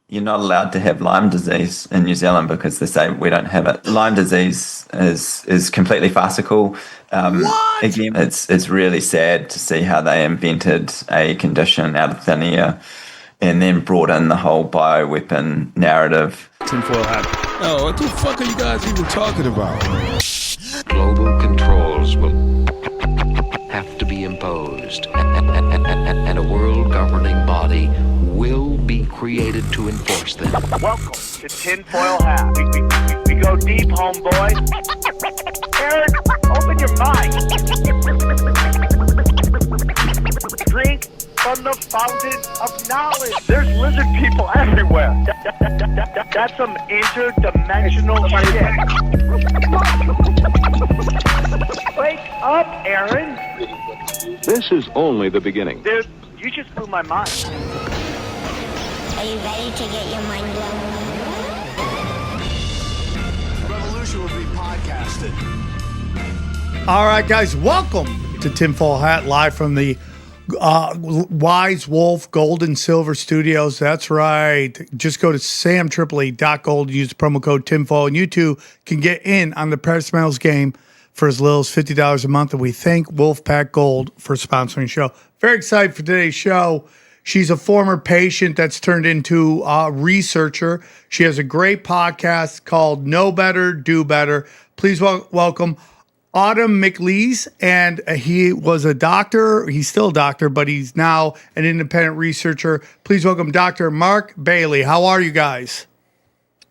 you're not allowed to have Lyme disease in New Zealand because they say we don't have it. Lyme disease is completely farcical. What? Again, it's really sad to see how they invented a condition out of thin air and then brought in the whole bioweapon narrative. Tinfoil hat. Oh, what the fuck are you guys even talking about? Global controls will have to be imposed, and a world governing body will be created to enforce them. Welcome to Tinfoil Hat. We go deep, homeboy. Aaron, open your mind. Drink from the fountain of knowledge. There's lizard people everywhere. That's some interdimensional shit. Wake up, Aaron. This is only the beginning. Dude, you just blew my mind. Are you ready to get your mind blown? Revolution will be podcasted. All right, guys, welcome to Tinfoil Hat, live from the Wise Wolf Gold and Silver Studios. That's right. Just go to samtripoli.gold, use the promo code Tinfoil, and you too can get in on the Precious Metals game for as little as $50 a month. And we thank Wolfpack Gold for sponsoring the show. Very excited for today's show. She's a former patient that's turned into a researcher. She has a great podcast called Know Better, Do Better. Please welcome Autumn McLees. And he was a doctor. He's still a doctor, but he's now an independent researcher. Please welcome Dr. Mark Bailey. How are you guys?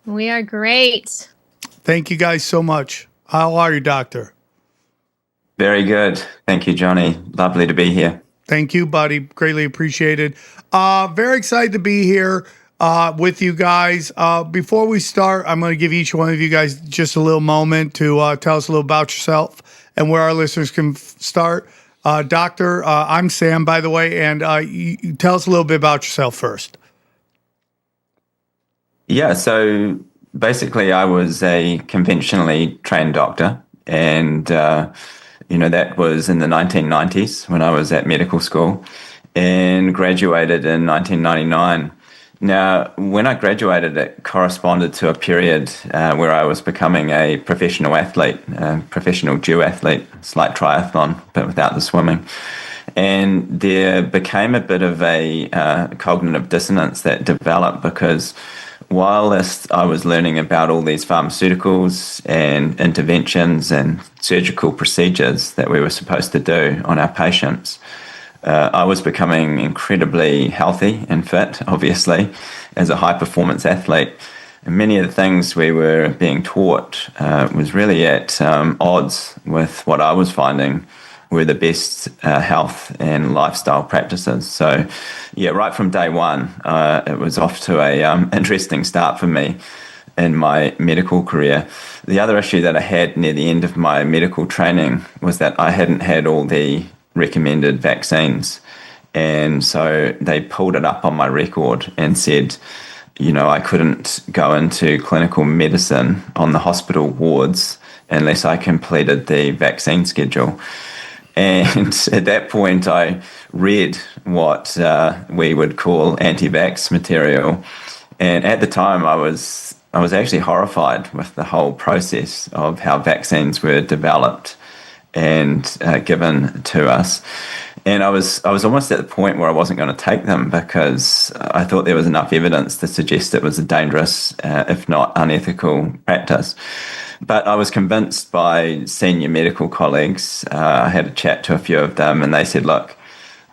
We are great. Thank you guys so much. How are you, doctor? Very good. Thank you, Johnny. Lovely to be here. Thank you, buddy. Greatly appreciated. Very excited to be here with you guys. Before we start, I'm going to give each one of you guys just a little moment to tell us a little about yourself and where our listeners can start. Doctor, I'm Sam, by the way, and you tell us a little bit about yourself first. Yeah, so basically I was a conventionally trained doctor, and that was in the 1990s when I was at medical school, and graduated in 1999. Now, when I graduated, it corresponded to a period where I was becoming a professional athlete, a professional duathlete. It's like triathlon, but without the swimming. And there became a bit of a cognitive dissonance that developed because whilst I was learning about all these pharmaceuticals and interventions and surgical procedures that we were supposed to do on our patients, I was becoming incredibly healthy and fit, obviously, as a high-performance athlete. And many of the things we were being taught was really at odds with what I was finding were the best health and lifestyle practices. So, yeah, right from day one, it was off to a interesting start for me in my medical career. The other issue that I had near the end of my medical training was that I hadn't had all the recommended vaccines. And so they pulled it up on my record and said, I couldn't go into clinical medicine on the hospital wards unless I completed the vaccine schedule. And at that point, I read what we would call anti-vax material. And at the time, I was actually horrified with the whole process of how vaccines were developed and given to us. And I was almost at the point where I wasn't going to take them because I thought there was enough evidence to suggest it was a dangerous, if not unethical, practice. But I was convinced by senior medical colleagues. I had a chat to a few of them, and they said, look,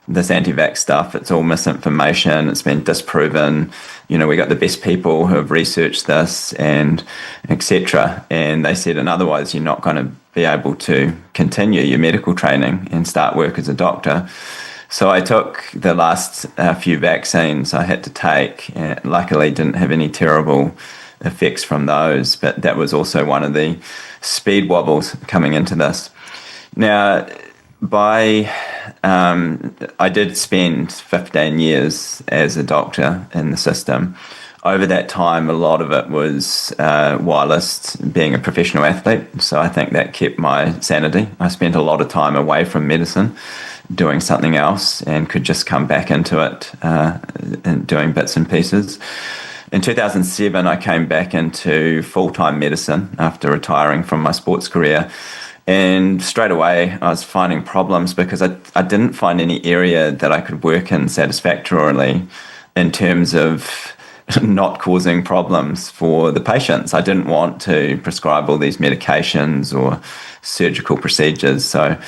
this anti-vax stuff, it's all misinformation. It's been disproven. We got the best people who have researched this and etc. And they said, and otherwise you're not going to be able to continue your medical training and start work as a doctor. So I took the last few vaccines I had to take. And luckily didn't have any terrible effects from those, but that was also one of the speed wobbles coming into this. Now, I did spend 15 years as a doctor in the system. Over that time, a lot of it was whilst being a professional athlete, so I think that kept my sanity. I spent a lot of time away from medicine, doing something else, and could just come back into it and doing bits and pieces. In 2007, I came back into full-time medicine after retiring from my sports career. And straight away, I was finding problems because I didn't find any area that I could work in satisfactorily in terms of not causing problems for the patients. I didn't want to prescribe all these medications or surgical procedures. So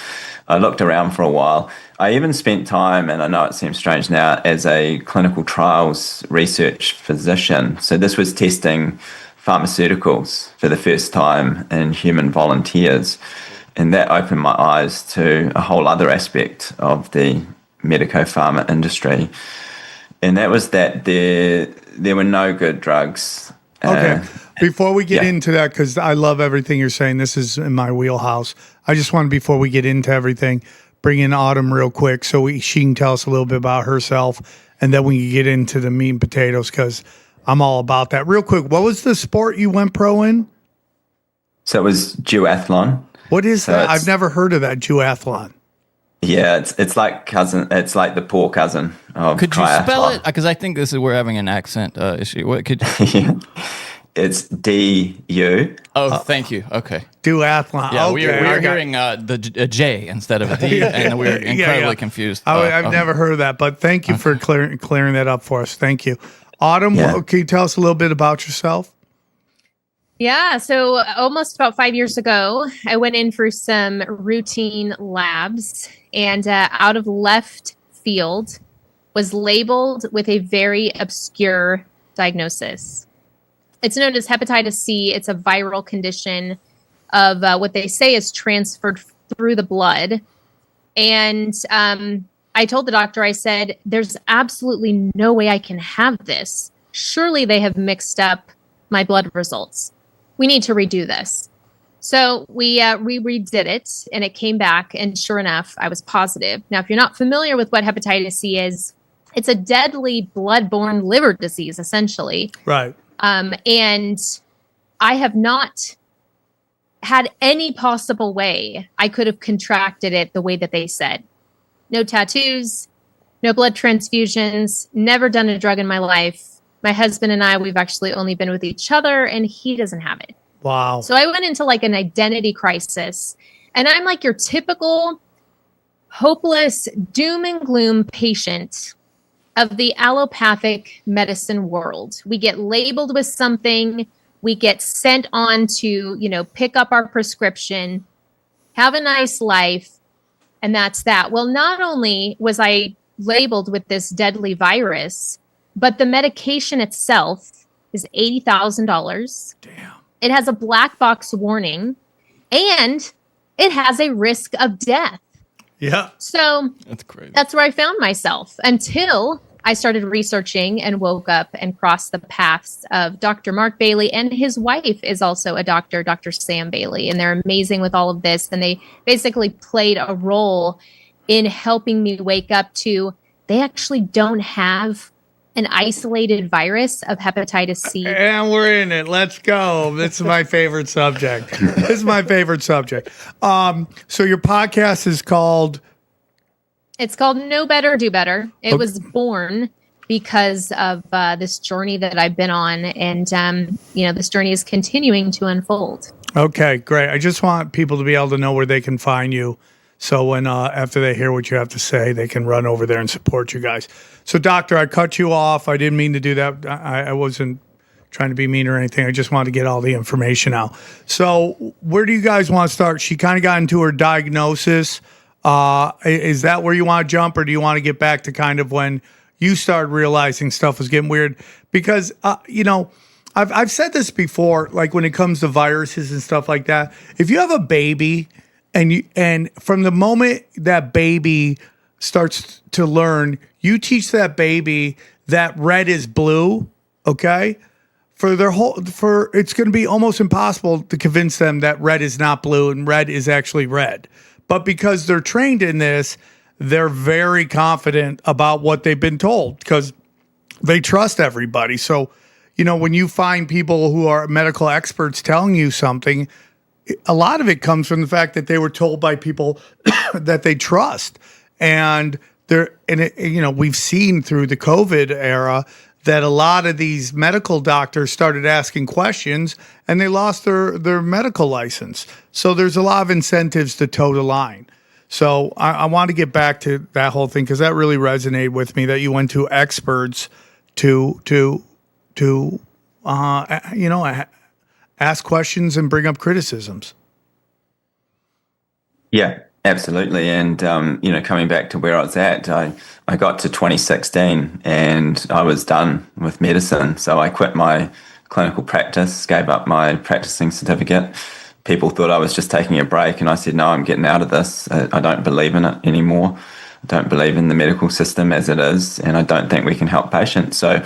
I looked around for a while. I even spent time, and I know it seems strange now, as a clinical trials research physician. So this was testing pharmaceuticals for the first time in human volunteers. And that opened my eyes to a whole other aspect of the medico-pharma industry. And that was that there were no good drugs. Okay. Before we get into that, because I love everything you're saying, this is in my wheelhouse. I just want, before we get into everything, bring in Autumn real quick so she can tell us a little bit about herself, and then we can get into the meat and potatoes, because I'm all about that. Real quick, what was the sport you went pro in? So it was duathlon. What is that? I've never heard of that, duathlon. Yeah, it's like cousin. It's like the poor cousin of Could you triathlon. spell it? Because I think we're having an accent issue. What could? Yeah. It's DU. Oh, thank you. Okay. Duathlon. Yeah, okay, we were hearing a J instead of a D, and we were incredibly confused. I've never heard of that, but thank you for clearing that up for us. Thank you. Autumn, can you tell us a little bit about yourself? Yeah, so almost about 5 years ago, I went in for some routine labs, and out of left field was labeled with a very obscure diagnosis. It's known as hepatitis C. It's a viral condition of what they say is transferred through the blood. And I told the doctor, I said, there's absolutely no way I can have this. Surely they have mixed up my blood results. We need to redo this. So we redid it, and it came back, and sure enough, I was positive. Now, if you're not familiar with what hepatitis C is, it's a deadly blood-borne liver disease, essentially. Right. And I have not had any possible way I could have contracted it the way that they said. No tattoos, no blood transfusions, never done a drug in my life. My husband and I, we've actually only been with each other, and he doesn't have it. Wow. So I went into like an identity crisis, and I'm like your typical hopeless doom and gloom patient of the allopathic medicine world. We get labeled with something, we get sent on to, pick up our prescription, have a nice life, and that's that. Well, not only was I labeled with this deadly virus, but the medication itself is $80,000. Damn. It has a black box warning, and it has a risk of death. Yeah. So That's crazy. That's where I found myself until I started researching and woke up and crossed the paths of Dr. Mark Bailey, and his wife is also a doctor, Dr. Sam Bailey, and they're amazing with all of this. And they basically played a role in helping me wake up to they actually don't have an isolated virus of hepatitis C. And we're in it. Let's go. This is my favorite subject. So your podcast is called? It's called Know Better, Do Better. It was born because of this journey that I've been on. And, this journey is continuing to unfold. Okay, great. I just want people to be able to know where they can find you. So when after they hear what you have to say, they can run over there and support you guys. So, Doctor, I cut you off. I didn't mean to do that. I wasn't trying to be mean or anything. I just wanted to get all the information out. So where do you guys want to start? She kind of got into her diagnosis. Is that where you want to jump, or do you want to get back to kind of when you started realizing stuff was getting weird? Because, I've said this before, like when it comes to viruses and stuff like that, if you have a baby and from the moment that baby starts to learn, you teach that baby that red is blue, okay? It's going to be almost impossible to convince them that red is not blue and red is actually red. But because they're trained in this, they're very confident about what they've been told because they trust everybody. So, when you find people who are medical experts telling you something, a lot of it comes from the fact that they were told by people that they trust. And we've seen through the COVID era that a lot of these medical doctors started asking questions and they lost their medical license. So there's a lot of incentives to toe the line. So I want to get back to that whole thing because that really resonated with me, that you went to experts to ask questions and bring up criticisms. Yeah, absolutely. And, coming back to where I was at, I got to 2016 and I was done with medicine. So I quit my clinical practice, gave up my practicing certificate. People thought I was just taking a break. And I said, no, I'm getting out of this. I don't believe in it anymore. I don't believe in the medical system as it is. And I don't think we can help patients. So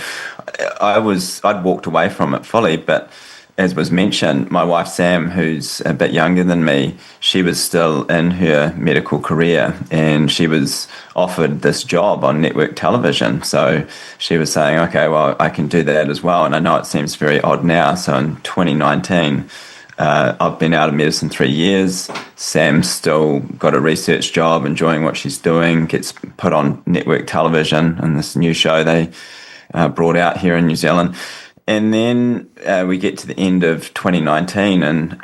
I'd walked away from it fully, but as was mentioned, my wife Sam, who's a bit younger than me, she was still in her medical career and she was offered this job on network television. So she was saying, okay, well, I can do that as well. And I know it seems very odd now. So in 2019, I've been out of medicine 3 years. Sam's still got a research job, enjoying what she's doing, gets put on network television in this new show they brought out here in New Zealand. And then we get to the end of 2019 and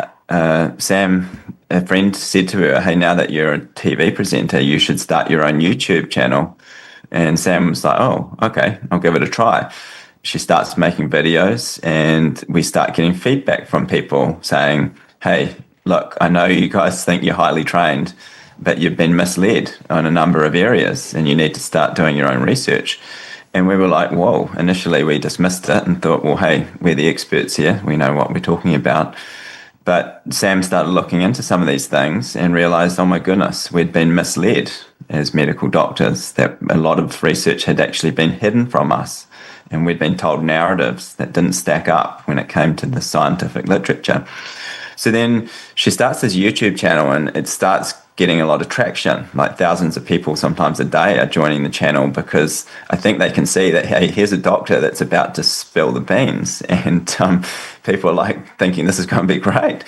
Sam, a friend, said to her, hey, now that you're a TV presenter, you should start your own YouTube channel. And Sam was like, oh, okay, I'll give it a try. She starts making videos and we start getting feedback from people saying, hey, look, I know you guys think you're highly trained, but you've been misled on a number of areas and you need to start doing your own research. And we were like, whoa, initially we dismissed it and thought, well, hey, we're the experts here. We know what we're talking about. But Sam started looking into some of these things and realized, oh my goodness, we'd been misled as medical doctors, that a lot of research had actually been hidden from us. And we'd been told narratives that didn't stack up when it came to the scientific literature. So then she starts this YouTube channel and it starts getting a lot of traction. Like thousands of people sometimes a day are joining the channel because I think they can see that, hey, here's a doctor that's about to spill the beans. And people are like thinking this is going to be great.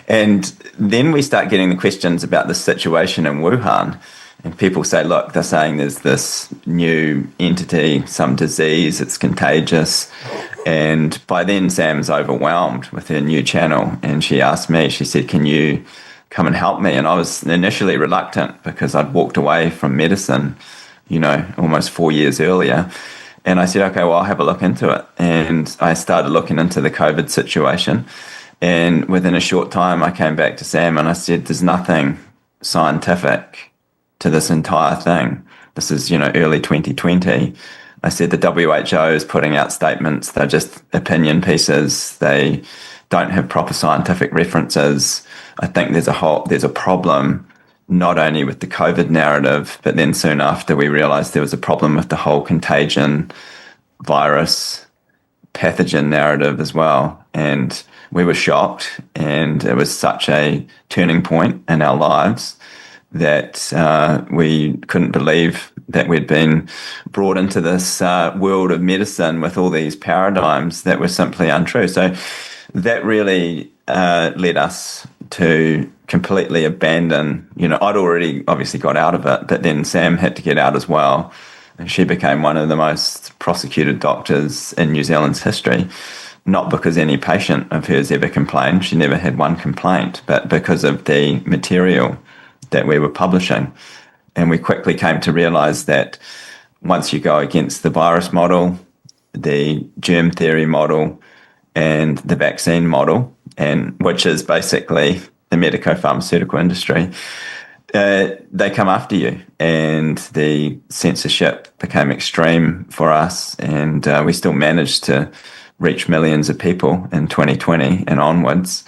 And then we start getting the questions about the situation in Wuhan. And people say, look, they're saying there's this new entity, some disease, it's contagious. And by then, Sam's overwhelmed with her new channel. And she asked me, she said, can you come and help me? And I was initially reluctant because I'd walked away from medicine, almost 4 years earlier. And I said, okay, well, I'll have a look into it. And I started looking into the COVID situation. And within a short time, I came back to Sam and I said, there's nothing scientific to this entire thing. This is, early 2020. I said the WHO is putting out statements. They're just opinion pieces. They don't have proper scientific references. I think there's a problem not only with the COVID narrative, but then soon after we realized there was a problem with the whole contagion, virus, pathogen narrative as well. And we were shocked, and it was such a turning point in our lives that we couldn't believe that we'd been brought into this world of medicine with all these paradigms that were simply untrue. So that really led us to completely abandon, I'd already obviously got out of it, but then Sam had to get out as well. And she became one of the most prosecuted doctors in New Zealand's history, not because any patient of hers ever complained. She never had one complaint, but because of the material that we were publishing. And we quickly came to realize that once you go against the virus model, the germ theory model, and the vaccine model, and which is basically the medico-pharmaceutical industry, they come after you. And the censorship became extreme for us, and we still managed to reach millions of people in 2020 and onwards.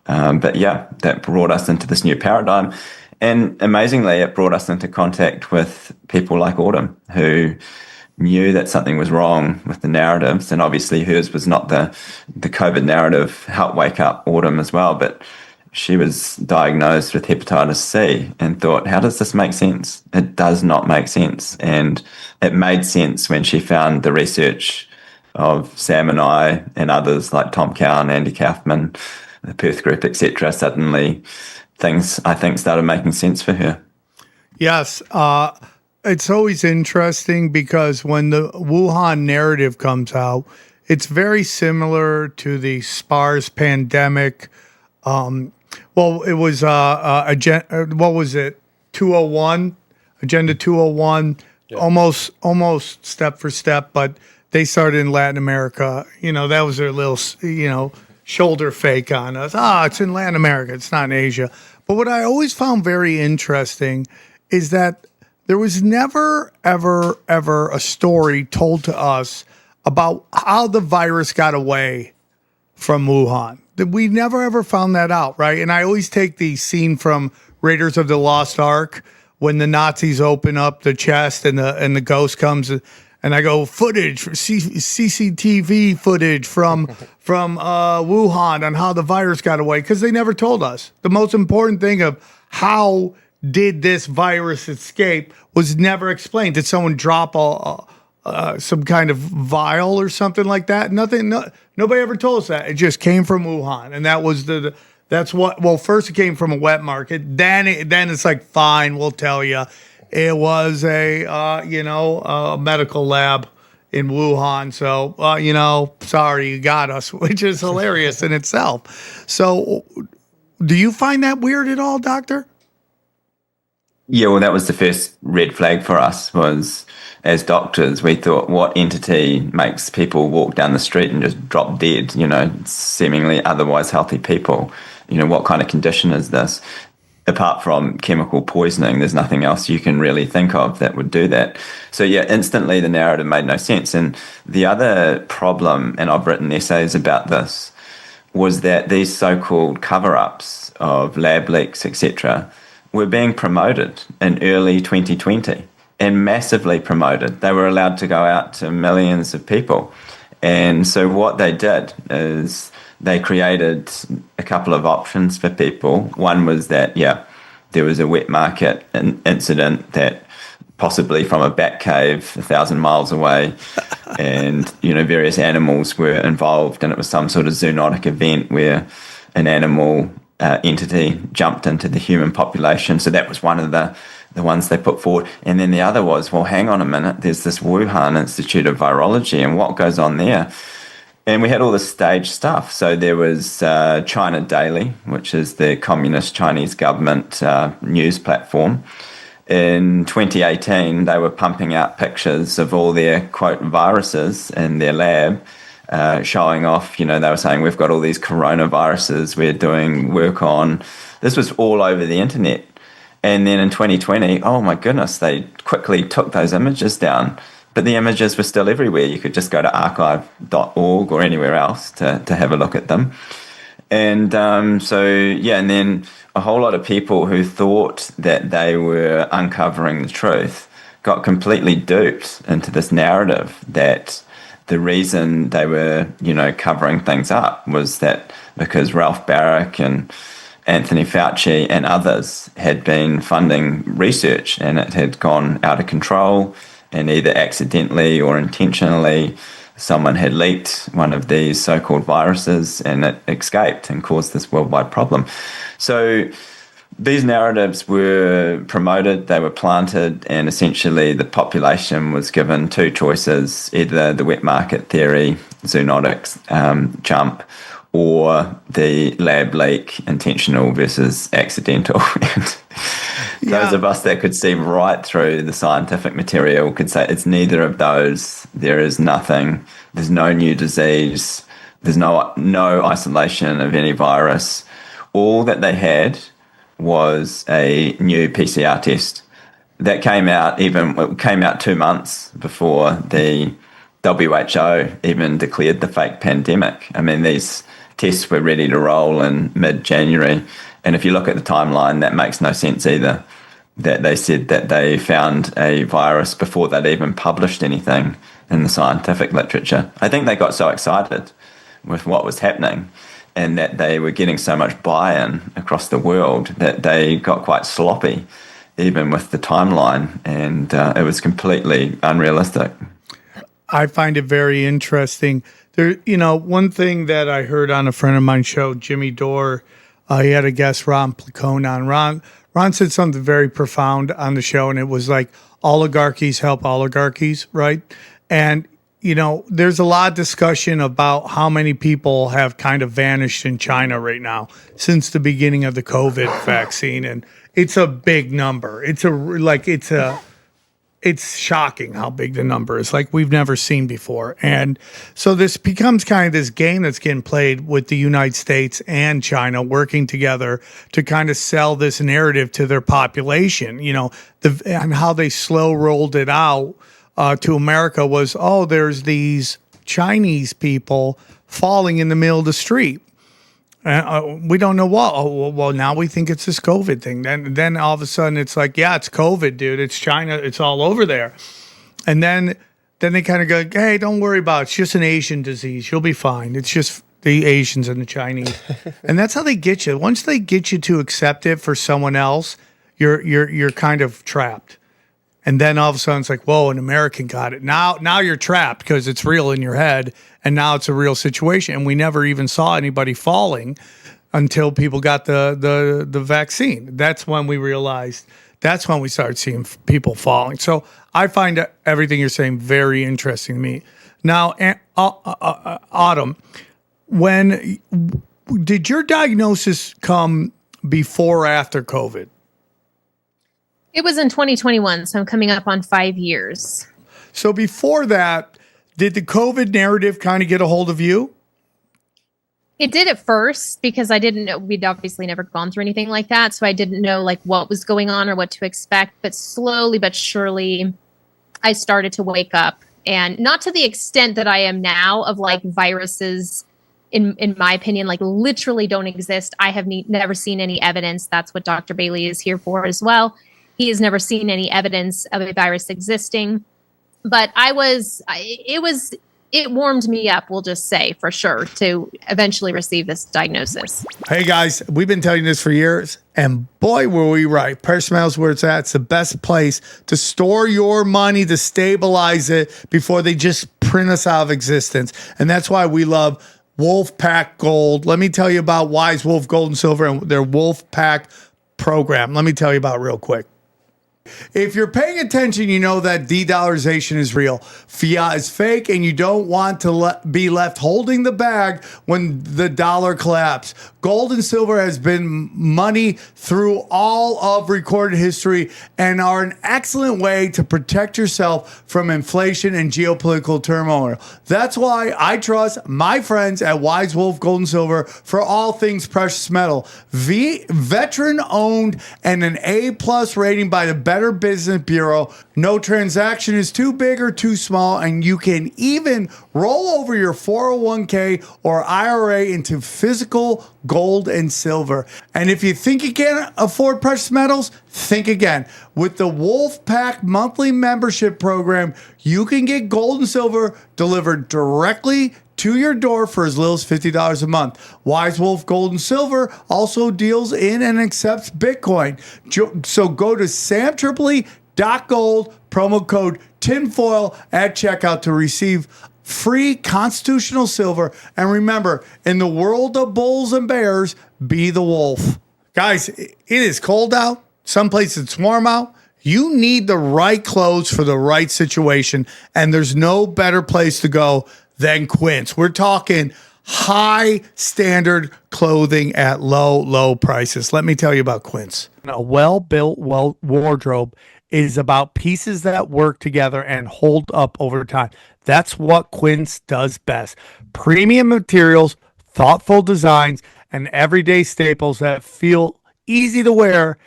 But yeah, that brought us into this new paradigm. And amazingly, it brought us into contact with people like Autumn, who knew that something was wrong with the narratives. And obviously hers was not the COVID narrative, helped wake up Autumn as well. But she was diagnosed with hepatitis C and thought, how does this make sense? It does not make sense. And it made sense when she found the research of Sam and I and others like Tom Cowan, Andy Kaufman, the Perth Group, etc. Suddenly things, I think, started making sense for her. Yes. it's always interesting because when the Wuhan narrative comes out, it's very similar to the SARS pandemic. Well, it was what was it? 201, Agenda 201, almost step for step, but they started in Latin America. That was their little, shoulder fake on us. It's in Latin America. It's not in Asia. But what I always found very interesting is that there was never, ever, ever a story told to us about how the virus got away from Wuhan. We never, ever found that out, right? And I always take the scene from Raiders of the Lost Ark when the Nazis open up the chest and the ghost comes, and I go, footage, CCTV footage from Wuhan on how the virus got away, because they never told us. The most important thing of how did this virus escape was never explained. Did someone drop some kind of vial or something like that? Nobody ever told us that. It just came from Wuhan, and that was first it came from a wet market. Then it's like, fine, we'll tell you. It was a medical lab in Wuhan. So, sorry, you got us, which is hilarious in itself. So do you find that weird at all, Doctor? Yeah, well, that was the first red flag for us. Was as doctors, we thought, what entity makes people walk down the street and just drop dead, seemingly otherwise healthy people? What kind of condition is this? Apart from chemical poisoning, there's nothing else you can really think of that would do that. So yeah, instantly the narrative made no sense. And the other problem, and I've written essays about this, was that these so-called cover-ups of lab leaks, etc., were being promoted in early 2020 and massively promoted. They were allowed to go out to millions of people. And so what they did is they created a couple of options for people. One was that, there was a wet market incident that possibly from a bat cave 1,000 miles away, and, various animals were involved, and it was some sort of zoonotic event where an animal entity jumped into the human population. So that was one of the ones they put forward. And then the other was, well, hang on a minute, there's this Wuhan Institute of Virology, and what goes on there? And we had all this staged stuff. So there was China Daily, which is the communist Chinese government news platform. In 2018, they were pumping out pictures of all their, quote, viruses in their lab, showing off, they were saying, we've got all these coronaviruses we're doing work on. This was all over the internet. And then in 2020, oh my goodness, they quickly took those images down. But the images were still everywhere. You could just go to archive.org or anywhere else to have a look at them. And and then a whole lot of people who thought that they were uncovering the truth got completely duped into this narrative that the reason they were, covering things up was that because Ralph Barrick and Anthony Fauci and others had been funding research and it had gone out of control, and either accidentally or intentionally someone had leaked one of these so-called viruses and it escaped and caused this worldwide problem. So these narratives were promoted, they were planted, and essentially the population was given two choices, either the wet market theory, zoonotics jump, or the lab leak, intentional versus accidental. Those of us that could see right through the scientific material could say it's neither of those. There is nothing. There's no new disease. There's no isolation of any virus. All that they had was a new PCR test that came out 2 months before the WHO even declared the fake pandemic. I mean, these tests were ready to roll in mid-January. And if you look at the timeline, that makes no sense either, that they said that they found a virus before they'd even published anything in the scientific literature. I think they got so excited with what was happening and that they were getting so much buy-in across the world that they got quite sloppy, even with the timeline, and it was completely unrealistic. I find it very interesting. There, one thing that I heard on a friend of mine's show, Jimmy Dore, he had a guest, Ron Placone, on. Ron said something very profound on the show, and it was like, oligarchies help oligarchies, right? And, there's a lot of discussion about how many people have kind of vanished in China right now since the beginning of the COVID vaccine. And it's a big number. It's shocking how big the number is, like we've never seen before. And so this becomes kind of this game that's getting played with the United States and China working together to kind of sell this narrative to their population, and how they slow rolled it out to America was, there's these Chinese people falling in the middle of the street. We don't know what. Well, now we think it's this COVID thing. Then all of a sudden it's like, yeah, it's COVID, dude. It's China. It's all over there. And then they kind of go, hey, don't worry about it. It's just an Asian disease. You'll be fine. It's just the Asians and the Chinese. And that's how they get you. Once they get you to accept it for someone else, you're kind of trapped. And then all of a sudden it's like, whoa, an American got it. Now you're trapped because it's real in your head, and now it's a real situation. And we never even saw anybody falling until people got the vaccine. That's when we realized. That's when we started seeing people falling. So I find everything you're saying very interesting to me. Now, Autumn, when did your diagnosis come before or after COVID? It was in 2021, so I'm coming up on 5 years. So before that, did the COVID narrative kind of get a hold of you? It did at first because I didn't know. We'd obviously never gone through anything like that, so I didn't know like what was going on or what to expect. But slowly but surely, I started to wake up, and not to the extent that I am now of like viruses, in my opinion, like literally don't exist. I have never seen any evidence. That's what Dr. Bailey is here for as well. He has never seen any evidence of a virus existing, but it warmed me up, we'll just say, for sure, to eventually receive this diagnosis. Hey guys, we've been telling you this for years, and boy, were we right. Precious metals, where it's at, it's the best place to store your money, to stabilize it before they just print us out of existence. And that's why we love Wolf Pack Gold. Let me tell you about Wise Wolf Gold and Silver and their Wolf Pack program. Let me tell you about it real quick. If you're paying attention, you know that de-dollarization is real. Fiat is fake, and you don't want to be left holding the bag when the dollar collapses. Gold and silver has been money through all of recorded history and are an excellent way to protect yourself from inflation and geopolitical turmoil. That's why I trust my friends at Wise Wolf Gold and Silver for all things precious metal. Veteran-owned and an A+ rating by the Better Business Bureau. No transaction is too big or too small, and you can even roll over your 401k or IRA into physical gold and silver. And if you think you can't afford precious metals, think again. With the Wolf Pack monthly membership program, you can get gold and silver delivered directly to your door for as little as $50 a month. Wise Wolf Gold and Silver also deals in and accepts Bitcoin. So go to samtripoli.gold, promo code tinfoil at checkout to receive free constitutional silver. And remember, in the world of bulls and bears, be the wolf. Guys, it is cold out. Some places it's warm out. You need the right clothes for the right situation, and there's no better place to go than Quince. We're talking high standard clothing at low prices. Let me tell you about Quince. A well-built wardrobe is about pieces that work together and hold up over time. That's what Quince does best. Premium materials, thoughtful designs, and everyday staples that feel easy to wear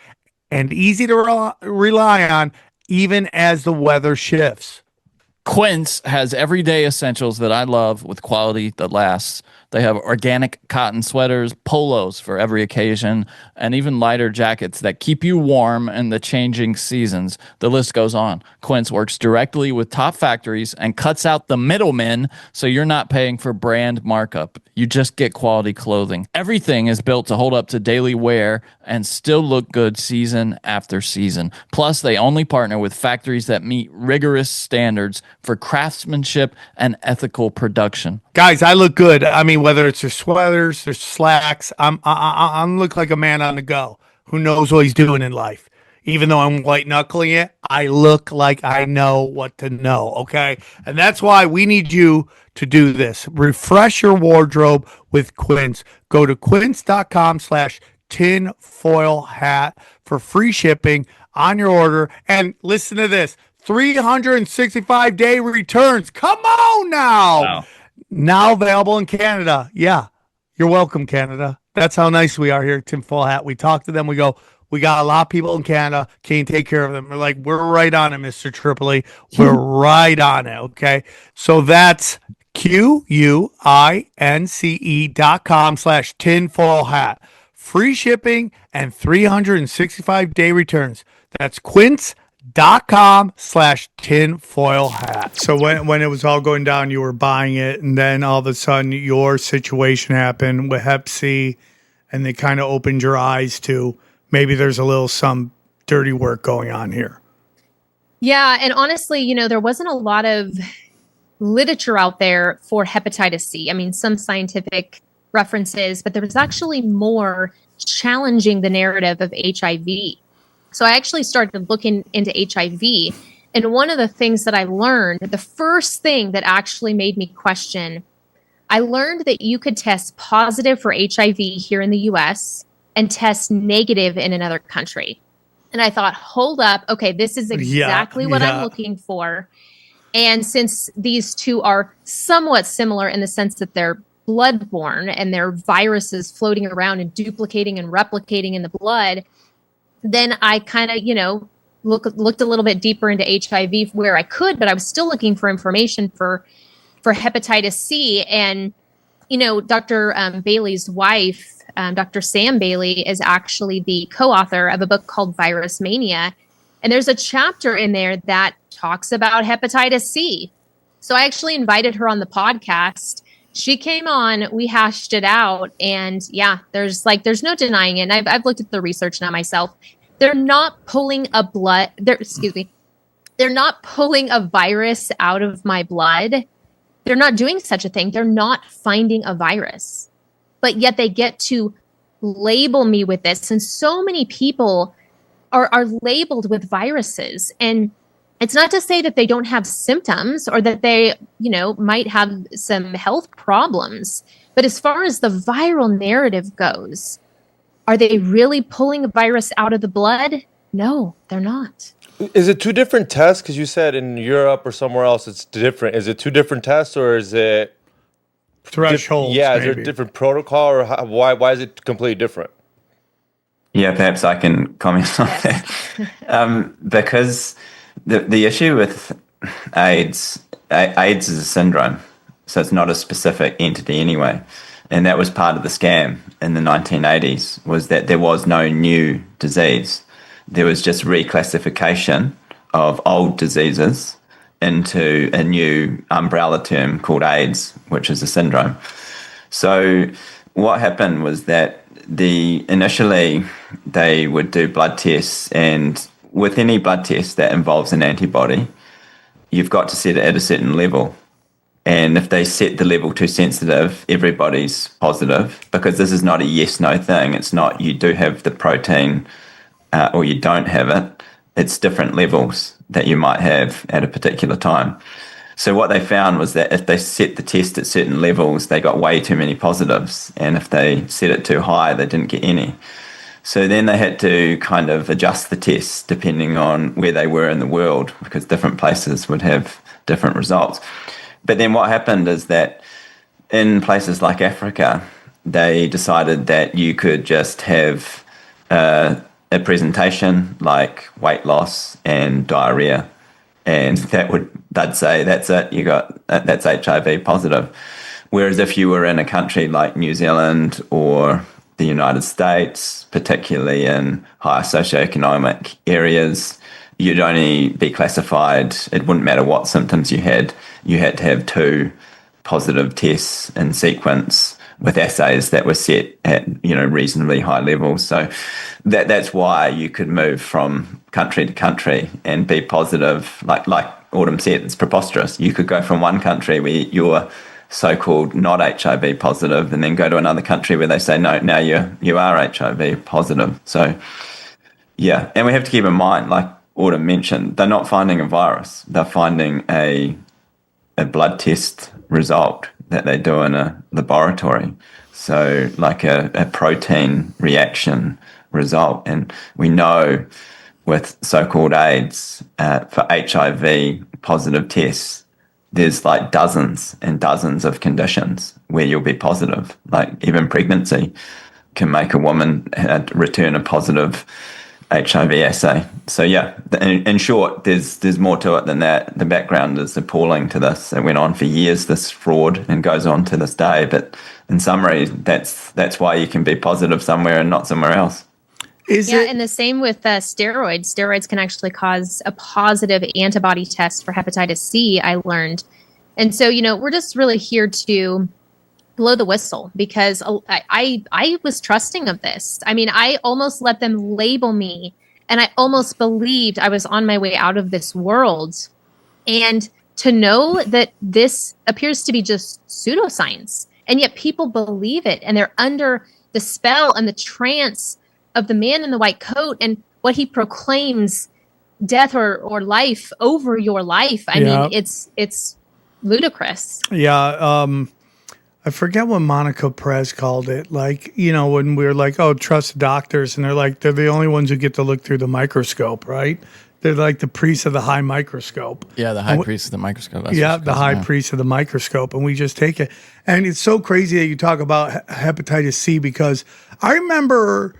and easy to rely on even as the weather shifts. Quince has everyday essentials that I love with quality that lasts. They have organic cotton sweaters, polos for every occasion, and even lighter jackets that keep you warm in the changing seasons. The list goes on. Quince works directly with top factories and cuts out the middlemen, so you're not paying for brand markup. You just get quality clothing. Everything is built to hold up to daily wear and still look good season after season. Plus, they only partner with factories that meet rigorous standards for craftsmanship and ethical production. Guys, I look good. I mean, whether it's your sweaters or slacks, I'm look like a man on the go who knows what he's doing in life. even though I'm white knuckling it, I look like I know what to know. Okay. And that's why we need you to do this. Refresh your wardrobe with Quince. Go to quince.com/tinfoil hat for free shipping on your order. And listen to this, 365-day returns. Come on now. Wow. Now available in Canada. Yeah. You're welcome, Canada. That's how nice we are here at Tinfoil Hat. We talk to them. We go, we got a lot of people in Canada. Can you take care of them? We're like, we're right on it, Mr. Tripoli. We're right on it. Okay. So that's QUINCE.com/tinfoil hat. Free shipping and 365-day returns. That's quince.com/tinfoil hat. So when it was all going down, you were buying it, and then all of a sudden your situation happened with Hep C, and they kind of opened your eyes to maybe there's a little some dirty work going on here. Yeah. And honestly, there wasn't a lot of literature out there for hepatitis C. I mean, some scientific references, but there was actually more challenging the narrative of HIV. So I actually started looking into HIV. And one of the things that I learned, the first thing that actually made me question, I learned that you could test positive for HIV here in the US and test negative in another country. And I thought, hold up. Okay, this is exactly what I'm looking for. And since these two are somewhat similar in the sense that they're bloodborne and they're viruses floating around and duplicating and replicating in the blood, then I kind of, looked a little bit deeper into HIV where I could, but I was still looking for information for hepatitis C. And, Dr. Bailey's wife, Dr. Sam Bailey, is actually the co-author of a book called Virus Mania. And there's a chapter in there that talks about hepatitis C. So I actually invited her on the podcast. She came on, we hashed it out, and yeah, there's no denying it. And I've looked at the research now myself. They're not pulling they're not pulling a virus out of my blood. They're not doing such a thing. They're not finding a virus. But yet they get to label me with this. And so many people are labeled with viruses. And it's not to say that they don't have symptoms or that they, might have some health problems. But as far as the viral narrative goes, are they really pulling a virus out of the blood? No, they're not. Is it two different tests? Because you said in Europe or somewhere else it's different. Is it two different tests or is it thresholds? Is there a different protocol or why is it completely different? Yeah, perhaps I can comment on that. Because the issue with AIDS is a syndrome, so it's not a specific entity anyway. And that was part of the scam in the 1980s, was that there was no new disease. There was just reclassification of old diseases into a new umbrella term called AIDS, which is a syndrome. So what happened was that initially they would do blood tests, and with any blood test that involves an antibody, you've got to set it at a certain level. And if they set the level too sensitive, everybody's positive, because this is not a yes-no thing. It's not you do have the protein or you don't have it. It's different levels that you might have at a particular time. So what they found was that if they set the test at certain levels, they got way too many positives. And if they set it too high, they didn't get any. So then they had to kind of adjust the tests depending on where they were in the world, because different places would have different results. But then what happened is that in places like Africa, they decided that you could just have a presentation like weight loss and diarrhea, and they'd say that's it, that's HIV positive. Whereas if you were in a country like New Zealand or the United States, particularly in higher socioeconomic areas, you'd only be classified, it wouldn't matter what symptoms you had to have 2 positive tests in sequence with assays that were set at reasonably high levels. So that's why you could move from country to country and be positive. Like Autumn said, it's preposterous. You could go from one country where you're so-called not HIV positive and then go to another country where they say, no, now you are HIV positive. So Yeah, and we have to keep in mind, like Autumn mentioned, they're not finding a virus. They're finding a blood test result that they do in a laboratory. So like a protein reaction result. And we know with so-called AIDS, for HIV positive tests, there's like dozens and dozens of conditions where you'll be positive. Like even pregnancy can make a woman return a positive HIV assay. So yeah, in short, there's more to it than that. The background is appalling to this. It went on for years, this fraud, and goes on to this day. But in summary, that's why you can be positive somewhere and not somewhere else. And the same with steroids. Steroids can actually cause a positive antibody test for hepatitis C, I learned. And so, we're just really here to blow the whistle because I was trusting of this. I mean, I almost let them label me and I almost believed I was on my way out of this world. And to know that this appears to be just pseudoscience, and yet people believe it and they're under the spell and the trance of the man in the white coat and what he proclaims, death or life over your life. I mean, it's ludicrous. Yeah. I forget what Monica Perez called it. Like, when we were like, oh, trust doctors. And they're the only ones who get to look through the microscope, right? They're like the priests of the high microscope. Yeah, the high priest of the microscope. The high priest of the microscope. And we just take it. And it's so crazy that you talk about hepatitis C because I remember,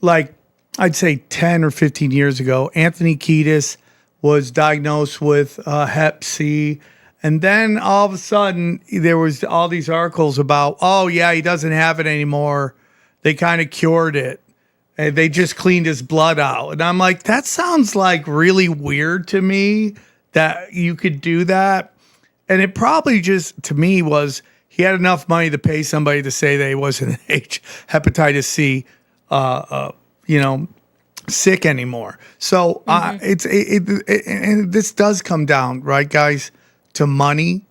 like, I'd say 10 or 15 years ago, Anthony Kiedis was diagnosed with Hep C. And then all of a sudden, there was all these articles about, oh, yeah, he doesn't have it anymore. They kind of cured it. And they just cleaned his blood out. And I'm like, that sounds like really weird to me that you could do that. And it probably just, to me, was he had enough money to pay somebody to say that he wasn't hepatitis C, sick anymore. So and this does come down, right, guys, to money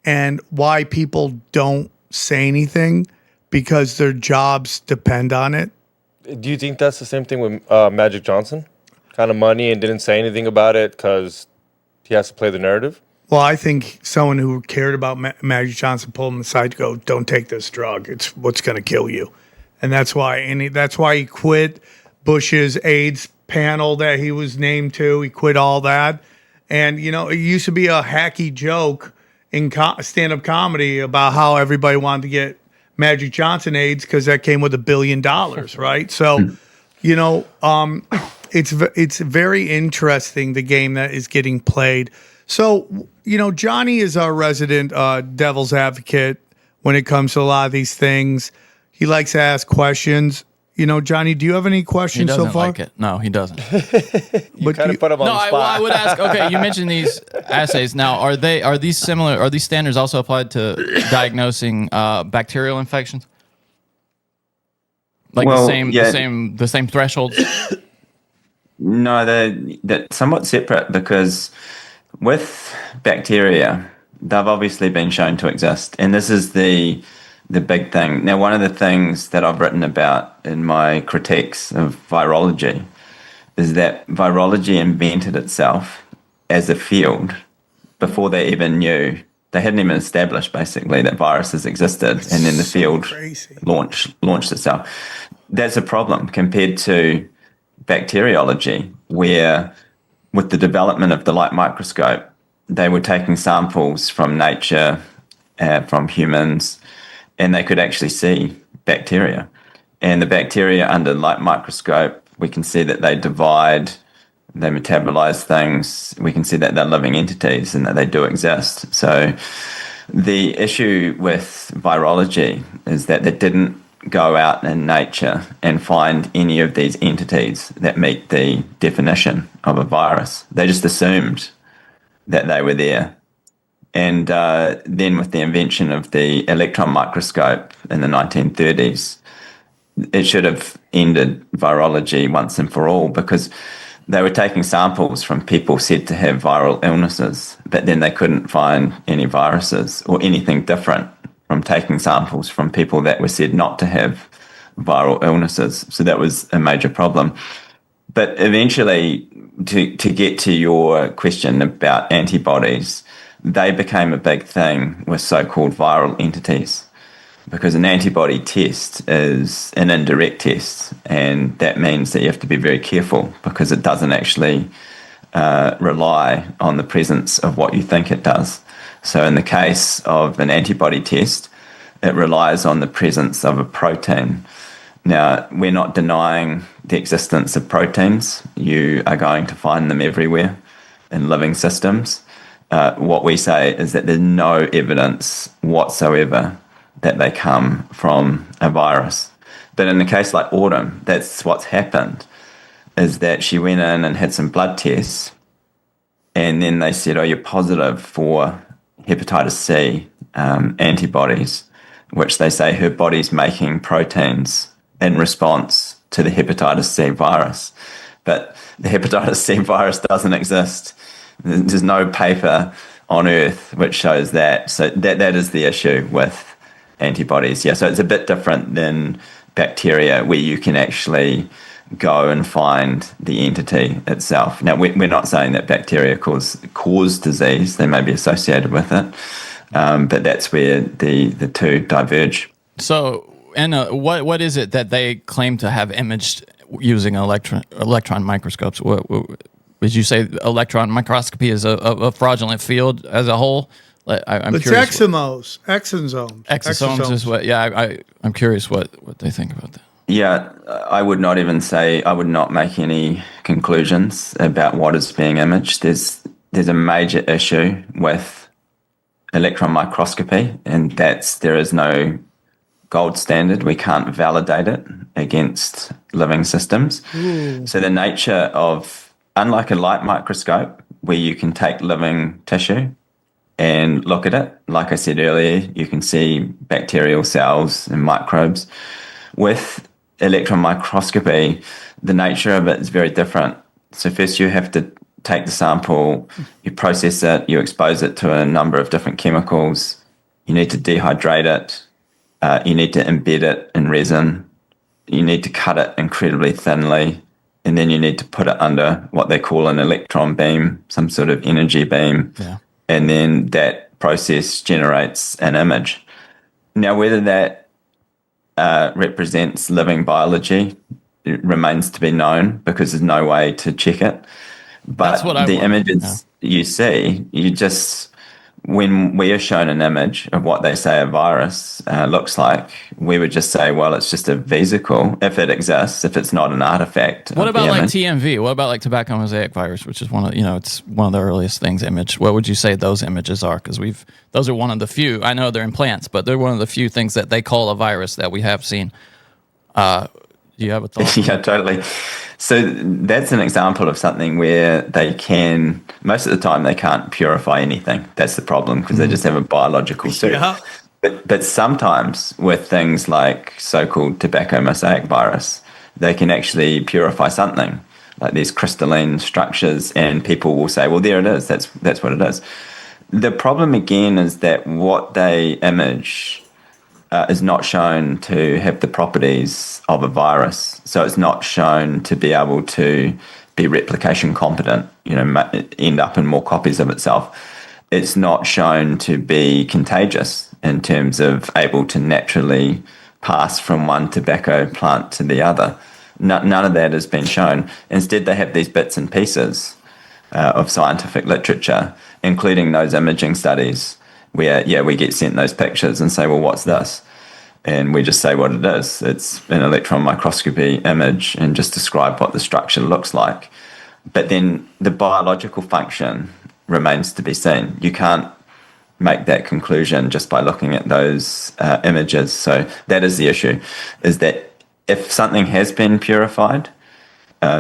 and why people don't say anything because their jobs depend on it. Do you think that's the same thing with Magic Johnson? Kind of money and didn't say anything about it because he has to play the narrative? Well, I think someone who cared about Magic Johnson pulled him aside to go, don't take this drug. It's what's going to kill you. And that's why that's why he quit Bush's AIDS panel that he was named to. He quit all that. And, it used to be a hacky joke in stand-up comedy about how everybody wanted to get Magic Johnson AIDS because that came with $1 billion, right? So, it's very interesting, the game that is getting played. So, Johnny is our resident devil's advocate when it comes to a lot of these things. He likes to ask questions. Johnny, do you have any questions so far? He doesn't like it. No, he doesn't. You kind of put him on the spot. I would ask, okay, you mentioned these assays. Now, are these similar? Are these standards also applied to diagnosing bacterial infections? Like the same thresholds? No, they're somewhat separate because with bacteria, they've obviously been shown to exist. And this is the big thing. Now, one of the things that I've written about in my critiques of virology is that virology invented itself as a field before they even knew. They hadn't even established, basically, that viruses existed, and then the field launched itself. That's a problem compared to bacteriology, where with the development of the light microscope, they were taking samples from nature, from humans, and they could actually see bacteria. And the bacteria under the light microscope, we can see that they divide, they metabolize things. We can see that they're living entities and that they do exist. So the issue with virology is that they didn't go out in nature and find any of these entities that meet the definition of a virus. They just assumed that they were there. And then with the invention of the electron microscope in the 1930s, it should have ended virology once and for all, because they were taking samples from people said to have viral illnesses, but then they couldn't find any viruses or anything different from taking samples from people that were said not to have viral illnesses. So that was a major problem. But eventually, to get to your question about antibodies, they became a big thing with so-called viral entities, because an antibody test is an indirect test, and that means that you have to be very careful because it doesn't actually rely on the presence of what you think it does. So in the case of an antibody test, it relies on the presence of a protein. Now, we're not denying the existence of proteins. You are going to find them everywhere in living systems. What we say is that there's no evidence whatsoever that they come from a virus. But in the case like Autumn, that's what's happened, is that she went in and had some blood tests, and then they said, oh, you're positive for hepatitis C antibodies, which they say her body's making proteins in response to the hepatitis C virus. But the hepatitis C virus doesn't exist. There's no paper on Earth which shows that. So that is the issue with antibodies. Yeah, so it's a bit different than bacteria, where you can actually go and find the entity itself. Now, we're not saying that bacteria cause disease. They may be associated with it, but that's where the two diverge. So, Anna, what is it that they claim to have imaged using electron microscopes? What would you say electron microscopy is a fraudulent field as a whole? I'm it's curious. Exosomes is what. Yeah, I'm curious what they think about that. Yeah, I would not make any conclusions about what is being imaged. There's a major issue with electron microscopy, and there is no gold standard. We can't validate it against living systems. Ooh. So the nature of, unlike a light microscope, where you can take living tissue and look at it, like I said earlier, you can see bacterial cells and microbes. With electron microscopy, the nature of it is very different. So first you have to take the sample, you process it, you expose it to a number of different chemicals, you need to dehydrate it, you need to embed it in resin, you need to cut it incredibly thinly, and then you need to put it under what they call an electron beam, some sort of energy beam, and then that process generates an image. Now, whether that represents living biology, it remains to be known, because there's no way to check it. But the images you see, when we are shown an image of what they say a virus looks like, we would just say, well, it's just a vesicle, if it exists, if it's not an artifact. What about like TMV? What about like tobacco mosaic virus, which is it's one of the earliest things imaged? What would you say those images are? Because those are one of the few. I know they're in plants, but they're one of the few things that they call a virus that we have seen. Do you have a thought? Yeah, totally. So that's an example of something where they can, most of the time, they can't purify anything. That's the problem, because they just have a biological suit. Yeah. But sometimes with things like so-called tobacco mosaic virus, they can actually purify something, like these crystalline structures, and people will say, well, there it is. That's what it is. The problem, again, is that what they image is not shown to have the properties of a virus. So it's not shown to be able to be replication competent, end up in more copies of itself. It's not shown to be contagious in terms of able to naturally pass from one tobacco plant to the other. None of that has been shown. Instead, they have these bits and pieces of scientific literature, including those imaging studies, where, we get sent those pictures and say, well, what's this? And we just say what it is. It's an electron microscopy image, and just describe what the structure looks like. But then the biological function remains to be seen. You can't make that conclusion just by looking at those images. So that is the issue, is that if something has been purified,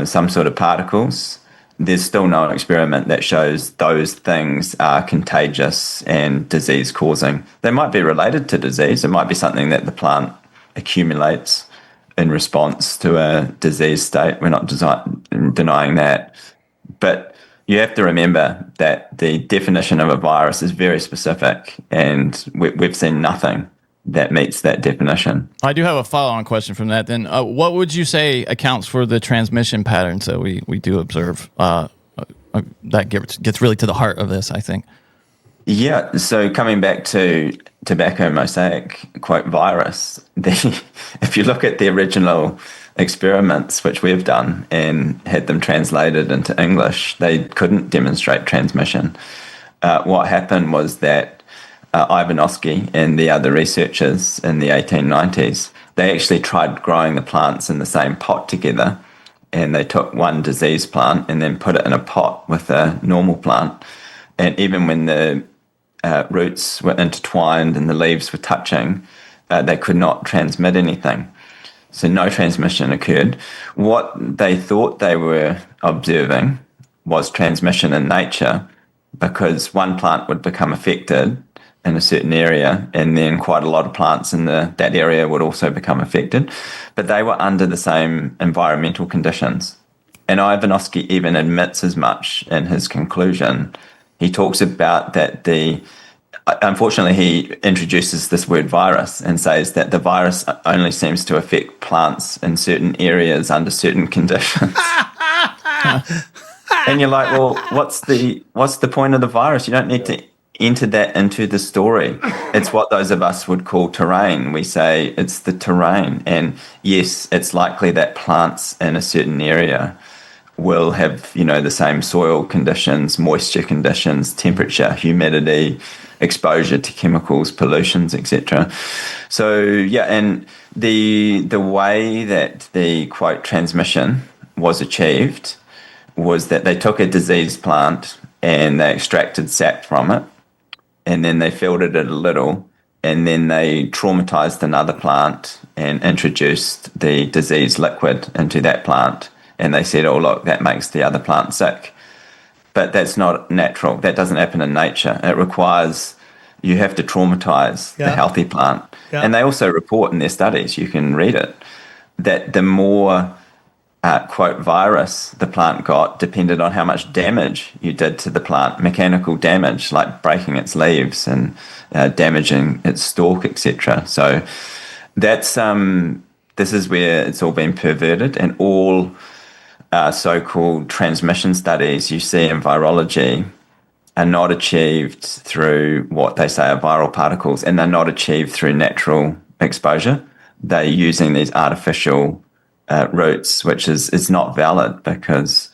some sort of particles, there's still no experiment that shows those things are contagious and disease-causing. They might be related to disease. It might be something that the plant accumulates in response to a disease state. We're not denying that. But you have to remember that the definition of a virus is very specific, and we've seen nothing that meets that definition. I do have a follow-on question from that. Then, what would you say accounts for the transmission patterns that we do observe? That gets really to the heart of this, I think. Yeah, so coming back to tobacco mosaic quote virus, if you look at the original experiments which we've done and had them translated into English, they couldn't demonstrate transmission. What happened was that Ivanovsky and the other researchers in the 1890s, they actually tried growing the plants in the same pot together, and they took one disease plant and then put it in a pot with a normal plant. And even when the roots were intertwined and the leaves were touching, they could not transmit anything. So no transmission occurred. What they thought they were observing was transmission in nature, because one plant would become affected in a certain area, and then quite a lot of plants in that area would also become affected. But they were under the same environmental conditions. And Ivanovsky even admits as much in his conclusion. He talks about that unfortunately, he introduces this word virus and says that the virus only seems to affect plants in certain areas under certain conditions. And you're like, well, what's the point of the virus? You don't need to enter that into the story. It's what those of us would call terrain. We say it's the terrain. And yes, it's likely that plants in a certain area will have, the same soil conditions, moisture conditions, temperature, humidity, exposure to chemicals, pollutions, etc. So yeah, and the way that the quote transmission was achieved was that they took a diseased plant and they extracted sap from it, and then they filtered it a little, and then they traumatized another plant and introduced the diseased liquid into that plant. And they said, oh, look, that makes the other plant sick. But that's not natural. That doesn't happen in nature. It requires, you have to traumatize the healthy plant. Yeah. And they also report in their studies, you can read it, that the more, quote, virus the plant got depended on how much damage you did to the plant, mechanical damage, like breaking its leaves and damaging its stalk, etc. So that's, this is where it's all been perverted, and all so-called transmission studies you see in virology are not achieved through what they say are viral particles, and they're not achieved through natural exposure. They're using these artificial routes, which is not valid, because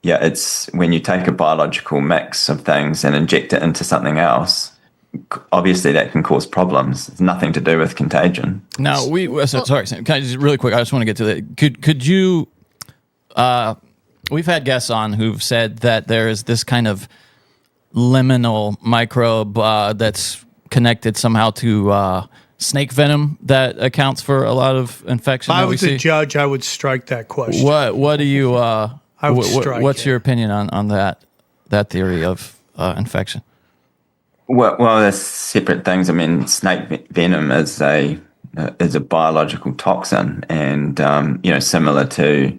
it's when you take a biological mix of things and inject it into something else, obviously that can cause problems. It's nothing to do with contagion. Now sorry, can I just really quick? I just want to get to that. Could you? We've had guests on who've said that there is this kind of liminal microbe that's connected somehow to snake venom that accounts for a lot of infection. If I was a judge, I would strike that question. What do you? I would strike what's your opinion on that theory of infection? Well, there's separate things. I mean, snake venom is a biological toxin, and similar to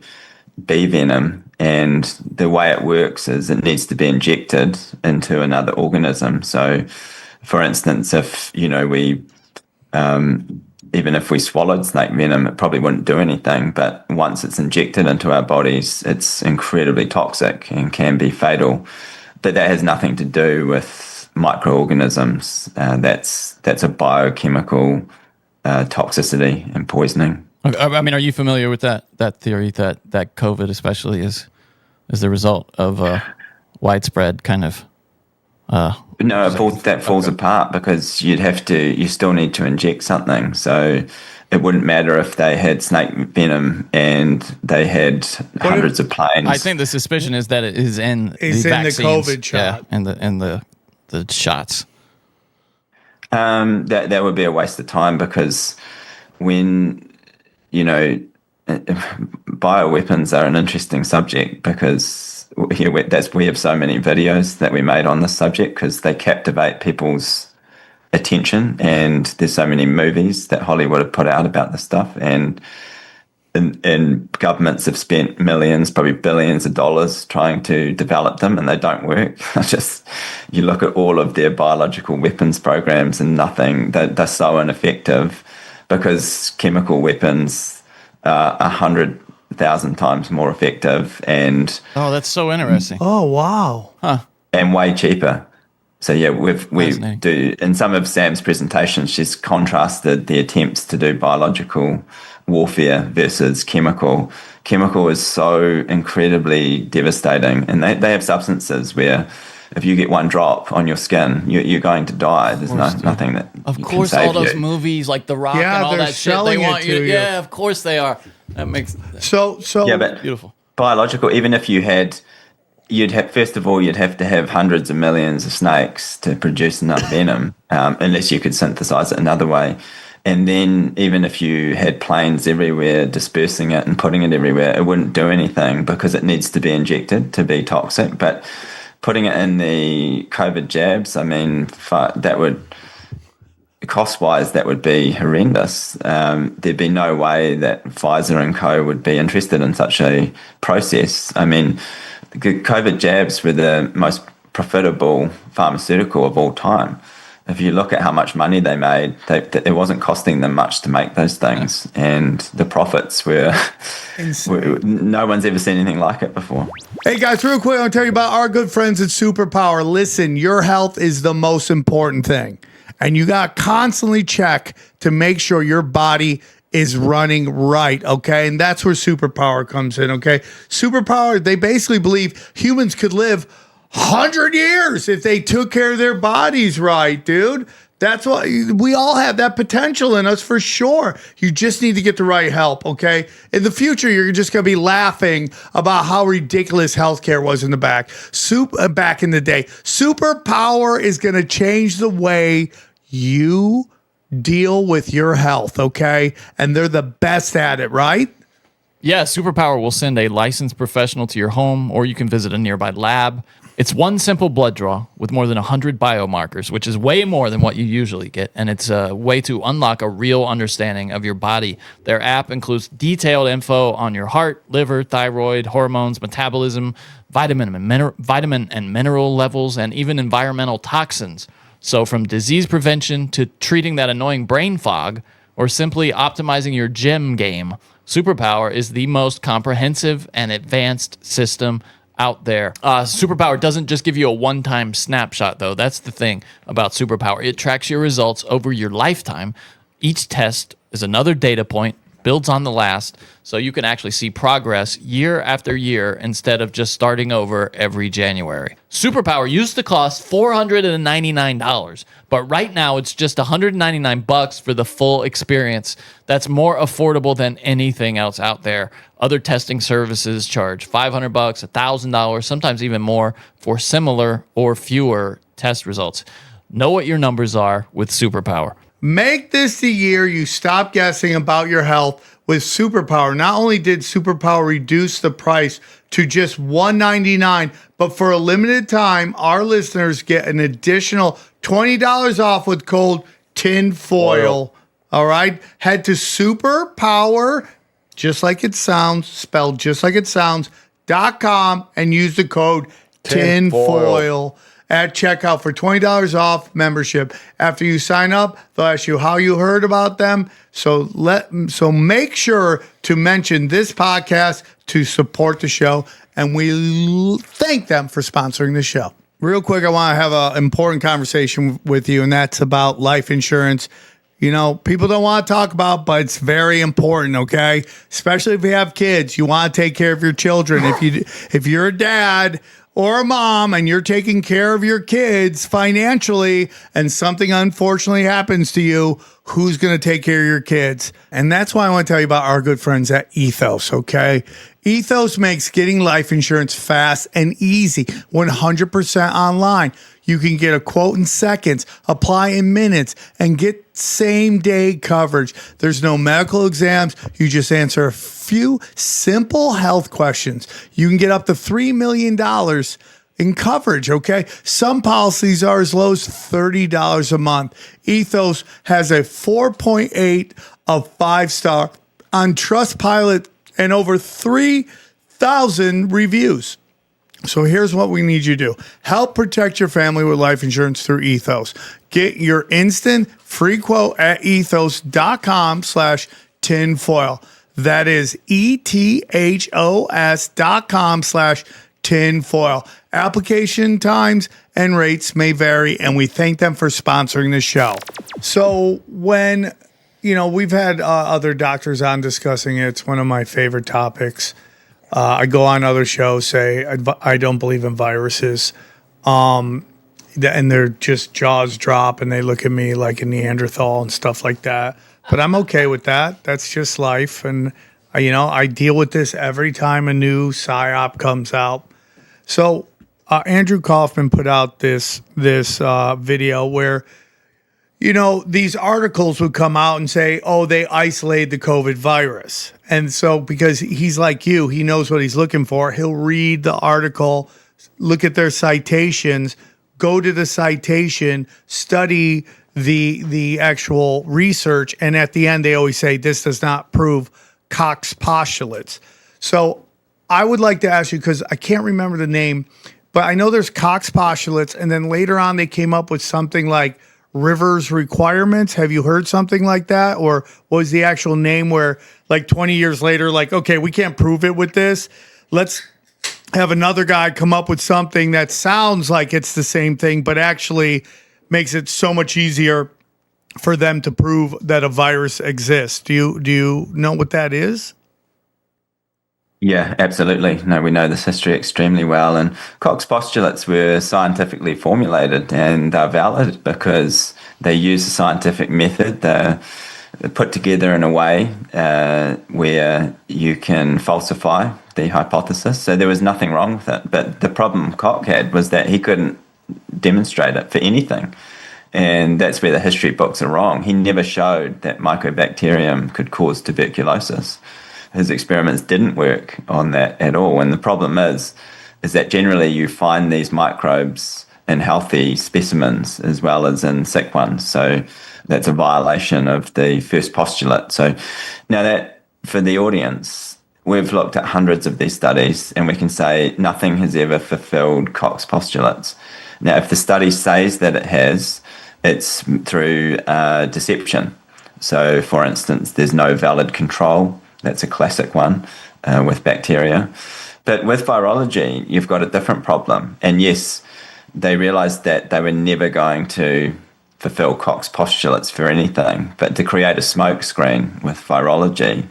bee venom. And the way it works is it needs to be injected into another organism. So, for instance, if we even if we swallowed snake venom, it probably wouldn't do anything. But once it's injected into our bodies, it's incredibly toxic and can be fatal. But that has nothing to do with microorganisms. That's a biochemical toxicity and poisoning. I mean, are you familiar with that theory that COVID especially is the result of widespread kind of? No, that falls apart, because you still need to inject something. So it wouldn't matter if they had snake venom and they had hundreds of planes. I think the suspicion is that it is in the vaccines, the COVID shot. Yeah, and the shots. That would be a waste of time, because when bioweapons are an interesting subject, because we have so many videos that we made on this subject, because they captivate people's attention, and there's so many movies that Hollywood have put out about this stuff, and and governments have spent millions, probably billions of dollars trying to develop them, and they don't work. You look at all of their biological weapons programs and nothing. They're so ineffective because chemical weapons are 100,000 times more effective and that's so interesting. Oh, wow. and way cheaper. So yeah, we do in some of Sam's presentations. She's contrasted the attempts to do biological warfare versus chemical. Chemical is so incredibly devastating, and they have substances where if you get one drop on your skin, you're going to die. There's nothing that. Of course, all those movies like The Rock and all that shit. They want you. Yeah, of course they are. That makes so. Yeah, but beautiful. Biological. Even if you had. You'd have to have hundreds of millions of snakes to produce enough venom, unless you could synthesize it another way. And then even if you had planes everywhere dispersing it and putting it everywhere, it wouldn't do anything because it needs to be injected to be toxic. But putting it in the COVID jabs, I mean, that would, cost-wise, that would be horrendous. There'd be no way that Pfizer and Co. would be interested in such a process. I mean, the COVID jabs were the most profitable pharmaceutical of all time. If you look at how much money they made, it wasn't costing them much to make those things, and the profits were no one's ever seen anything like it before. Hey guys, real quick, I want to tell you about our good friends at Superpower. Listen, your health is the most important thing, and you got to constantly check to make sure your body is running right, okay? And that's where Superpower comes in, okay? Superpower, they basically believe humans could live 100 years if they took care of their bodies right, dude. That's what we all have that potential in us for sure. You just need to get the right help, okay? In the future, you're just going to be laughing about how ridiculous healthcare was in the back in the day. Superpower is going to change the way you deal with your health, okay? And they're the best at it, right? Yeah, Superpower will send a licensed professional to your home, or you can visit a nearby lab. It's one simple blood draw with more than 100 biomarkers, which is way more than what you usually get, and it's a way to unlock a real understanding of your body. Their app includes detailed info on your heart, liver, thyroid, hormones, metabolism, vitamin and mineral levels, and even environmental toxins. So from disease prevention to treating that annoying brain fog or simply optimizing your gym game, Superpower is the most comprehensive and advanced system out there. Superpower doesn't just give you a one-time snapshot, though. That's the thing about Superpower. It tracks your results over your lifetime. Each test is another data point, builds on the last, so you can actually see progress year after year instead of just starting over every January. Superpower used to cost $499, but right now it's just $199 for the full experience. That's more affordable than anything else out there. Other testing services charge $500, $1,000, sometimes even more for similar or fewer test results. Know what your numbers are with Superpower. Make this the year you stop guessing about your health with Superpower. Not only did Superpower reduce the price to just $199, but for a limited time, our listeners get an additional $20 off with code TINFOIL. All right? Head to Superpower, just like it sounds, spelled just like it sounds, .com and use the code TINFOIL at checkout for $20 off membership. After you sign up, they'll ask you how you heard about them. So make sure to mention this podcast to support the show, and we thank them for sponsoring the show. Real quick, I want to have an important conversation with you, and that's about life insurance. You know, people don't want to talk about, but it's very important, okay? Especially if you have kids. You want to take care of your children. If you're a dad or a mom and you're taking care of your kids financially and something unfortunately happens to you, who's going to take care of your kids? And that's why I want to tell you about our good friends at Ethos, okay? Ethos makes getting life insurance fast and easy, 100% online. You can get a quote in seconds, apply in minutes, and get same-day coverage. There's no medical exams. You just answer a few simple health questions. You can get up to $3 million in coverage, okay? Some policies are as low as $30 a month. Ethos has a 4.8 of 5-star on Trustpilot and over 3,000 reviews. So here's what we need you to do. Help protect your family with life insurance through Ethos. Get your instant free quote at ethos.com/tinfoil. That is ethos.com/tinfoil. Application times and rates may vary, and we thank them for sponsoring the show. So when, we've had other doctors on discussing it. It's one of my favorite topics. I go on other shows, say I don't believe in viruses, and their just jaws drop and they look at me like a Neanderthal and stuff like that. But I'm okay with that. That's just life, and I deal with this every time a new psyop comes out. So Andrew Kaufman put out this video where these articles would come out and say, oh, they isolated the COVID virus. And so because he's like you, he knows what he's looking for. He'll read the article, look at their citations, go to the citation, study the actual research. And at the end, they always say, this does not prove Koch's postulates. So I would like to ask you, because I can't remember the name, but I know there's Koch's postulates. And then later on, they came up with something like Rivers requirements. Have you heard something like that? Or what was the actual name where like 20 years later, like, okay, we can't prove it with this. Let's have another guy come up with something that sounds like it's the same thing, but actually makes it so much easier for them to prove that a virus exists. Do you know what that is? Yeah, absolutely. No, we know this history extremely well. And Koch's postulates were scientifically formulated, and they're valid because they use a scientific method. They're put together in a way where you can falsify the hypothesis. So there was nothing wrong with it. But the problem Koch had was that he couldn't demonstrate it for anything. And that's where the history books are wrong. He never showed that Mycobacterium could cause tuberculosis. His experiments didn't work on that at all. And the problem is that generally you find these microbes in healthy specimens as well as in sick ones. So that's a violation of the first postulate. So now that, for the audience, we've looked at hundreds of these studies and we can say nothing has ever fulfilled Koch's postulates. Now, if the study says that it has, it's through deception. So, for instance, there's no valid control. That's a classic one with bacteria. But with virology, you've got a different problem. And yes, they realized that they were never going to fulfill Koch's postulates for anything. But to create a smokescreen with virology,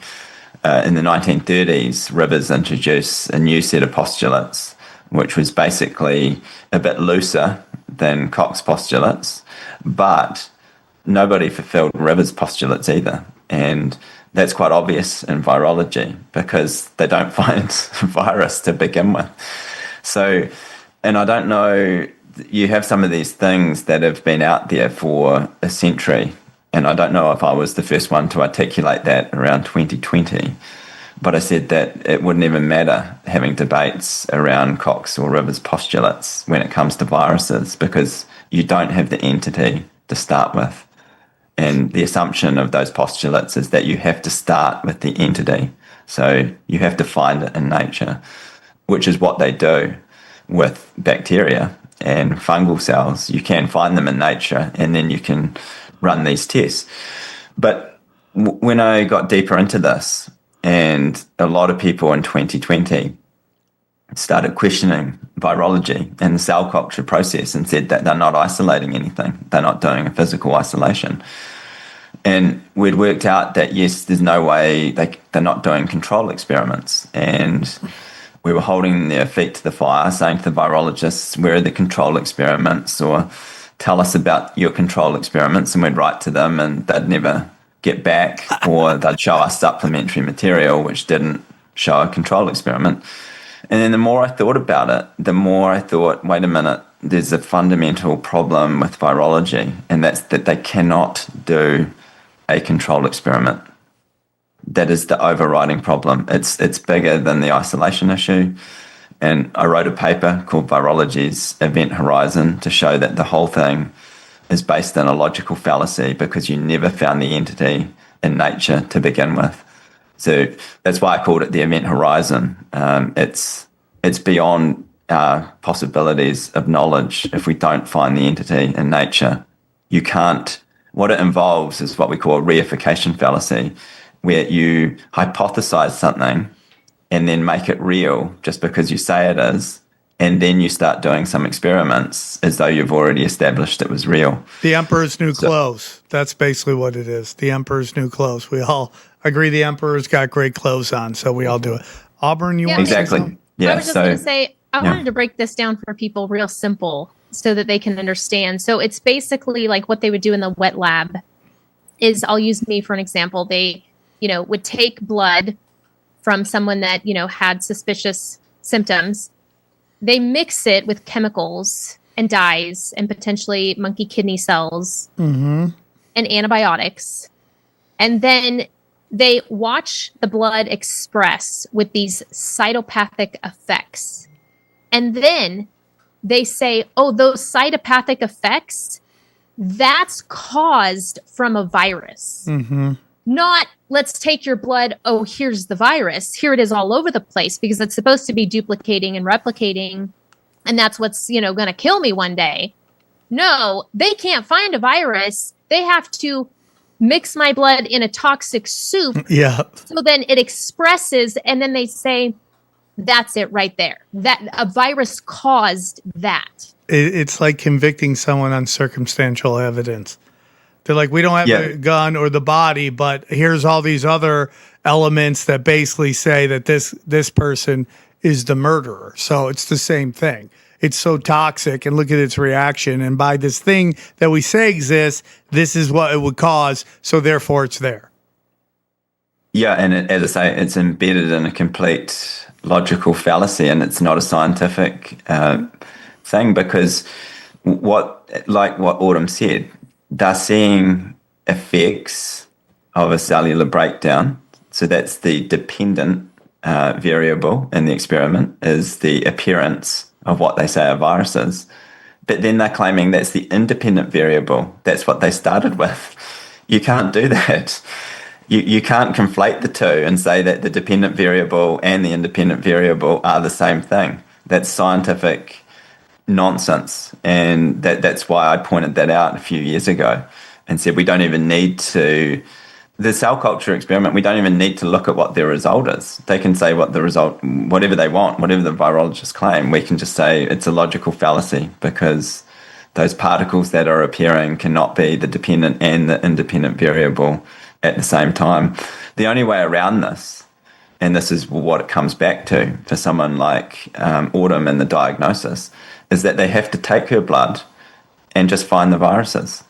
in the 1930s, Rivers introduced a new set of postulates, which was basically a bit looser than Koch's postulates. But nobody fulfilled Rivers' postulates either. And that's quite obvious in virology because they don't find virus to begin with. So, and I don't know, you have some of these things that have been out there for a century, and I don't know if I was the first one to articulate that around 2020, but I said that it wouldn't even matter having debates around Koch's or Rivers' postulates when it comes to viruses because you don't have the entity to start with. And the assumption of those postulates is that you have to start with the entity. So you have to find it in nature, which is what they do with bacteria and fungal cells. You can find them in nature and then you can run these tests. But when I got deeper into this, and a lot of people in 2020 started questioning virology and the cell culture process and said that they're not isolating anything. They're not doing a physical isolation. And we'd worked out that, yes, there's no way they're not doing control experiments. And we were holding their feet to the fire, saying to the virologists, where are the control experiments? Or tell us about your control experiments. And we'd write to them and they'd never get back, or they'd show us supplementary material which didn't show a control experiment. And then the more I thought about it, the more I thought, wait a minute, there's a fundamental problem with virology, and that's that they cannot do a control experiment. That is the overriding problem. It's bigger than the isolation issue. And I wrote a paper called Virology's Event Horizon to show that the whole thing is based on a logical fallacy because you never found the entity in nature to begin with. So that's why I called it the event horizon. It's beyond our possibilities of knowledge if we don't find the entity in nature. You can't. What it involves is what we call a reification fallacy, where you hypothesize something and then make it real just because you say it is, and then you start doing some experiments as though you've already established it was real. The emperor's new clothes. That's basically what it is. The emperor's new clothes. We all agree the emperor's got great clothes on, so we all do it. Auburn, you want to say something? Yeah, I was just going to say, I wanted to break this down for people real simple so that they can understand. So it's basically like what they would do in the wet lab is, I'll use me for an example. They, would take blood from someone that, had suspicious symptoms. They mix it with chemicals and dyes and potentially monkey kidney cells and antibiotics. And then they watch the blood express with these cytopathic effects. And then they say, oh, those cytopathic effects, that's caused from a virus. Not, let's take your blood, oh, here's the virus. Here it is all over the place because it's supposed to be duplicating and replicating. And that's what's, going to kill me one day. No, they can't find a virus. They have to mix my blood in a toxic soup. Yeah. So then it expresses, and then they say, that's it right there. That a virus caused that. It's like convicting someone on circumstantial evidence. They're like, we don't have the gun or the body, but here's all these other elements that basically say that this person is the murderer. So it's the same thing. It's so toxic, and look at its reaction. And by this thing that we say exists, this is what it would cause. So therefore, it's there. Yeah, and as I say, it's embedded in a complete logical fallacy, and it's not a scientific thing, because what Autumn said, they're seeing effects of a cellular breakdown. So that's the dependent variable in the experiment, is the appearance of what they say are viruses. But then they're claiming that's the independent variable. That's what they started with. You can't do that. You can't conflate the two and say that the dependent variable and the independent variable are the same thing. That's scientific nonsense. And that's why I pointed that out a few years ago and said we don't even need to, the cell culture experiment, we don't even need to look at what their result is. They can say what the result, whatever they want, whatever the virologists claim, we can just say it's a logical fallacy because those particles that are appearing cannot be the dependent and the independent variable at the same time. The only way around this, and this is what it comes back to for someone like Autumn in the diagnosis, is that they have to take her blood and just find the viruses.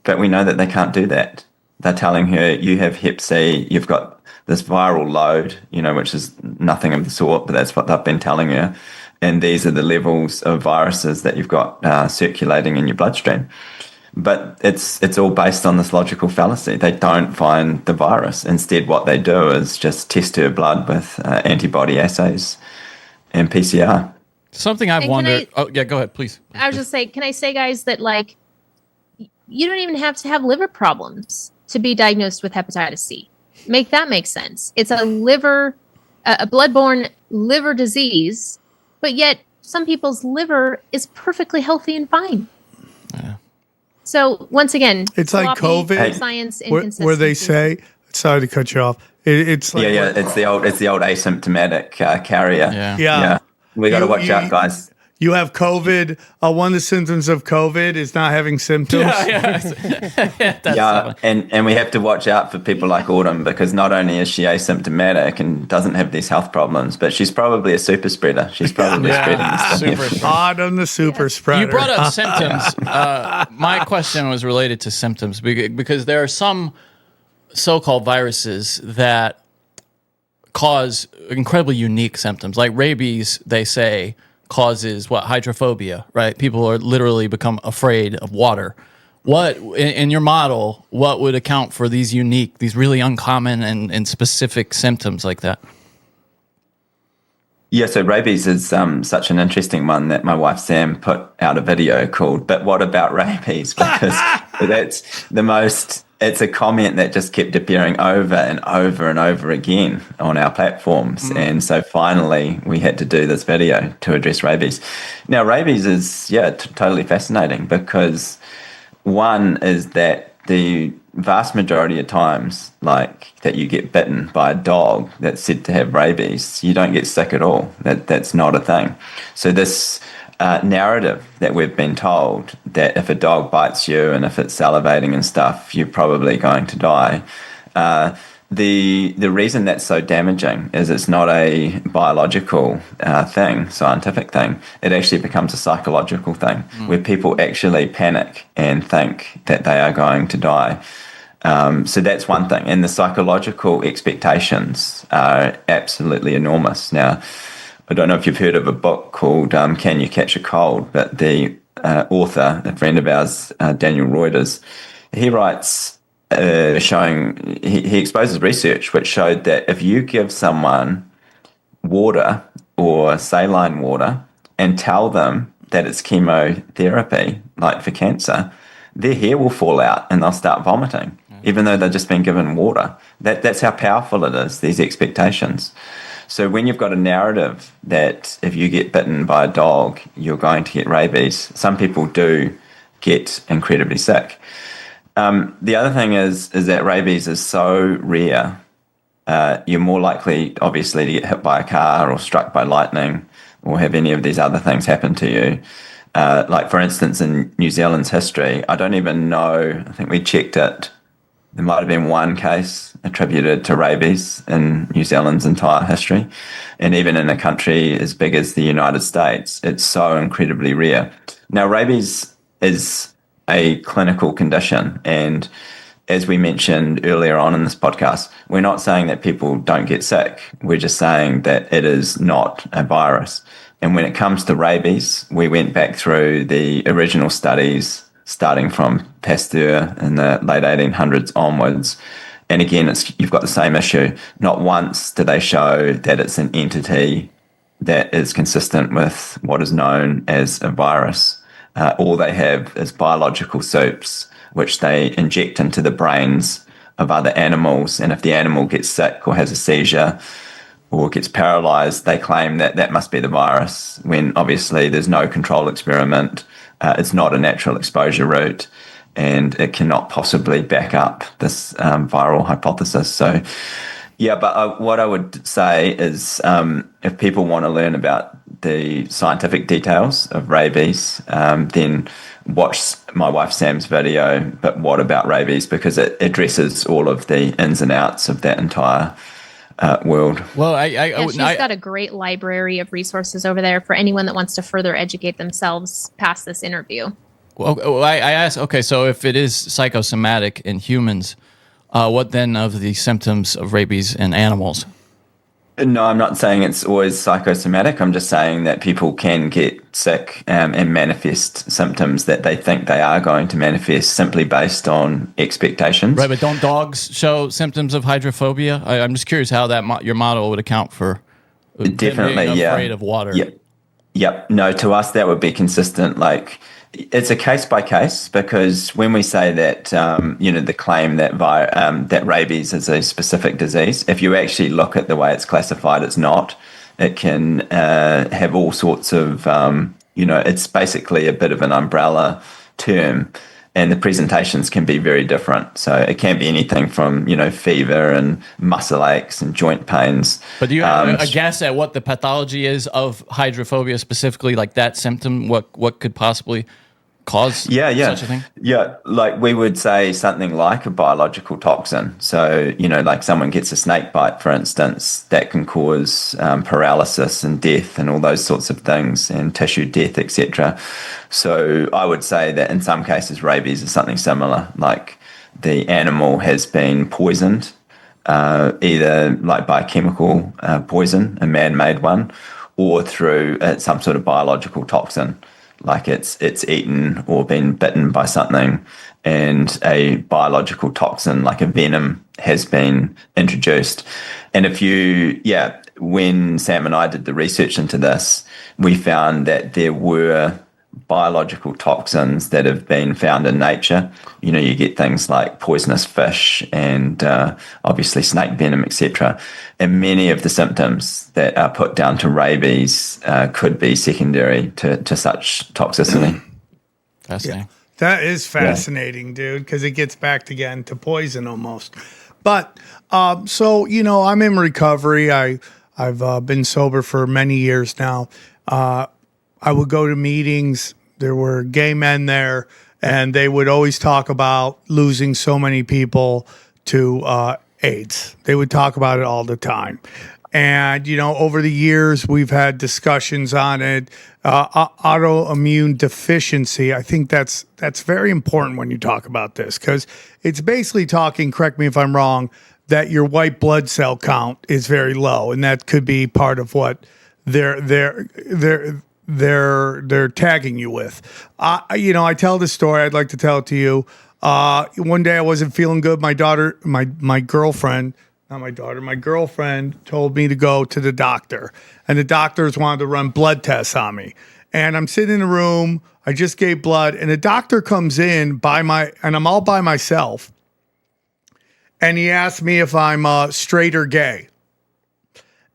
But we know that they can't do that. They're telling her, you have Hep C, you've got this viral load, which is nothing of the sort, but that's what they've been telling her. And these are the levels of viruses that you've got circulating in your bloodstream. But it's all based on this logical fallacy. They don't find the virus. Instead, what they do is just test her blood with antibody assays and PCR. Something I've wondered. Oh, yeah, go ahead, please. I was just saying, can I say, guys, that you don't even have to have liver problems to be diagnosed with hepatitis C. Make sense. It's a bloodborne liver disease, but yet some people's liver is perfectly healthy and fine. Yeah. So once again, it's like COVID science where they say, sorry to cut you off. It's like it's the old asymptomatic carrier. Yeah. We got to watch out, guys. You have COVID. One of the symptoms of COVID is not having symptoms. And we have to watch out for people like Autumn, because not only is she asymptomatic and doesn't have these health problems, but she's probably a super spreader. She's probably spreading this stuff. Autumn, the super spreader. You brought up symptoms. My question was related to symptoms because there are some so-called viruses that cause incredibly unique symptoms. Like rabies, they say, causes hydrophobia, right? People are literally become afraid of water. What in your model, what would account for these really uncommon and specific symptoms like that? Yeah, so rabies is such an interesting one that my wife Sam put out a video called "But What About Rabies?" because that's the most it's a comment that just kept appearing over and over and over again on our platforms. And so finally we had to do this video to address rabies. Now, rabies is, totally fascinating because one is that the vast majority of times, like that you get bitten by a dog that's said to have rabies, you don't get sick at all. That's not a thing. So this narrative that we've been told that if a dog bites you and if it's salivating and stuff, you're probably going to die. The reason that's so damaging is it's not a biological scientific thing. It actually becomes a psychological thing where people actually panic and think that they are going to die. So that's one thing. And the psychological expectations are absolutely enormous. Now, I don't know if you've heard of a book called Can You Catch a Cold? But the author, a friend of ours, Daniel Reuters, he writes showing, he exposes research which showed that if you give someone water or saline water and tell them that it's chemotherapy, like for cancer, their hair will fall out and they'll start vomiting, even though they've just been given water. That's how powerful it is, these expectations. So when you've got a narrative that if you get bitten by a dog, you're going to get rabies, some people do get incredibly sick. The other thing is that rabies is so rare. You're more likely, obviously, to get hit by a car or struck by lightning or have any of these other things happen to you. Like, for instance, in New Zealand's history, I don't even know, I think we checked it, there might have been one case attributed to rabies in New Zealand's entire history. And even in a country as big as the United States, it's so incredibly rare. Now, rabies is a clinical condition. And as we mentioned earlier on in this podcast, we're not saying that people don't get sick. We're just saying that it is not a virus. And when it comes to rabies, we went back through the original studies starting from Pasteur in the late 1800s onwards. And again, you've got the same issue. Not once do they show that it's an entity that is consistent with what is known as a virus. All they have is biological soups, which they inject into the brains of other animals. And if the animal gets sick or has a seizure or gets paralyzed, they claim that that must be the virus, when obviously there's no control experiment. It's not a natural exposure route, and it cannot possibly back up this viral hypothesis. So, but what I would say is if people want to learn about the scientific details of rabies, then watch my wife Sam's video, But What About Rabies? Because it addresses all of the ins and outs of that entire world. Well, she's got a great library of resources over there for anyone that wants to further educate themselves past this interview. Well, I asked, okay, so if it is psychosomatic in humans, what then of the symptoms of rabies in animals? No, I'm not saying it's always psychosomatic. I'm just saying that people can get sick and manifest symptoms that they think they are going to manifest simply based on expectations. Right, but don't dogs show symptoms of hydrophobia? I'm just curious how that your model would account for definitely being afraid of water. Yep. No, to us that would be consistent. Like, it's a case by case, because when we say that, the claim that that rabies is a specific disease, if you actually look at the way it's classified, it's not. It can have all sorts of, it's basically a bit of an umbrella term, and the presentations can be very different. So it can be anything from, fever and muscle aches and joint pains. But do you have a guess at what the pathology is of hydrophobia specifically, like that symptom? What could possibly cause such a thing? Yeah, like we would say something like a biological toxin. So, like someone gets a snake bite, for instance, that can cause paralysis and death and all those sorts of things, and tissue death, etc. So I would say that in some cases rabies is something similar, like the animal has been poisoned, either like by a chemical poison, a man-made one, or through some sort of biological toxin. Like it's eaten or been bitten by something, and a biological toxin like a venom has been introduced. And when Sam and I did the research into this, we found that there were biological toxins that have been found in nature. You know, you get things like poisonous fish and obviously snake venom, etc. And many of the symptoms that are put down to rabies could be secondary to such toxicity. Fascinating. Yeah. That is fascinating, dude, because it gets back again to poison almost. But so, you know, I'm in recovery. I've been sober for many years now. I would go to meetings. There were gay men there, and they would always talk about losing so many people to AIDS. They would talk about it all the time. And, you know, over the years, we've had discussions on it. Autoimmune deficiency. I think that's very important when you talk about this, because it's basically talking, correct me if I'm wrong, that your white blood cell count is very low. And that could be part of what they're tagging you with. You know, I tell this story. I'd like to tell it to you. One day I wasn't feeling good. My daughter, my girlfriend, not my daughter, my girlfriend told me to go to the doctor, and the doctors wanted to run blood tests on me. And I'm sitting in a room. I just gave blood, and the doctor comes in and I'm all by myself. And he asked me if I'm straight or gay.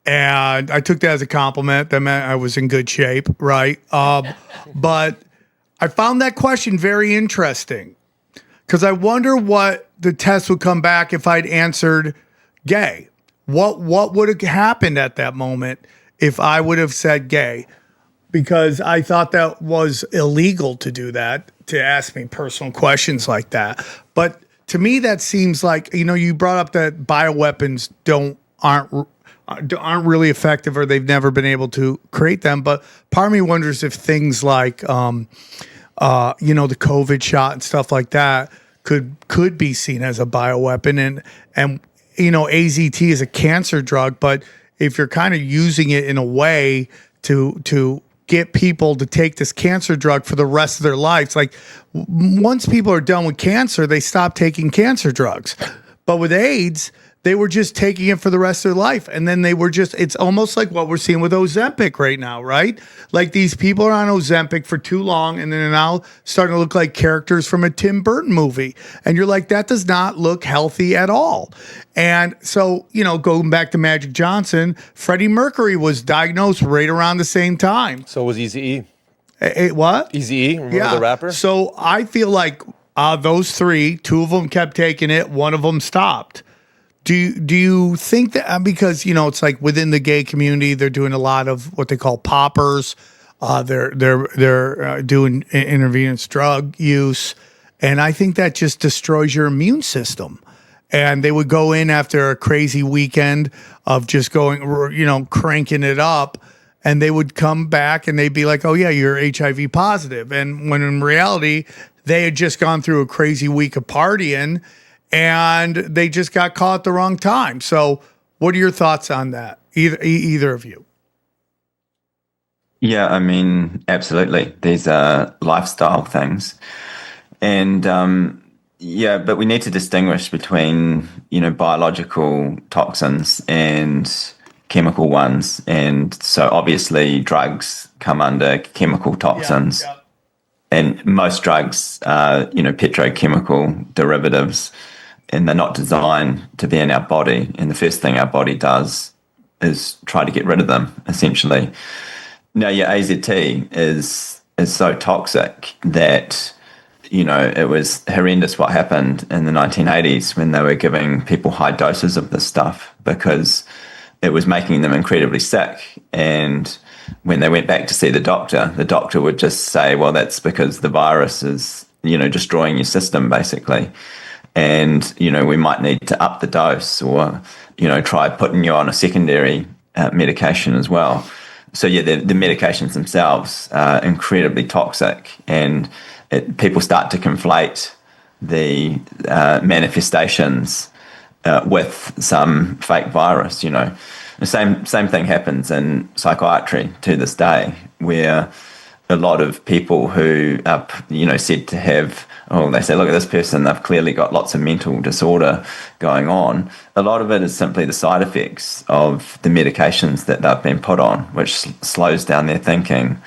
And I took that as a compliment. That meant I was in good shape, right? But I found that question very interesting, because I wonder what the test would come back if I'd answered gay. What would have happened at that moment if I would have said gay? Because I thought that was illegal to do that, to ask me personal questions like that. But to me, that seems like, you know, you brought up that bioweapons aren't really effective, or they've never been able to create them. But part of me wonders if things like, you know, the COVID shot and stuff like that could be seen as a bioweapon. And you know, AZT is a cancer drug, but if you're kind of using it in a way to get people to take this cancer drug for the rest of their lives, like once people are done with cancer, they stop taking cancer drugs. But with AIDS, they were just taking it for the rest of their life. And then it's almost like what we're seeing with Ozempic right now, right? Like these people are on Ozempic for too long, and then they're now starting to look like characters from a Tim Burton movie. And you're like, that does not look healthy at all. And so, you know, going back to Magic Johnson, Freddie Mercury was diagnosed right around the same time. So was Eazy-E. What? Eazy-E, remember the rapper? So I feel like those three, two of them kept taking it, one of them stopped. Do you think that, because, you know, it's like within the gay community, they're doing a lot of what they call poppers. They're doing intravenous drug use. And I think that just destroys your immune system. And they would go in after a crazy weekend of just going, you know, cranking it up. And they would come back and they'd be like, oh, yeah, you're HIV positive. And when in reality, they had just gone through a crazy week of partying, and they just got caught at the wrong time. So what are your thoughts on that? Either of you? Yeah, I mean, absolutely. These are lifestyle things. And yeah, but we need to distinguish between, you know, biological toxins and chemical ones. And so obviously drugs come under chemical toxins. Yeah. And most drugs are, you know, petrochemical derivatives, and they're not designed to be in our body. And the first thing our body does is try to get rid of them, essentially. Now, your AZT is so toxic that, you know, it was horrendous what happened in the 1980s when they were giving people high doses of this stuff, because it was making them incredibly sick. And when they went back to see the doctor would just say, well, that's because the virus is, you know, destroying your system, basically. And, you know, we might need to up the dose, or, you know, try putting you on a secondary medication as well. So, yeah, the medications themselves are incredibly toxic, and people start to conflate the manifestations with some fake virus, you know. The same thing happens in psychiatry to this day, where a lot of people who are, you know, said to have, they say, look at this person, they've clearly got lots of mental disorder going on. A lot of it is simply the side effects of the medications that they've been put on, which slows down their thinking,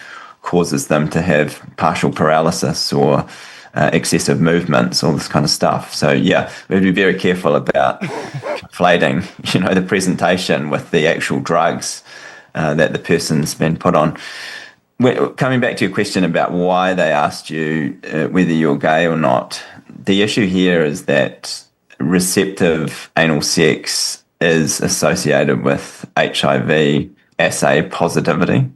causes them to have partial paralysis or excessive movements, all this kind of stuff. So yeah, we have to be very careful about conflating, the presentation with the actual drugs that the person's been put on. Coming back to your question about why they asked you whether you're gay or not, the issue here is that receptive anal sex is associated with HIV assay positivity.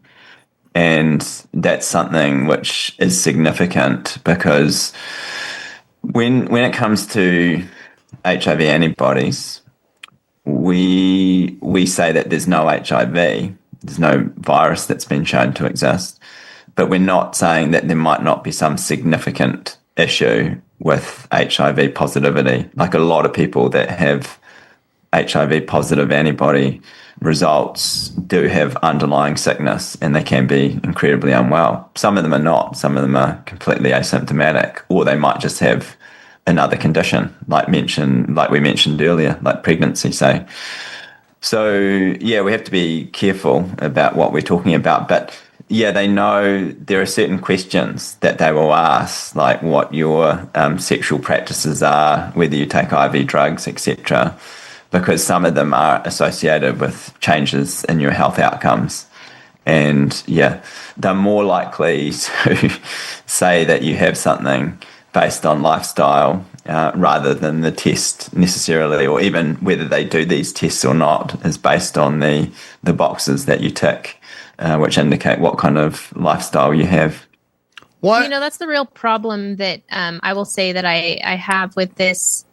And that's something which is significant because when it comes to HIV antibodies, we say that there's no HIV, there's no virus that's been shown to exist, but we're not saying that there might not be some significant issue with HIV positivity. Like a lot of people that have HIV positive antibody results do have underlying sickness and they can be incredibly unwell. Some of them are not. Some of them are completely asymptomatic, or they might just have another condition, like we mentioned earlier, like pregnancy, say. So yeah, we have to be careful about what we're talking about. But yeah, they know there are certain questions that they will ask, like what your sexual practices are, whether you take IV drugs, etc., because some of them are associated with changes in your health outcomes. And yeah, they're more likely to say that you have something based on lifestyle rather than the test necessarily, or even whether they do these tests or not is based on the boxes that you tick, which indicate what kind of lifestyle you have. What? That's the real problem that I will say that I have with this,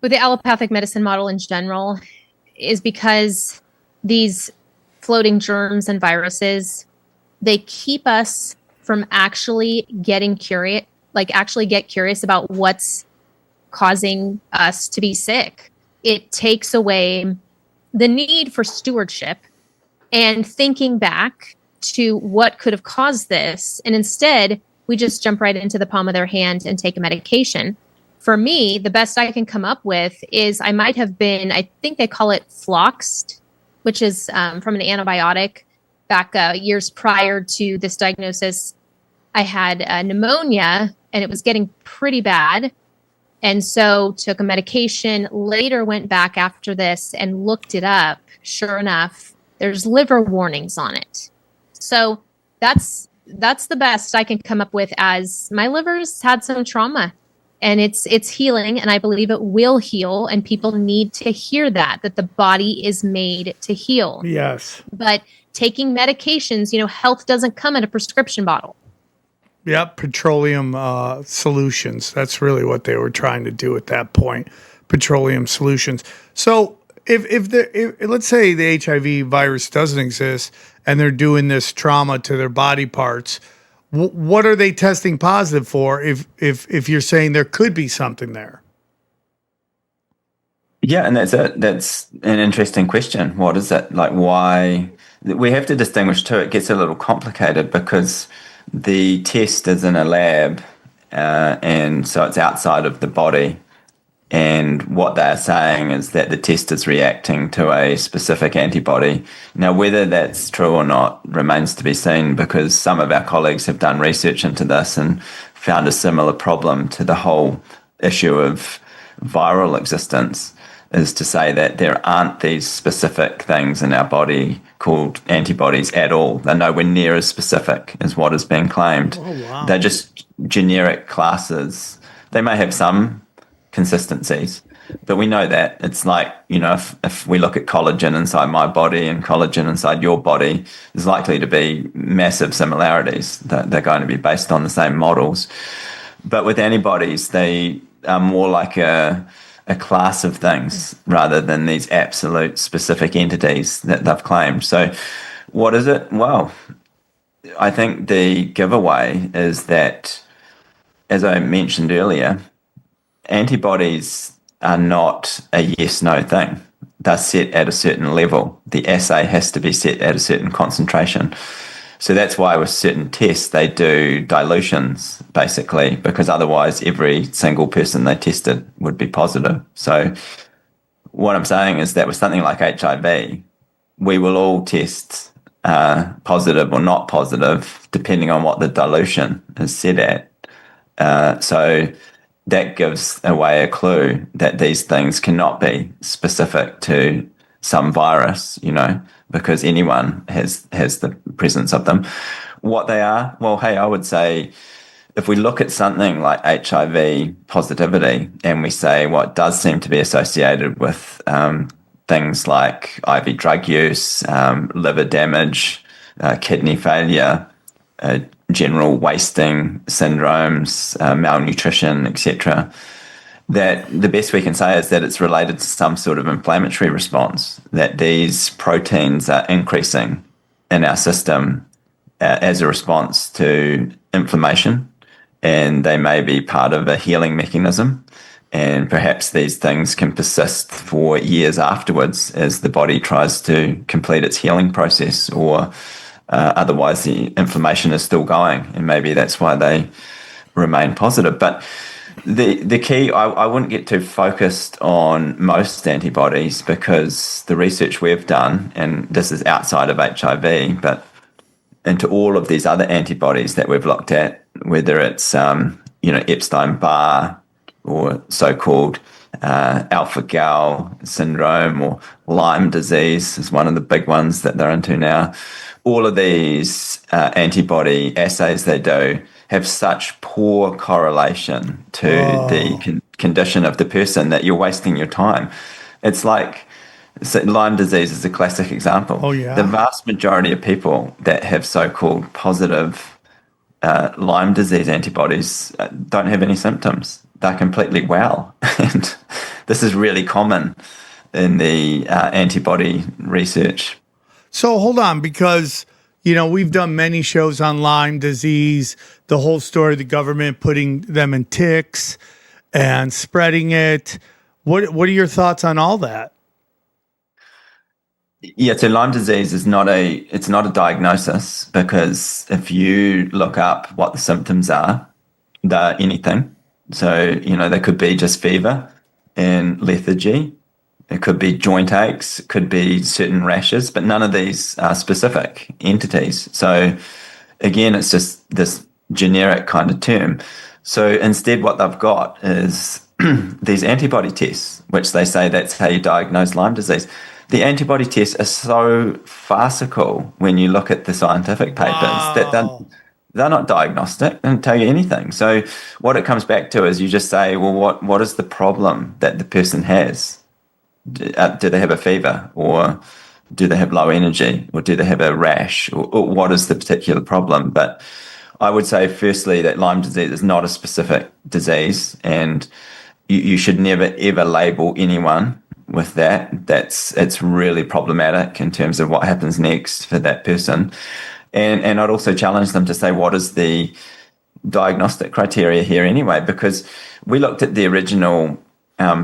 with the allopathic medicine model in general, is because these floating germs and viruses, they keep us from actually getting curious, actually get curious about what's causing us to be sick. It takes away the need for stewardship and thinking back to what could have caused this. And instead, we just jump right into the palm of their hand and take a medication. For me, the best I can come up with is I might have been, I think they call it floxed, which is from an antibiotic back years prior to this diagnosis. I had pneumonia and it was getting pretty bad. And so took a medication, later went back after this and looked it up. Sure enough, there's liver warnings on it. So that's the best I can come up with, as my liver's had some trauma. And it's healing, and I believe it will heal, and people need to hear that the body is made to heal. Yes. But taking medications, health doesn't come in a prescription bottle. Yep, petroleum solutions. That's really what they were trying to do at that point, petroleum solutions. So if let's say the HIV virus doesn't exist and they're doing this trauma to their body parts, what are they testing positive for if you're saying there could be something there? Yeah, and that's an interesting question. What is it? Like, why? We have to distinguish too. It gets a little complicated because the test is in a lab, and so it's outside of the body. And what they're saying is that the test is reacting to a specific antibody. Now, whether that's true or not remains to be seen, because some of our colleagues have done research into this and found a similar problem to the whole issue of viral existence, is to say that there aren't these specific things in our body called antibodies at all. They're nowhere near as specific as what is being claimed. Oh, wow. They're just generic classes. They may have some consistencies, but we know that it's like, if we look at collagen inside my body and collagen inside your body, there's likely to be massive similarities, that they're going to be based on the same models. But with antibodies, they are more like a class of things rather than these absolute specific entities that they've claimed. So what is it? Well, I think the giveaway is that, as I mentioned earlier, antibodies are not a yes-no thing. They're set at a certain level. The assay has to be set at a certain concentration. So that's why with certain tests, they do dilutions, basically, because otherwise every single person they tested would be positive. So what I'm saying is that with something like HIV, we will all test positive or not positive, depending on what the dilution is set at. So that gives away a clue that these things cannot be specific to some virus, because anyone has the presence of them. What they are, well, hey, I would say if we look at something like HIV positivity and we say what does seem to be associated with things like IV drug use, liver damage, kidney failure, general wasting syndromes, malnutrition, etc., that the best we can say is that it's related to some sort of inflammatory response, that these proteins are increasing in our system as a response to inflammation, and they may be part of a healing mechanism. And perhaps these things can persist for years afterwards as the body tries to complete its healing process, or otherwise the inflammation is still going, and maybe that's why they remain positive. But the key, I wouldn't get too focused on most antibodies, because the research we've done, and this is outside of HIV, but into all of these other antibodies that we've looked at, whether it's Epstein-Barr or so-called alpha-gal syndrome, or Lyme disease is one of the big ones that they're into now. All of these antibody assays they do have such poor correlation to the condition of the person that you're wasting your time. It's like, Lyme disease is a classic example. Oh, yeah. The vast majority of people that have so-called positive Lyme disease antibodies don't have any symptoms. They're completely well. And this is really common in the antibody research. So hold on, because we've done many shows on Lyme disease, the whole story of the government putting them in ticks and spreading it. What are your thoughts on all that? Yeah, so Lyme disease is not a diagnosis, because if you look up what the symptoms are, they're anything. So, they could be just fever and lethargy. It could be joint aches, it could be certain rashes, but none of these are specific entities. So again, it's just this generic kind of term. So instead what they've got is these antibody tests, which they say that's how you diagnose Lyme disease. The antibody tests are so farcical when you look at the scientific papers that they're not diagnostic and tell you anything. So what it comes back to is you just say, well, what is the problem that the person has? Do they have a fever, or do they have low energy, or do they have a rash, or what is the particular problem? But I would say, firstly, that Lyme disease is not a specific disease, and you should never, ever label anyone with that. It's really problematic in terms of what happens next for that person. And I'd also challenge them to say, what is the diagnostic criteria here anyway? Because we looked at the original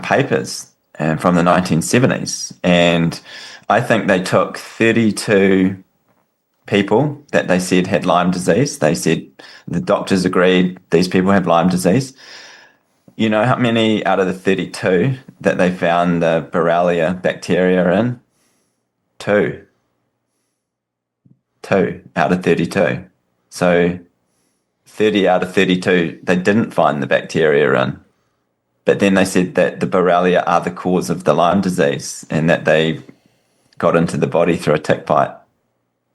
papers from the 1970s, and I think they took 32 people that they said had Lyme disease. They said the doctors agreed these people have Lyme disease. You know how many out of the 32 that they found the Borrelia bacteria in? Two out of 32. So 30 out of 32 they didn't find the bacteria in. But then they said that the Borrelia are the cause of the Lyme disease, and that they got into the body through a tick bite.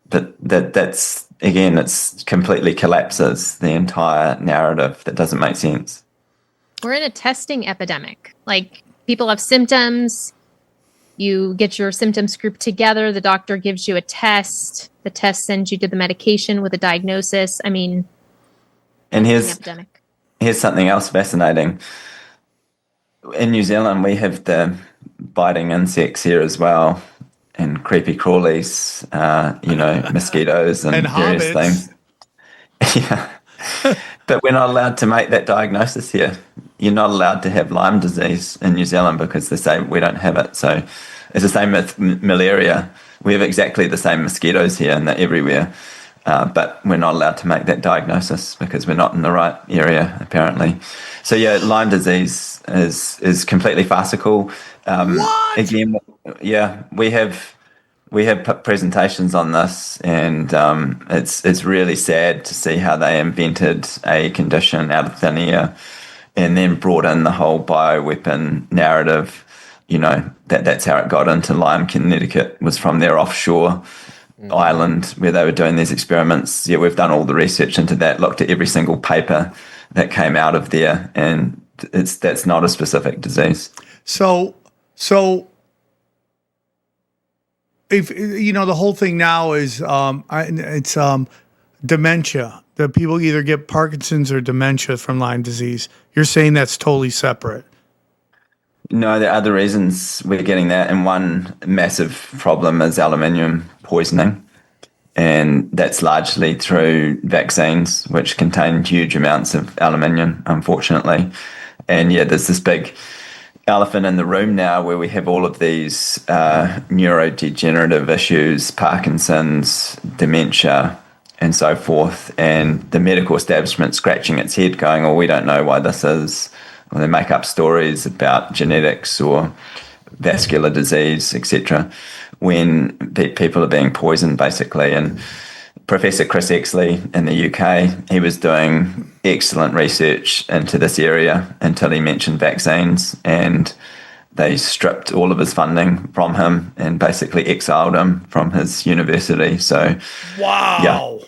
But that's again, it's completely collapses the entire narrative. That doesn't make sense. We're in a testing epidemic. Like, people have symptoms. You get your symptoms grouped together. The doctor gives you a test. The test sends you to the medication with a diagnosis. I mean, and here's something else fascinating. In New Zealand, we have the biting insects here as well, and creepy crawlies, mosquitoes and various hobbits. Things. Yeah. But we're not allowed to make that diagnosis here. You're not allowed to have Lyme disease in New Zealand because they say we don't have it. So it's the same with malaria. We have exactly the same mosquitoes here, and they're everywhere. But we're not allowed to make that diagnosis because we're not in the right area, apparently. So yeah, Lyme disease is completely farcical. What? Again, yeah, we have we have put presentations on this, and it's really sad to see how they invented a condition out of thin air, and then brought in the whole bioweapon narrative. That's how it got into Lyme, Connecticut, was from their offshore island where they were doing these experiments. Yeah, we've done all the research into that, looked at every single paper that came out of there, and that's not a specific disease. So if the whole thing now is it's dementia. That people either get Parkinson's or dementia from Lyme disease. You're saying that's totally separate. No, there are other reasons we're getting that, and one massive problem is aluminium poisoning, and that's largely through vaccines, which contain huge amounts of aluminium, unfortunately. And yeah, there's this big elephant in the room now where we have all of these neurodegenerative issues, Parkinson's, dementia, and so forth, and the medical establishment scratching its head going, oh, we don't know why this is. Or they make up stories about genetics or vascular disease, etc., when people are being poisoned, basically. And Professor Chris Exley in the UK, he was doing excellent research into this area until he mentioned vaccines, and they stripped all of his funding from him and basically exiled him from his university. So, wow. Yeah.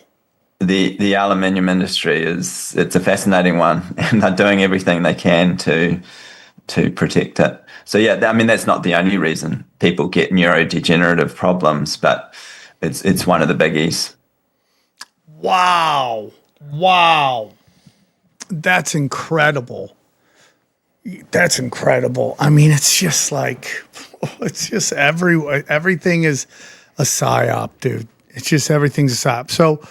The aluminium industry it's a fascinating one, and they're doing everything they can to protect it. So yeah, I mean, that's not the only reason people get neurodegenerative problems, but it's one of the biggies. Wow. That's incredible. I mean, it's just like, everything is a psyop, dude. It's just everything's a psyop. So,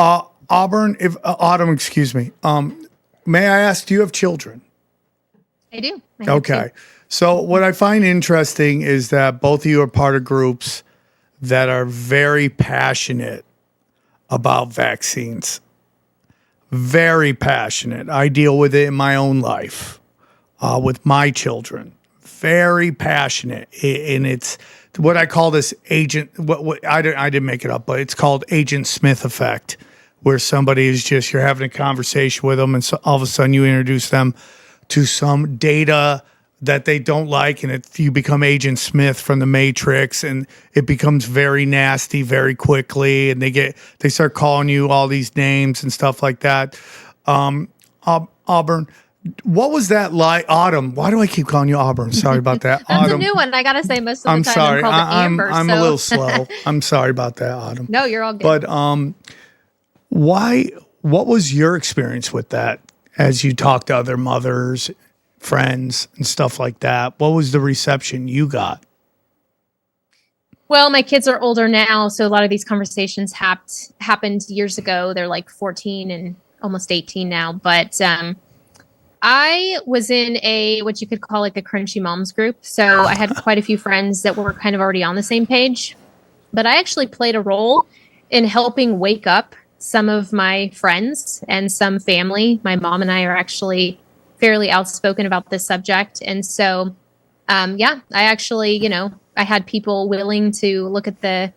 Autumn, excuse me. May I ask, do you have children? I do. Okay. So what I find interesting is that both of you are part of groups that are very passionate about vaccines. Very passionate. I deal with it in my own life, with my children. Very passionate. And it's what I call this agent, I didn't make it up, but it's called Agent Smith effect, where somebody is just, you're having a conversation with them, and so all of a sudden you introduce them to some data that they don't like, and you become Agent Smith from the Matrix, and it becomes very nasty very quickly, and they start calling you all these names and stuff like that. Auburn, what was that like? Autumn, why do I keep calling you Auburn? Sorry about that. That's Autumn. a new one. I gotta say, most of I'm the time sorry. I'm called Amber. I'm a little slow. I'm sorry about that, Autumn. No, you're all good. But what was your experience with that as you talked to other mothers, friends, and stuff like that? What was the reception you got? Well, my kids are older now, so a lot of these conversations happened years ago. They're like 14 and almost 18 now. But I was in what you could call like a Crunchy Moms group. So I had quite a few friends that were kind of already on the same page. But I actually played a role in helping wake up some of my friends and some family. My mom and I are actually fairly outspoken about this subject. And so, I actually, I had people willing to look at the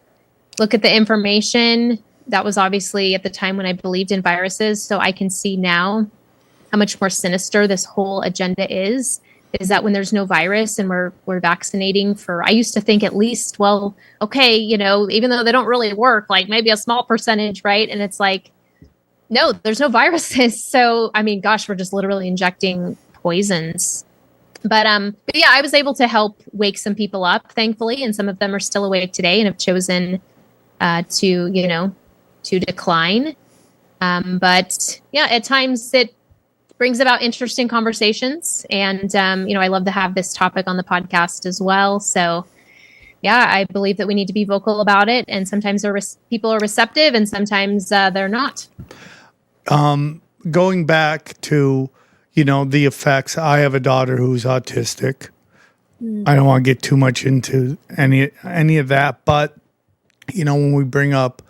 information. That was obviously at the time when I believed in viruses. So I can see now how much more sinister this whole agenda is that when there's no virus and we're vaccinating I used to think at least, well, okay, even though they don't really work, like maybe a small percentage, right? And it's like, no, there's no viruses. So, I mean, gosh, we're just literally injecting poisons. But yeah, I was able to help wake some people up, thankfully, and some of them are still awake today and have chosen to decline. But yeah, at times it brings about interesting conversations, and I love to have this topic on the podcast as well. So yeah, I believe that we need to be vocal about it, and sometimes people are receptive and sometimes they're not. Going back to the effects, I have a daughter who's autistic. I don't want to get too much into any of that, but when we bring up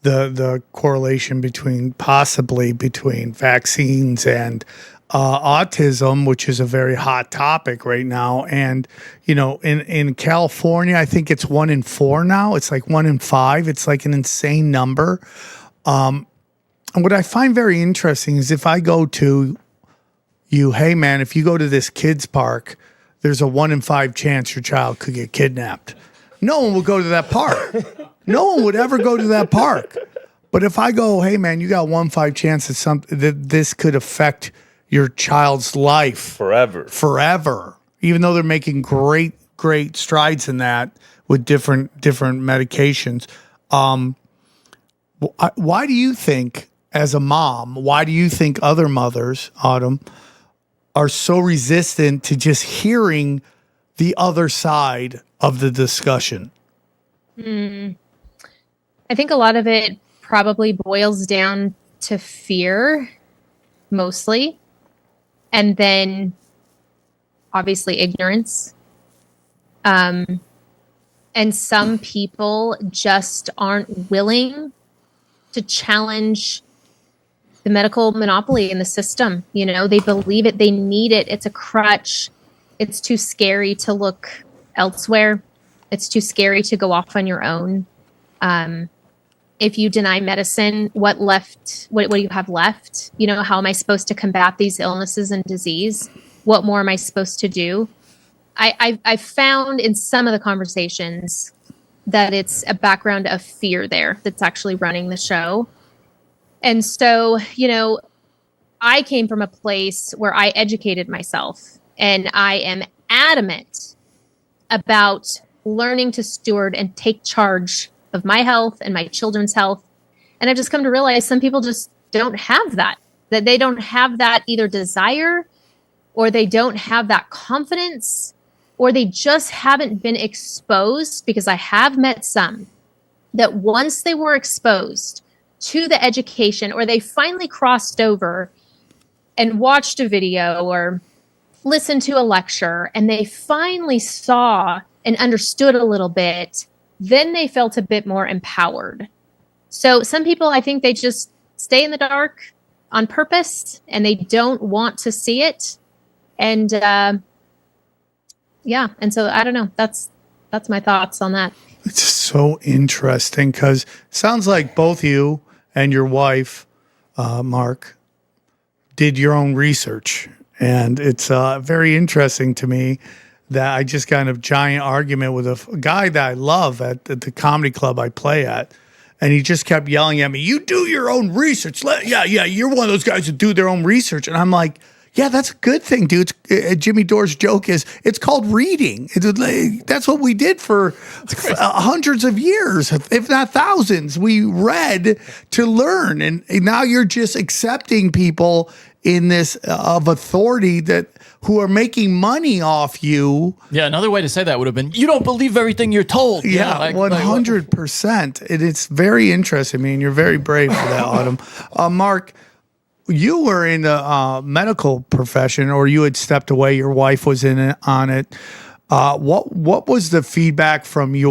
the correlation possibly between vaccines and autism, which is a very hot topic right now. And, in California, I think it's 1 in 4 now. It's like 1 in 5. It's like an insane number. And what I find very interesting is if I go to you, hey man, if you go to this kids park, there's a 1 in 5 chance your child could get kidnapped. No one would go to that park. No one would ever go to that park. But if I go, hey man, you got 1 in 5 chance that this could affect your child's life forever, even though they're making great strides in that with different medications. Why do you think, as a mom, why do you think other mothers, Autumn, are so resistant to just hearing the other side of the discussion? I think a lot of it probably boils down to fear, mostly. And then obviously ignorance. And some people just aren't willing to challenge the medical monopoly in the system. They believe it, they need it. It's a crutch. It's too scary to look elsewhere. It's too scary to go off on your own. If you deny medicine, what do you have left? How am I supposed to combat these illnesses and disease? What more am I supposed to do? I found in some of the conversations that it's a background of fear there that's actually running the show. And so, I came from a place where I educated myself, and I am adamant about learning to steward and take charge of my health and my children's health. And I've just come to realize some people just don't have that they don't have that either desire, or they don't have that confidence, or they just haven't been exposed, because I have met some that once they were exposed to the education, or they finally crossed over and watched a video or listened to a lecture, and they finally saw and understood a little bit, then they felt a bit more empowered. So some people, I think they just stay in the dark on purpose, and they don't want to see it. And and so I don't know. That's my thoughts on that. It's so interesting because it sounds like both you and your wife, Mark, did your own research. And it's very interesting to me that I just got in a giant argument with a guy that I love at the comedy club I play at. And he just kept yelling at me, you do your own research. Yeah, you're one of those guys that do their own research. And I'm like, yeah, that's a good thing, dude. Jimmy Dore's joke is, it's called reading. That's what we did for hundreds of years, if not thousands. We read to learn. And now you're just accepting people in this of authority who are making money off you. Yeah, another way to say that would have been, you don't believe everything you're told. Yeah, 100%. It's very interesting. I mean, you're very brave for that, Autumn. Mark, you were in the medical profession, or you had stepped away. Your wife was on it. What was the feedback from the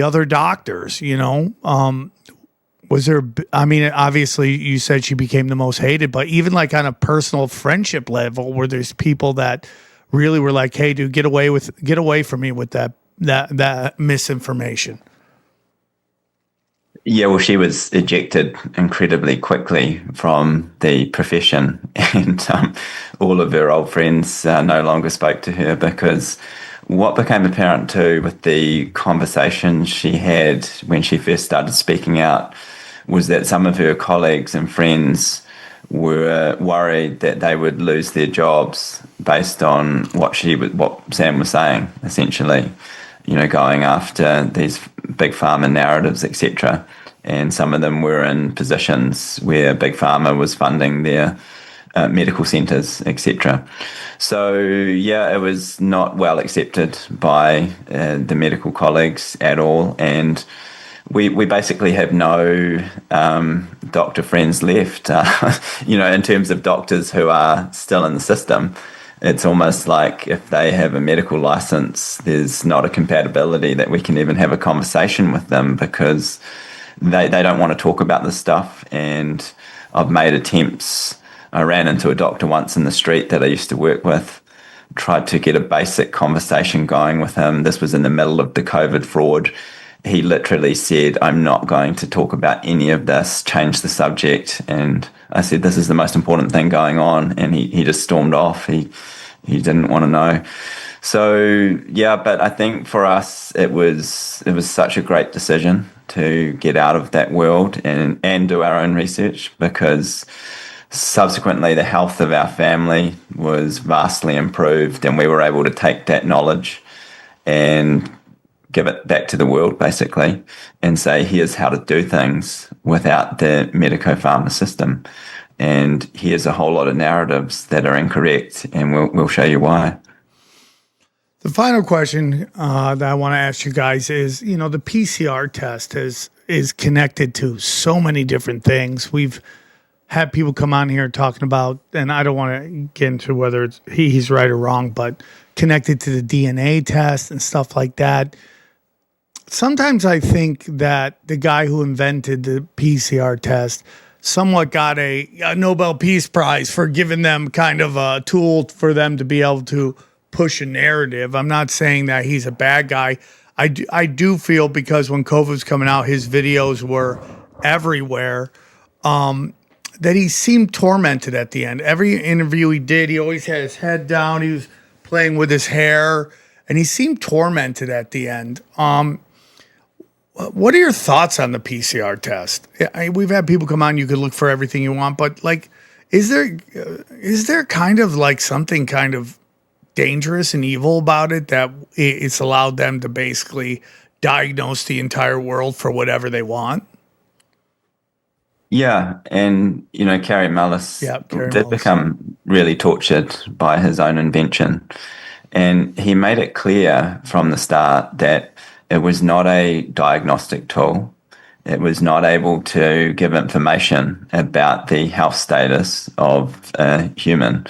other doctors? Was there? I mean, obviously, you said she became the most hated, but even like on a personal friendship level, where there's people that really were like, "Hey, dude, get away from me with that misinformation." Yeah, well, she was ejected incredibly quickly from the profession, and all of her old friends no longer spoke to her, because what became apparent too with the conversations she had when she first started speaking out was that some of her colleagues and friends were worried that they would lose their jobs based on what Sam was saying, essentially, going after these big pharma narratives, etc. And some of them were in positions where big pharma was funding their medical centers, etc. So yeah, it was not well accepted by the medical colleagues at all, and we basically have no doctor friends left. In terms of doctors who are still in the system, it's almost like if they have a medical license, there's not a compatibility that we can even have a conversation with them, because they don't want to talk about this stuff. And I've made attempts. I ran into a doctor once in the street that I used to work with, tried to get a basic conversation going with him. This was in the middle of the COVID fraud. He literally said, I'm not going to talk about any of this, change the subject. And I said, this is the most important thing going on. And he just stormed off. He didn't want to know. So, yeah, but I think for us, it was such a great decision to get out of that world and do our own research, because subsequently the health of our family was vastly improved, and we were able to take that knowledge and give it back to the world, basically, and say, here's how to do things without the medico-pharma system. And here's a whole lot of narratives that are incorrect, and we'll show you why. The final question that I want to ask you guys is, the PCR test is connected to so many different things. We've had people come on here talking about, and I don't want to get into whether it's he's right or wrong, but connected to the DNA test and stuff like that. Sometimes I think that the guy who invented the PCR test somewhat got a Nobel Peace Prize for giving them kind of a tool for them to be able to push a narrative. I'm not saying that he's a bad guy. I do feel, because when COVID was coming out, his videos were everywhere, that he seemed tormented at the end. Every interview he did, he always had his head down. He was playing with his hair, and he seemed tormented at the end. What are your thoughts on the PCR test? We've had people come on, you could look for everything you want, but is there kind of like something kind of dangerous and evil about it, that it's allowed them to basically diagnose the entire world for whatever they want? Yeah, and Kerry Mullis did become really tortured by his own invention, and he made it clear from the start that it was not a diagnostic tool. It was not able to give information about the health status of a human.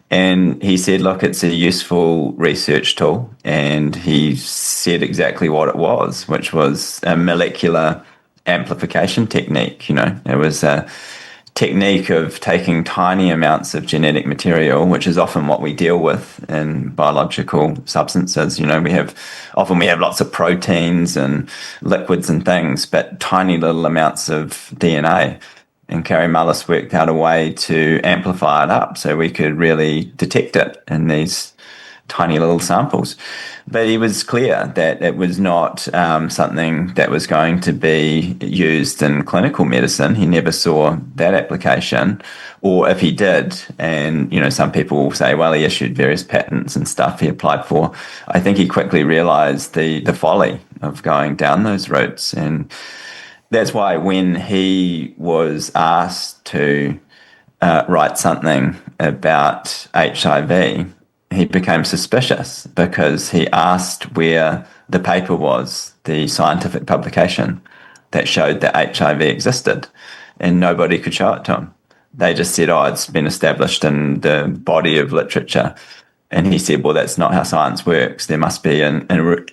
And he said, look, it's a useful research tool. And he said exactly what it was, which was a molecular amplification technique. It was a technique of taking tiny amounts of genetic material, which is often what we deal with in biological substances. We have lots of proteins and liquids and things, but tiny little amounts of DNA. And Kerry Mullis worked out a way to amplify it up so we could really detect it in these tiny little samples. But he was clear that it was not something that was going to be used in clinical medicine. He never saw that application, or if he did, and some people will say, well, he issued various patents and stuff he applied for. I think he quickly realized the folly of going down those routes. And that's why when he was asked to write something about HIV, he became suspicious, because he asked where the paper was, the scientific publication that showed that HIV existed, and nobody could show it to him. They just said, it's been established in the body of literature. And he said, well, that's not how science works. There must be an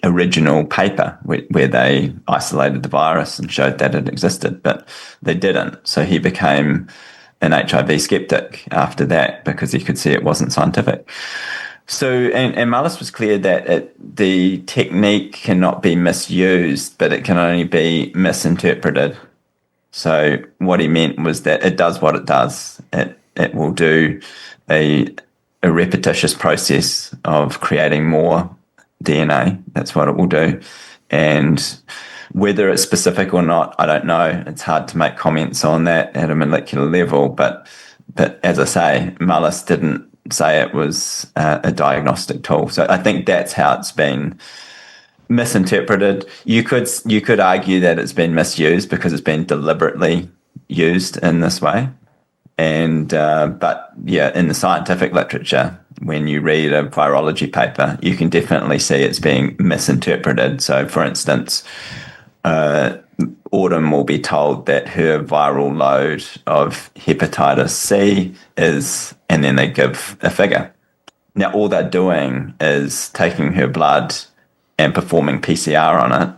original paper where they isolated the virus and showed that it existed, but they didn't. So he became an HIV skeptic after that, because he could see it wasn't scientific. So, and Mullis was clear that the technique cannot be misused, but it can only be misinterpreted. So what he meant was that it does what it does. It will do a repetitious process of creating more DNA. That's what it will do. And whether it's specific or not, I don't know. It's hard to make comments on that at a molecular level. But as I say, Mullis didn't say it was a diagnostic tool. So I think that's how it's been misinterpreted. You could argue that it's been misused because it's been deliberately used in this way. And but yeah, in the scientific literature, when you read a virology paper, you can definitely see it's being misinterpreted. So, for instance, Autumn will be told that her viral load of hepatitis C is, and then they give a figure. Now, all they're doing is taking her blood and performing PCR on it,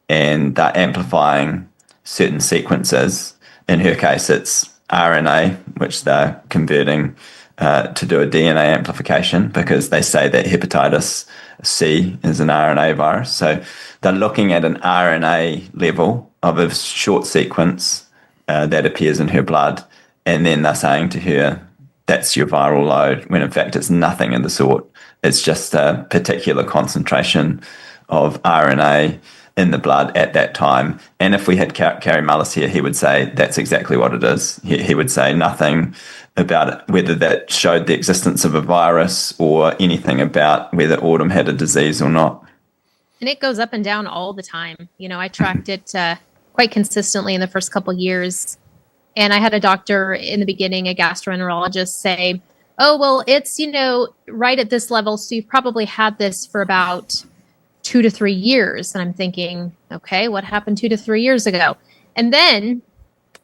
and they're amplifying certain sequences. In her case, it's RNA, which they're converting to do a DNA amplification, because they say that hepatitis C is an RNA virus. So they're looking at an RNA level of a short sequence that appears in her blood, and then they're saying to her, that's your viral load, when in fact it's nothing of the sort. It's just a particular concentration of RNA in the blood at that time. And if we had Carrie Mullis here, he would say that's exactly what it is. He would say nothing about it, whether that showed the existence of a virus or anything about whether Autumn had a disease or not. And it goes up and down all the time. I tracked it quite consistently in the first couple years. And I had a doctor in the beginning, a gastroenterologist, say, oh, well, it's, right at this level. So you've probably had this for about 2 to 3 years. And I'm thinking, okay, what happened 2 to 3 years ago? And then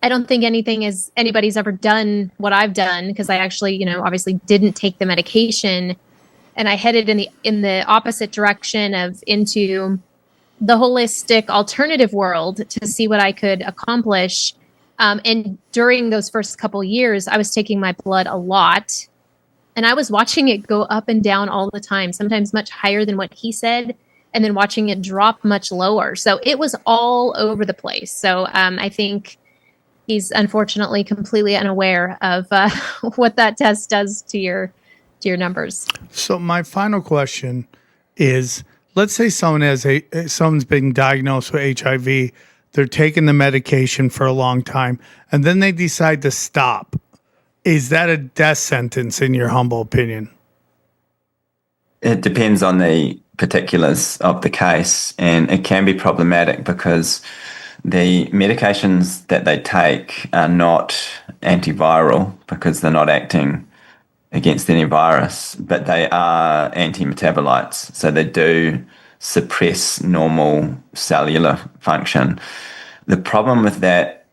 I don't think anybody's ever done what I've done, because I actually, obviously didn't take the medication, and I headed in the opposite direction into the holistic alternative world to see what I could accomplish. And during those first couple years, I was taking my blood a lot, and I was watching it go up and down all the time, sometimes much higher than what he said, and then watching it drop much lower. So it was all over the place. So I think he's unfortunately completely unaware of what that test does to your numbers. So my final question is, let's say someone's been diagnosed with HIV, they're taking the medication for a long time, and then they decide to stop. Is that a death sentence in your humble opinion? It depends on the particulars of the case, and it can be problematic because the medications that they take are not antiviral because they're not acting against any virus, but they are anti-metabolites. So they do suppress normal cellular function. The problem with that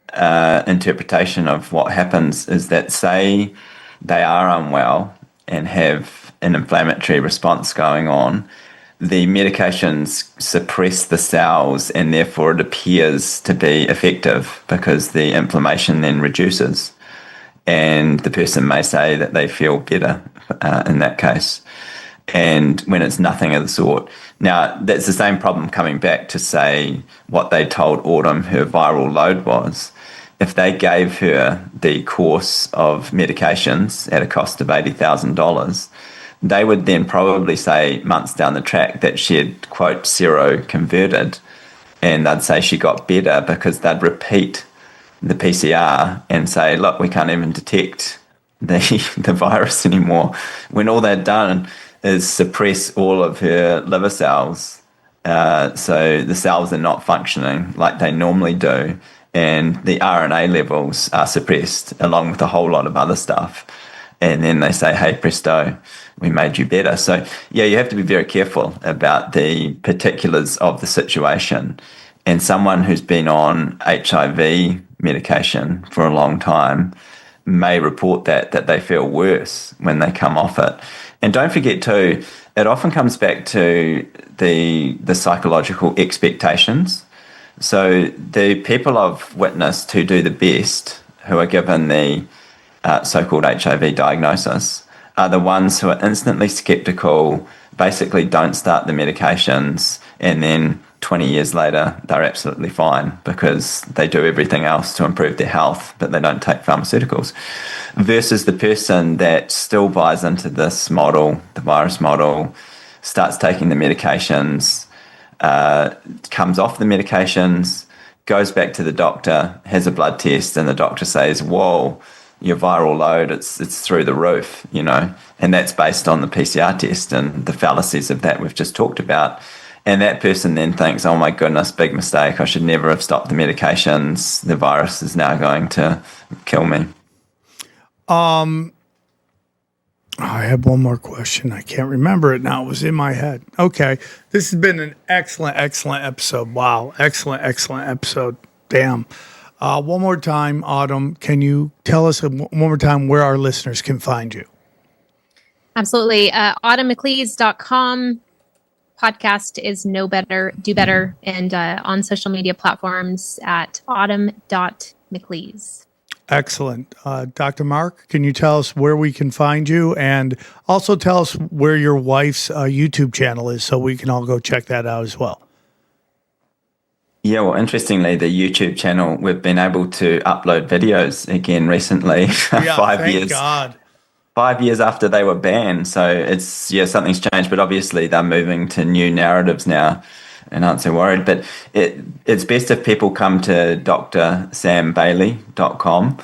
interpretation of what happens is that, say they are unwell and have an inflammatory response going on, the medications suppress the cells, and therefore it appears to be effective because the inflammation then reduces. And the person may say that they feel better in that case, and when it's nothing of the sort. Now, that's the same problem coming back to, say, what they told Autumn her viral load was. If they gave her the course of medications at a cost of $80,000, they would then probably say months down the track that she had, quote, seroconverted, and they'd say she got better because they'd repeat the PCR and say, look, we can't even detect the virus anymore, when all they'd done is suppress all of her liver cells. So the cells are not functioning like they normally do, and the RNA levels are suppressed along with a whole lot of other stuff. And then they say, hey, presto, we made you better. So, yeah, you have to be very careful about the particulars of the situation. And someone who's been on HIV medication for a long time may report that they feel worse when they come off it. And don't forget too, it often comes back to the psychological expectations. So the people I've witnessed who do the best, who are given the so-called HIV diagnosis, are the ones who are instantly skeptical, basically don't start the medications, and then 20 years later, they're absolutely fine because they do everything else to improve their health, but they don't take pharmaceuticals. Versus the person that still buys into this model, the virus model, starts taking the medications, comes off the medications, goes back to the doctor, has a blood test, and the doctor says, whoa, your viral load, it's through the roof, and that's based on the PCR test and the fallacies of that we've just talked about. And that person then thinks, oh my goodness, big mistake. I should never have stopped the medications. The virus is now going to kill me. I had one more question. I can't remember it now. It was in my head. Okay. This has been an excellent episode. Wow. Excellent episode. Damn. One more time, Autumn, can you tell us one more time where our listeners can find you? Absolutely. AutumnMcLees.com. Podcast is Know Better, Do Better, and on social media platforms at autumn.mclees. Excellent. Dr. Mark, can you tell us where we can find you, and also tell us where your wife's YouTube channel is so we can all go check that out as well? Yeah, well, interestingly, the YouTube channel, we've been able to upload videos again recently, Yeah, 5 thank years. God. 5 years after they were banned. So it's, yeah, something's changed, but obviously they're moving to new narratives now and aren't so worried. But it's best if people come to drsambailey.com.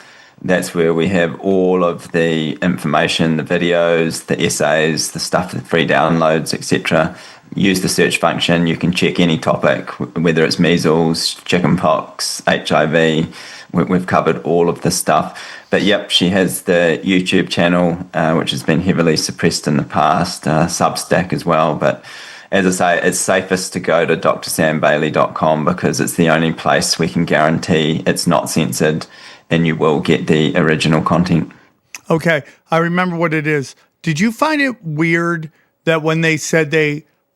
That's where we have all of the information, the videos, the essays, the stuff, the free downloads, etc. Use the search function. You can check any topic, whether it's measles, chickenpox, HIV. We've covered all of this stuff. But yep, she has the YouTube channel, which has been heavily suppressed in the past, Substack as well. But as I say, it's safest to go to drsambailey.com because it's the only place we can guarantee it's not censored and you will get the original content. Okay, I remember what it is. Did you find it weird that when they said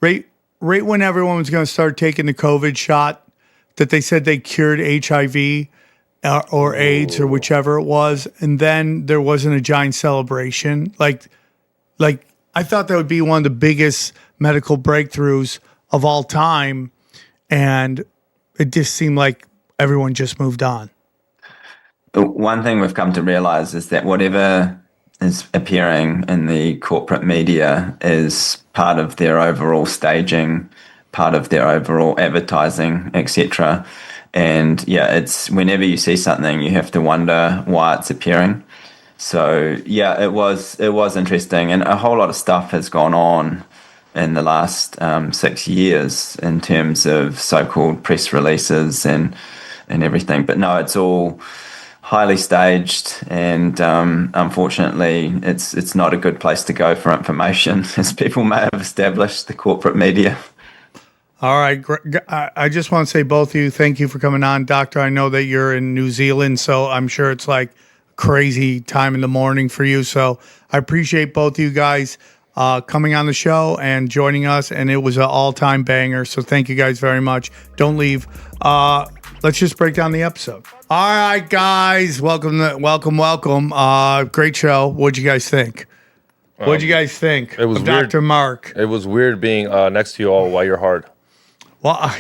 right when everyone was going to start taking the COVID shot, that they said they cured HIV or AIDS or whichever it was, and then there wasn't a giant celebration? Like I thought that would be one of the biggest medical breakthroughs of all time, and it just seemed like everyone just moved on. One thing we've come to realize is that whatever is appearing in the corporate media is part of their overall staging, part of their overall advertising, etc. And yeah, it's whenever you see something, you have to wonder why it's appearing. So yeah, it was interesting, and a whole lot of stuff has gone on in the last 6 years in terms of so-called press releases and everything. But no, it's all highly staged, and unfortunately, it's not a good place to go for information, as people may have established, the corporate media. All right. I just want to say, both of you, thank you for coming on. Doctor, I know that you're in New Zealand, so I'm sure it's like crazy time in the morning for you. So I appreciate both of you guys coming on the show and joining us, and it was an all-time banger. So thank you guys very much. Don't leave. Let's just break down the episode. All right, guys. Welcome. Great show. What'd you guys think? What'd you guys think It was of weird. Dr. Mark? It was weird being next to you all while you're hard. Well,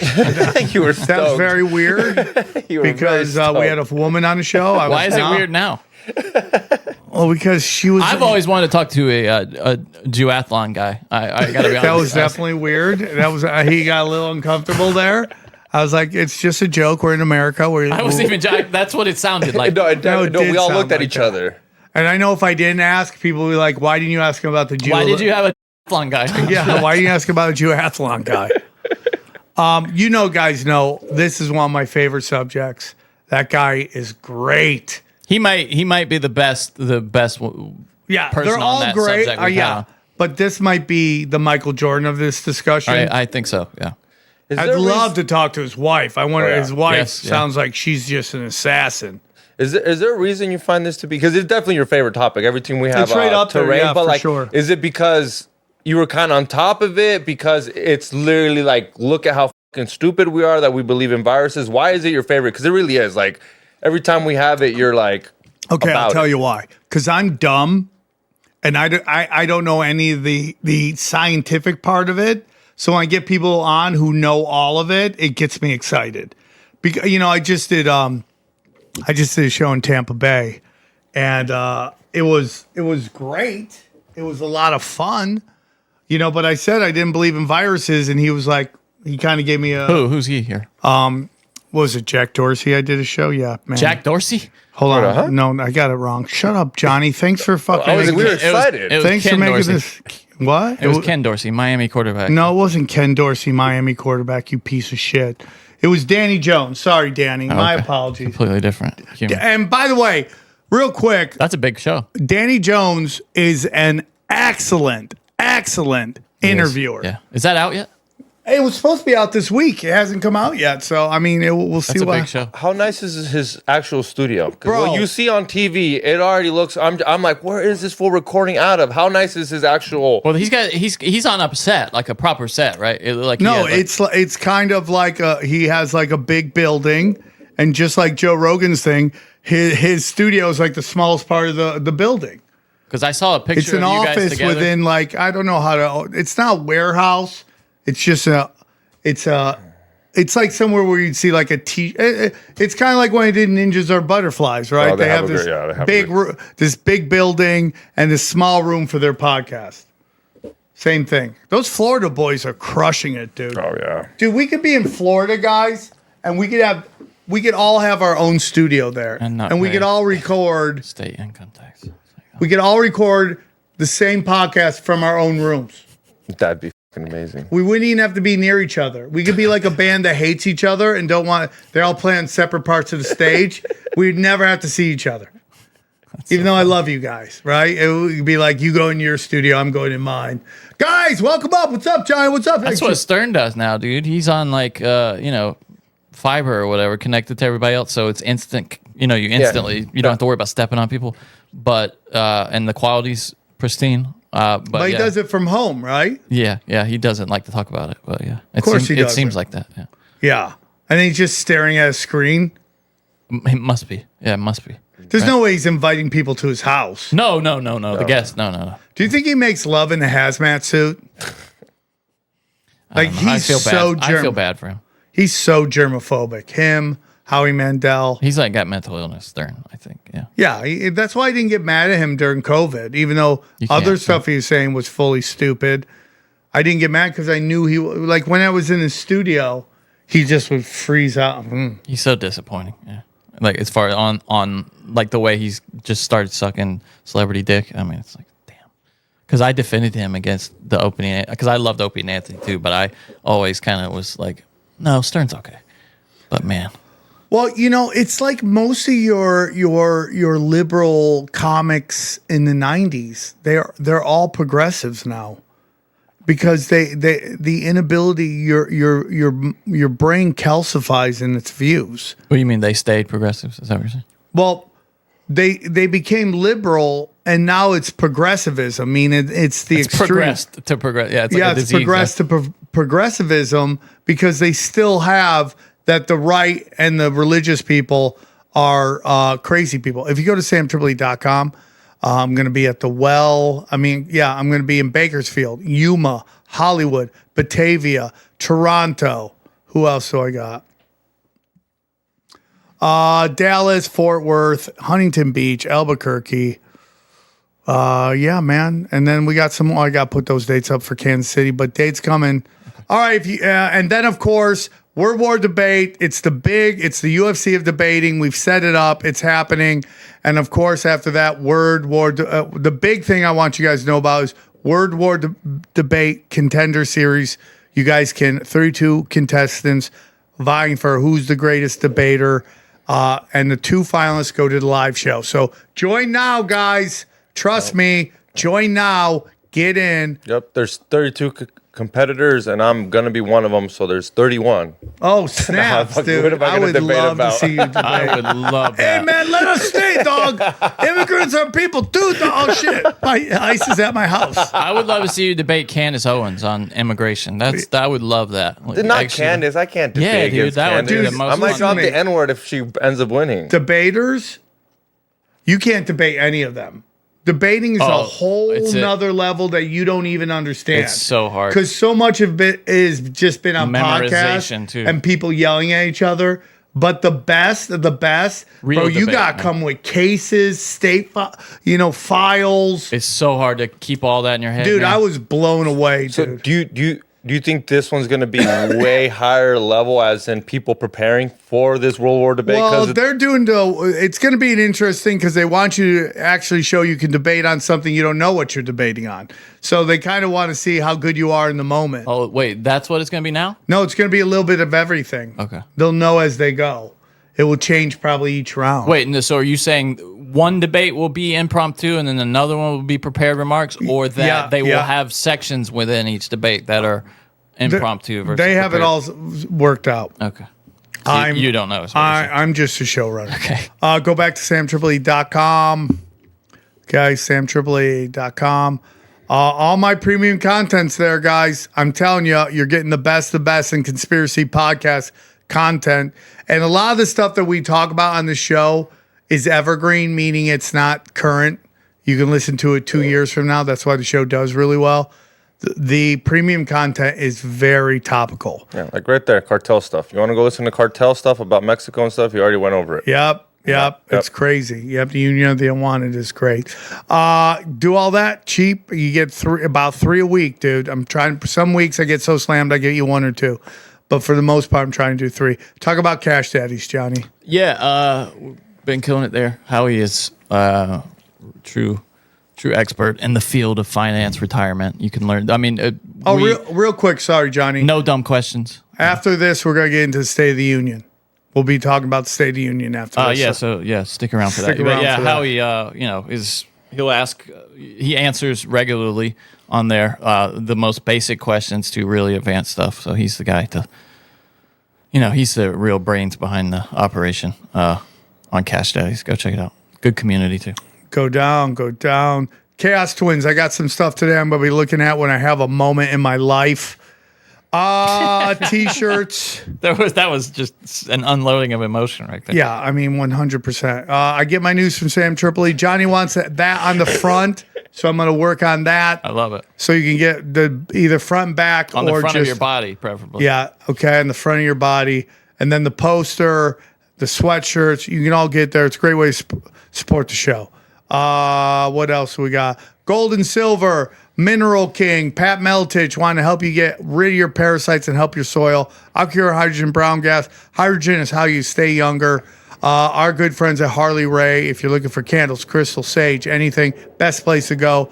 You were that was stoked. very weird You were very because we had a woman on the show. Why is it weird now? Well, because she was. I've always wanted to talk to a duathlon guy. I gotta be honest. That was definitely weird. That was he got a little uncomfortable there. I was like, it's just a joke. We're in America. I was even. That's what it sounded like. No, it we did all sound looked at like each that. other. And I know if I didn't ask, people would be like, why didn't you ask him about the Jew? Why did you have a duathlon guy? Yeah, why didn't you ask about a duathlon guy? Guys know this is one of my favorite subjects. That guy is great. He might be the best. Yeah, person they're on all that great. subject we've Yeah, had. but this might be the Michael Jordan of this discussion. I think so. Yeah. I'd love to talk to his wife. I wonder. Oh, yeah. His wife Yes, yeah. sounds like she's just an assassin. Is there a reason you find this to be? Because it's definitely your favorite topic. Everything we have It's right up there, terrain, yeah, but for like, sure. is it because you were kind of on top of it? Because it's literally like, look at how fucking stupid we are that we believe in viruses. Why is it your favorite? Because it really is. Like every time we have it, you're like, Okay, I'll about tell it. you why. Because I'm dumb, and I don't know any of the scientific part of it. So when I get people on who know all of it, it gets me excited. Because I just did a show in Tampa Bay, and it was great. It was a lot of fun, But I said I didn't believe in viruses, and he was like, he kind of gave me a Who's he here? what was it, Jack Dorsey? I did a show, yeah, man. Jack Dorsey. Hold on, huh? no, I got it wrong. Shut up, Johnny. Thanks for fucking. I was making we were this- excited. It was Thanks Ken for making Dorsey. this. What? It was Ken Dorsey, Miami quarterback. No, it wasn't Ken Dorsey, Miami quarterback. You piece of shit. It was Danny Jones. Sorry, Danny. My Okay. apologies. Completely different. Human. And by the way, real quick, That's a big show. Danny Jones is an excellent interviewer. Yeah. Is that out yet? It was supposed to be out this week. It hasn't come out yet. So, I mean, we'll see That's a what. big show. How nice is his actual studio? Because Bro. what you see on TV, it already looks. I'm like, where is this full recording out of? How nice is his actual? Well, he's on a set, like a proper set, right? No, it's kind of like he has like a big building, And just like Joe Rogan's thing, his studio is like the smallest part of the building. Because I saw a picture It's an of you guys office together. within like, I don't know how to, it's not a warehouse. It's just it's like somewhere where you'd see like it's kind of like when I did Ninjas or Butterflies, right? Oh, they have this they have big, this big building and this small room for their podcast. Same thing. Those Florida boys are crushing it, dude. Oh yeah, Dude, we could be in Florida, guys, and we could all have our own studio there, and we could all record state income tax. We could all record the same podcast from our own rooms. that'd be fucking amazing. We wouldn't even have to be near each other. We could be like a band that hates each other and don't want. They all play on separate parts of the stage. We'd never have to see each other. Even though I love you guys, right? It would be like you go in your studio, I'm going in mine. Guys, welcome up. What's up, Johnny? What's up? That's what Stern does now, dude. He's on like fiber or whatever, connected to everybody else, so it's instant. You instantly you don't have to worry about stepping on people. But and the quality's pristine. But he does it from home, right? Yeah, he doesn't like to talk about it, but yeah, of course he does. It seems like that. Yeah, yeah. And he's just staring at a screen. It must be. Yeah, it must be. There's no way he's inviting people to his house. No. The guests, no. Do you think he makes love in a hazmat suit? Like he's so I feel bad for him. He's so germophobic. Him, Howie Mandel. He's like got mental illness, Stern, I think. Yeah. Yeah, that's why I didn't get mad at him during COVID, even though other stuff he was saying was fully stupid. I didn't get mad because I knew he, like when I was in his studio, he just would freeze out. He's so disappointing. Yeah. Like as far on like the way he's just started sucking celebrity dick. I mean, it's like, damn. Because I defended him against the Opie, because I loved Opie and Anthony too, but I always kind of was like, no, Stern's okay. But man. Well, it's like most of your liberal comics in the 90s, they're all progressives now. Because the inability your brain calcifies in its views. What do you mean they stayed progressives? Is that what you're saying? Well, they became liberal and now it's progressivism. I mean, it's extreme. Progressed to progress. Yeah, it's progressed to progressivism because they still have that the right and the religious people are crazy people. If you go to samtripoli.com, I'm going to be at the Well. I'm going to be in Bakersfield, Yuma, Hollywood, Batavia, Toronto. Who else do I got? Dallas, Fort Worth, Huntington Beach, Albuquerque. Yeah, man. And then we got some more. I got to put those dates up for Kansas City, but dates coming. All right. And then, of course, World War Debate. It's the UFC of debating. We've set it up. It's happening. And of course, after that, the big thing I want you guys to know about is World War Debate Contender Series. You guys 32 contestants vying for who's the greatest debater. And the 2 finalists go to the live show. So join now, guys. Trust me. Join now. Get in. Yep. There's 32 competitors, and I'm gonna be one of them. So there's 31. Oh snaps, dude! I would love to see you debate. I would love that. Hey man, let us stay, dog. Immigrants are people, dude. Oh shit, ICE is at my house. I would love to see you debate Candace Owens on immigration. I would love that. Not Candace. I can't debate against Candace. Would be the most. I might drop the N-word if she ends up winning. Debaters, you can't debate any of them. Debating is a whole nother level that you don't even understand. It's so hard. Because so much of it is just been on podcasts too. And people yelling at each other. But the best of the best, real bro, you debate, got to come with cases, files. It's so hard to keep all that in your head. Dude, man. I was blown away, so dude. Do you think this one's going to be way higher level as in people preparing for this World War debate? Well, they're doing it's going to be an interesting because they want you to actually show you can debate on something you don't know what you're debating on. So they kind of want to see how good you are in the moment. Oh, wait, that's what it's going to be now? No, it's going to be a little bit of everything. Okay. They'll know as they go. It will change probably each round. Wait, so are you saying one debate will be impromptu and then another one will be prepared remarks, or that they will have sections within each debate that are impromptu versus they have prepared? it all worked out. Okay. So you don't know. I'm just a showrunner. Okay. Go back to samtripoli.com. Guys, samtripoli.com. All my premium content's there, guys. I'm telling you, you're getting the best in conspiracy podcasts content. And a lot of the stuff that we talk about on the show is evergreen, meaning it's not current. You can listen to it 2 years from now. That's why the show does really well. The premium content is very topical. Yeah, like right there, cartel stuff. You want to go listen to cartel stuff about Mexico and stuff? You already went over it. Yep. It's crazy. Yep, the Union of the Unwanted is great. Do all that cheap. You get about 3 a week, dude. I'm trying. Some weeks I get so slammed I get you 1 or 2, but for the most part I'm trying to do 3. Talk about Cash Daddies, Johnny. Yeah, been killing it there. Howie is true expert in the field of finance retirement. You can learn. I mean, real quick. Sorry, Johnny. No dumb questions. After this, we're gonna get into the State of the Union. We'll be talking about the State of the Union after this. Yeah, so stick around for that. But yeah, Howie, he'll ask, he answers regularly on there the most basic questions to really advanced stuff. So he's the guy to, he's the real brains behind the operation on Cash Daddies. Go check it out. Good community too. Go down. Chaos Twins. I got some stuff today I'm going to be looking at when I have a moment in my life. T-shirts. That was just an unloading of emotion right there. Yeah, I mean 100%. I get my news from Sam Tripoli. Johnny wants that on the front, so I'm going to work on that. I love it. So you can get the either front and back on the front of your body, preferably. Yeah, okay, on the front of your body, and then the poster, the sweatshirts. You can all get there. It's a great way to support the show. What else we got? Gold and silver. Mineral King, Pat Meltich, want to help you get rid of your parasites and help your soil. Albuquerque hydrogen brown gas. Hydrogen is how you stay younger. Our good friends at Harley Ray, if you're looking for candles, crystal, sage, anything, best place to go.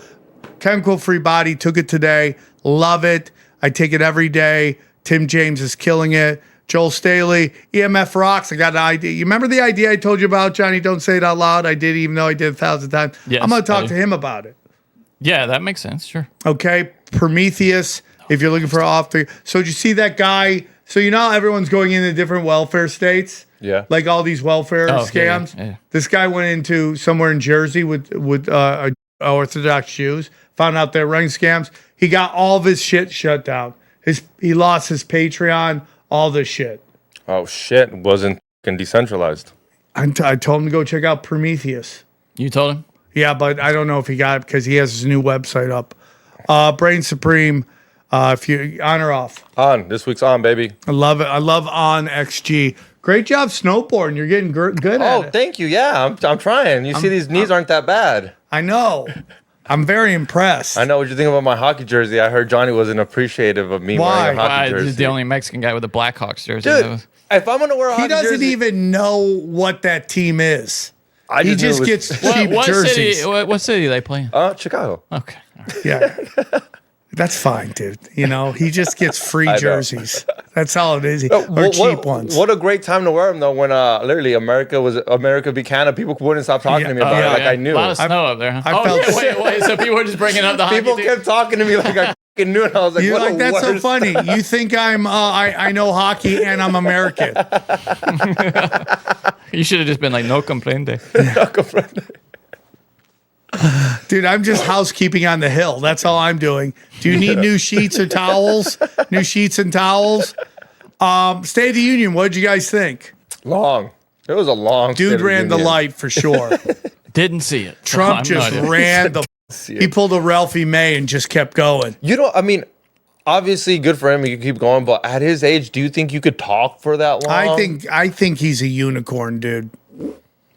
Chemical Free Body, took it today. Love it. I take it every day. Tim James is killing it. Joel Staley, EMF rocks. I got an idea. You remember the idea I told you about, Johnny? Don't say it out loud. I did, even though I did 1,000 times. Yes, I'm going to talk to him about it. Yeah, that makes sense. Sure. Okay. Prometheus, if you're looking for So did you see that guy? So how everyone's going into different welfare states? Yeah. Like all these welfare scams. Yeah. This guy went into somewhere in Jersey with Orthodox Jews, found out they're running scams. He got all of his shit shut down. He lost his Patreon, all this shit. Oh, shit. Wasn't fucking decentralized. I told him to go check out Prometheus. You told him? Yeah, but I don't know if he got it because he has his new website up. Brain Supreme, if you on or off. On. This week's on, baby. I love it. I love On XG. Great job snowboarding. You're getting good at it. Oh, thank you. Yeah, I'm trying. You see these knees aren't that bad. I know. I'm very impressed. I know what you think about my hockey jersey. I heard Johnny wasn't appreciative of me wearing a hockey jersey. He's the only Mexican guy with a Blackhawks jersey. Dude, if I'm going to wear a hockey jersey... He doesn't even know what that team is. He just gets cheap what jerseys. City, what city are they playing? Chicago. Okay. Yeah. That's fine, dude. He just gets free jerseys. That's all it is. Or cheap ones. What a great time to wear them, though, when literally America be Canada. People wouldn't stop talking to me about it like I knew. A lot of snow up there, huh? Wait. So people were just bringing up the hockey People kept talking to me like I fucking knew it. I was like, You're like, that's so funny. You think I know hockey and I'm American. You should have just been like, no comprende. No comprende. Dude, I'm just housekeeping on the hill. That's all I'm doing. Do you need new sheets or towels? New sheets and towels? State of the Union, what did you guys think? Long. It was a long Dude ran the light for sure. Didn't see it. Trump just ran the... He pulled a Ralphie May and just kept going. Obviously good for him. He could keep going, but at his age, do you think you could talk for that long? I think he's a unicorn, dude.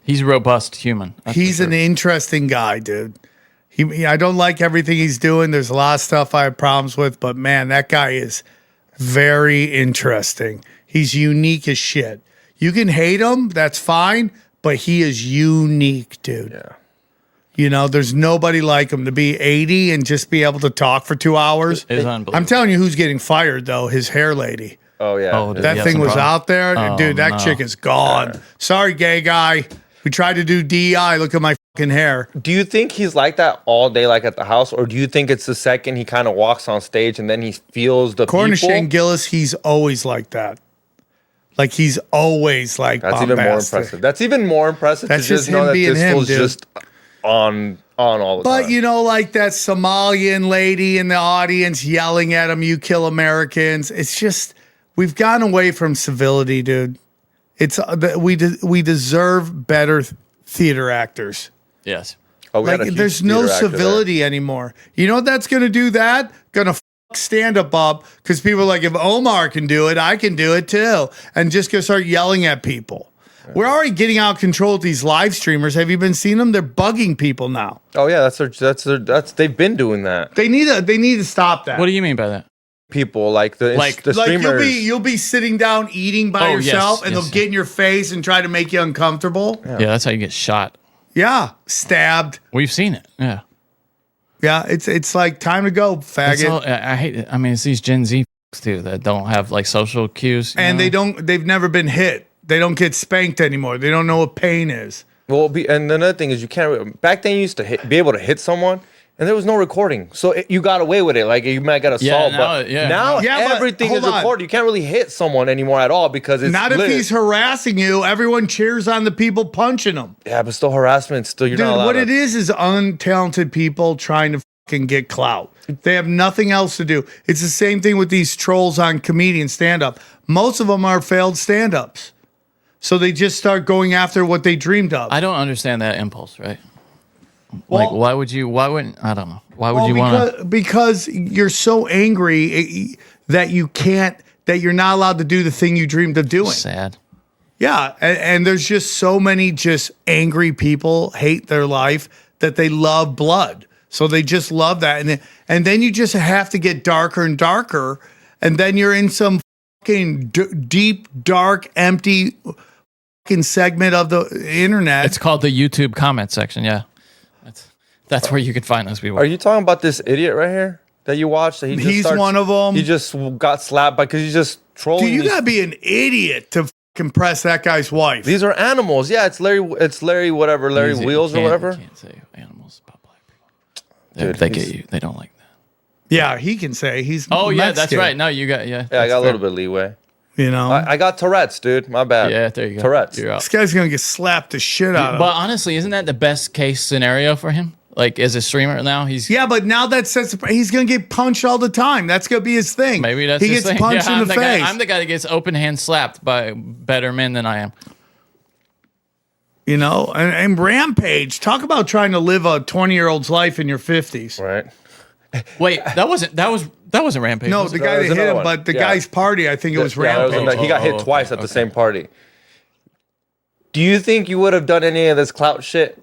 He's a robust human. He's an interesting guy, dude. I don't like everything he's doing. There's a lot of stuff I have problems with, but man, that guy is very interesting. He's unique as shit. You can hate him, that's fine, but he is unique, dude. Yeah. There's nobody like him to be 80 and just be able to talk for 2 hours. It's unbelievable. I'm telling you who's getting fired, though, his hair lady. Oh, yeah. That thing was out there. Dude, that chick is gone. Yeah. Sorry, gay guy. We tried to do DEI. Look at my fucking hair. Do you think he's like that all day, like at the house? Or do you think it's the second he kind of walks on stage and then he feels the According people? to Shane Gillis, he's always like that. Like, he's always like That's bombastic. even more impressive. That's even more impressive That's to just know that this was just on all the time. But, like that Somalian lady in the audience yelling at him, you kill Americans. It's just... we've gone away from civility, dude. It's we deserve better theater actors. Yes. Oh, we had a Like huge there's no theater actor civility anymore. You know what that's going to do? That gonna stand up because people are like, if Omar can do it, I can do it too, and just gonna start yelling at people. We're already getting out of control with these live streamers. Have you been seeing them? They're bugging people now. Oh yeah, that's they've been doing that. They need to stop that. What do you mean by that? People like the Like streamers. you'll be sitting down eating by yourself, and they'll get in your face and try to make you uncomfortable. Yeah, that's how you get shot. Yeah, stabbed. We've seen it. Yeah. Yeah, it's like time to go, faggot. I hate it. I mean, it's these Gen Z too that don't have like social cues, and they've never been hit. They don't get spanked anymore. They don't know what pain is. Well, and another thing is you can't. Back then, you used to be able to hit someone, and there was no recording, so you got away with it. Like you might get assault, now everything is recorded. You can't really hit someone anymore at all because it's not if he's harassing you. Everyone cheers on the people punching him. Yeah, but still harassment. Still, you're not allowed. What it is untalented people trying to fucking get clout. They have nothing else to do. It's the same thing with these trolls on comedian stand-up. Most of them are failed stand-ups. So they just start going after what they dreamed of. I don't understand that impulse, right? Well, like, why wouldn't, I don't know. Why would you want to? Because you're so angry that you're not allowed to do the thing you dreamed of doing. Sad. Yeah. And there's just so many just angry people hate their life that they love blood. So they just love that. And then you just have to get darker and darker. And then you're in some fucking deep, dark, empty segment of the internet. It's called the YouTube comment section. Yeah, that's where you can find those people. Are you talking about this idiot right here that you watched? That he's one of them. He just got slapped because he's just trolling. Dude, you gotta be an idiot to impress that guy's wife. These are animals. Yeah, it's Larry. It's Larry. Whatever. Larry Wheels or whatever. You can't say animals about black people. Dude, they get you. They don't like that. Yeah, he can say he's. Oh Mexican. Yeah, that's right. No, you got Yeah, I got a little bit of leeway. You know, I got Tourette's, dude. My bad. Yeah, there you go. Tourette's. You're out. This guy's gonna get slapped the shit out of. But honestly, isn't that the best case scenario for him? Like as a streamer now, but now that sets he's gonna get punched all the time. That's gonna be his thing. Maybe that's he his gets thing. punched in the face. I'm the guy that gets open hand slapped by better men than I am. You know, and Rampage. Talk about trying to live a 20-year-old's life in your 50s. Right. Wait, that wasn't Rampage. No, the guy that hit him, but the guy's party, I think it was Rampage. He got hit twice at the same party. Do you think you would have done any of this clout shit?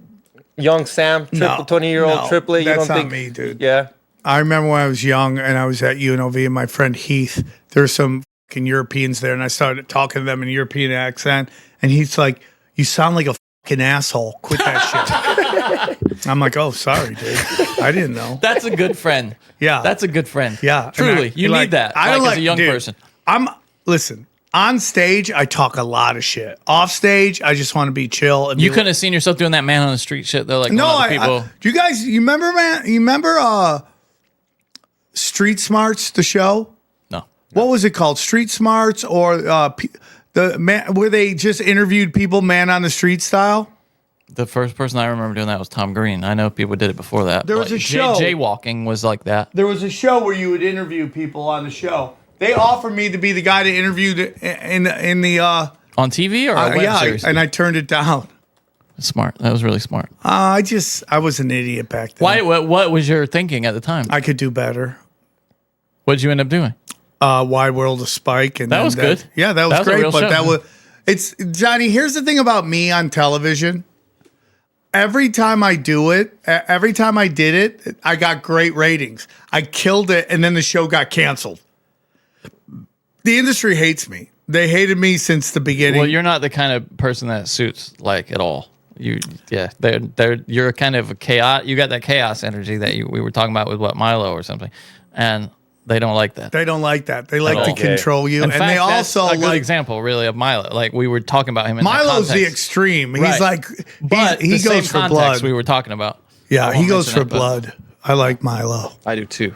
Young Sam, 20-year-old Tripoli? That's not me, dude. Yeah. I remember when I was young and I was at UNLV and my friend Heath, there's some fucking Europeans there and I started talking to them in a European accent and he's like, you sound like a fucking asshole. Quit that shit. I'm like, oh, sorry, dude. I didn't know. That's a good friend. Yeah. That's a good friend. Yeah. Truly. You need that. I don't as a young person. Listen, on stage, I talk a lot of shit. Off stage, I just want to be chill. And you couldn't have seen yourself doing that man on the street shit though. Like people. Do you guys? You remember, man? You remember Street Smarts, the show? No. What was it called? Street Smarts or the man where they just interviewed people, man on the street style? The first person I remember doing that was Tom Green. I know people did it before that. There was a show. Jaywalking was like that. There was a show where you would interview people on the show. They offered me to be the guy to interview in the on TV or a web series? And I turned it down. Smart. That was really smart. I was an idiot back then. Why? What was your thinking at the time? I could do better. What did you end up doing? Wide World of Spike, and that was good. Yeah, that was great. But show. It's Johnny. Here's the thing about me on television. Every time I do it, every time I did it, I got great ratings. I killed it, and then the show got canceled. The industry hates me. They hated me since the beginning. Well, you're not the kind of person that suits like at all. You're kind of a chaos. You got that chaos energy that we were talking about with Milo or something, and they don't like that. They don't like that. They like to control you, In and fact, they also that's a good example, really, of Milo. Like we were talking about him. Milo's the extreme. He's right. like, but he goes for blood. We were talking about. Yeah, he goes for blood. I like Milo. I do too.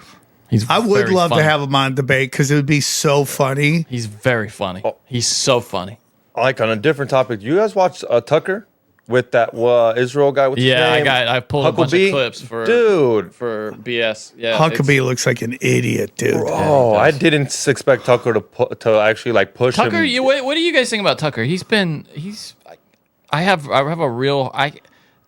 I would love to have him on debate because it would be so funny. He's very funny. He's so funny. Like on a different topic, do you guys watch Tucker? with that Israel guy. What's his name? I pulled a bunch of clips for BS. Yeah, Huckabee looks like an idiot, dude. Oh, I didn't expect Tucker to actually like push him. Tucker, what do you guys think about Tucker?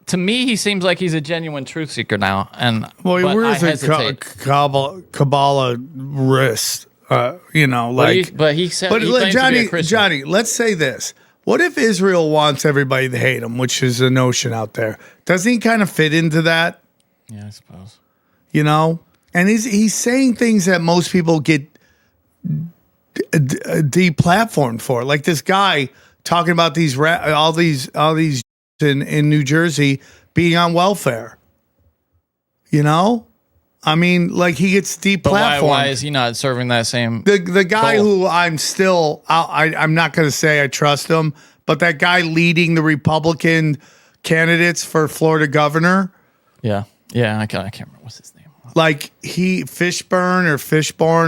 To me, he seems like he's a genuine truth seeker now, and where's the Kabbalah wrist? Johnny, let's say this. What if Israel wants everybody to hate him, which is a notion out there? Doesn't he kind of fit into that? Yeah, I suppose. And he's saying things that most people get deplatformed for. Like this guy talking about all these in New Jersey being on welfare. I mean, like he gets deplatformed. Why is he not serving that same? The guy goal? who I'm not going to say I trust him, but that guy leading the Republican candidates for Florida governor. Yeah, I can't remember what's his name. Like Fishburne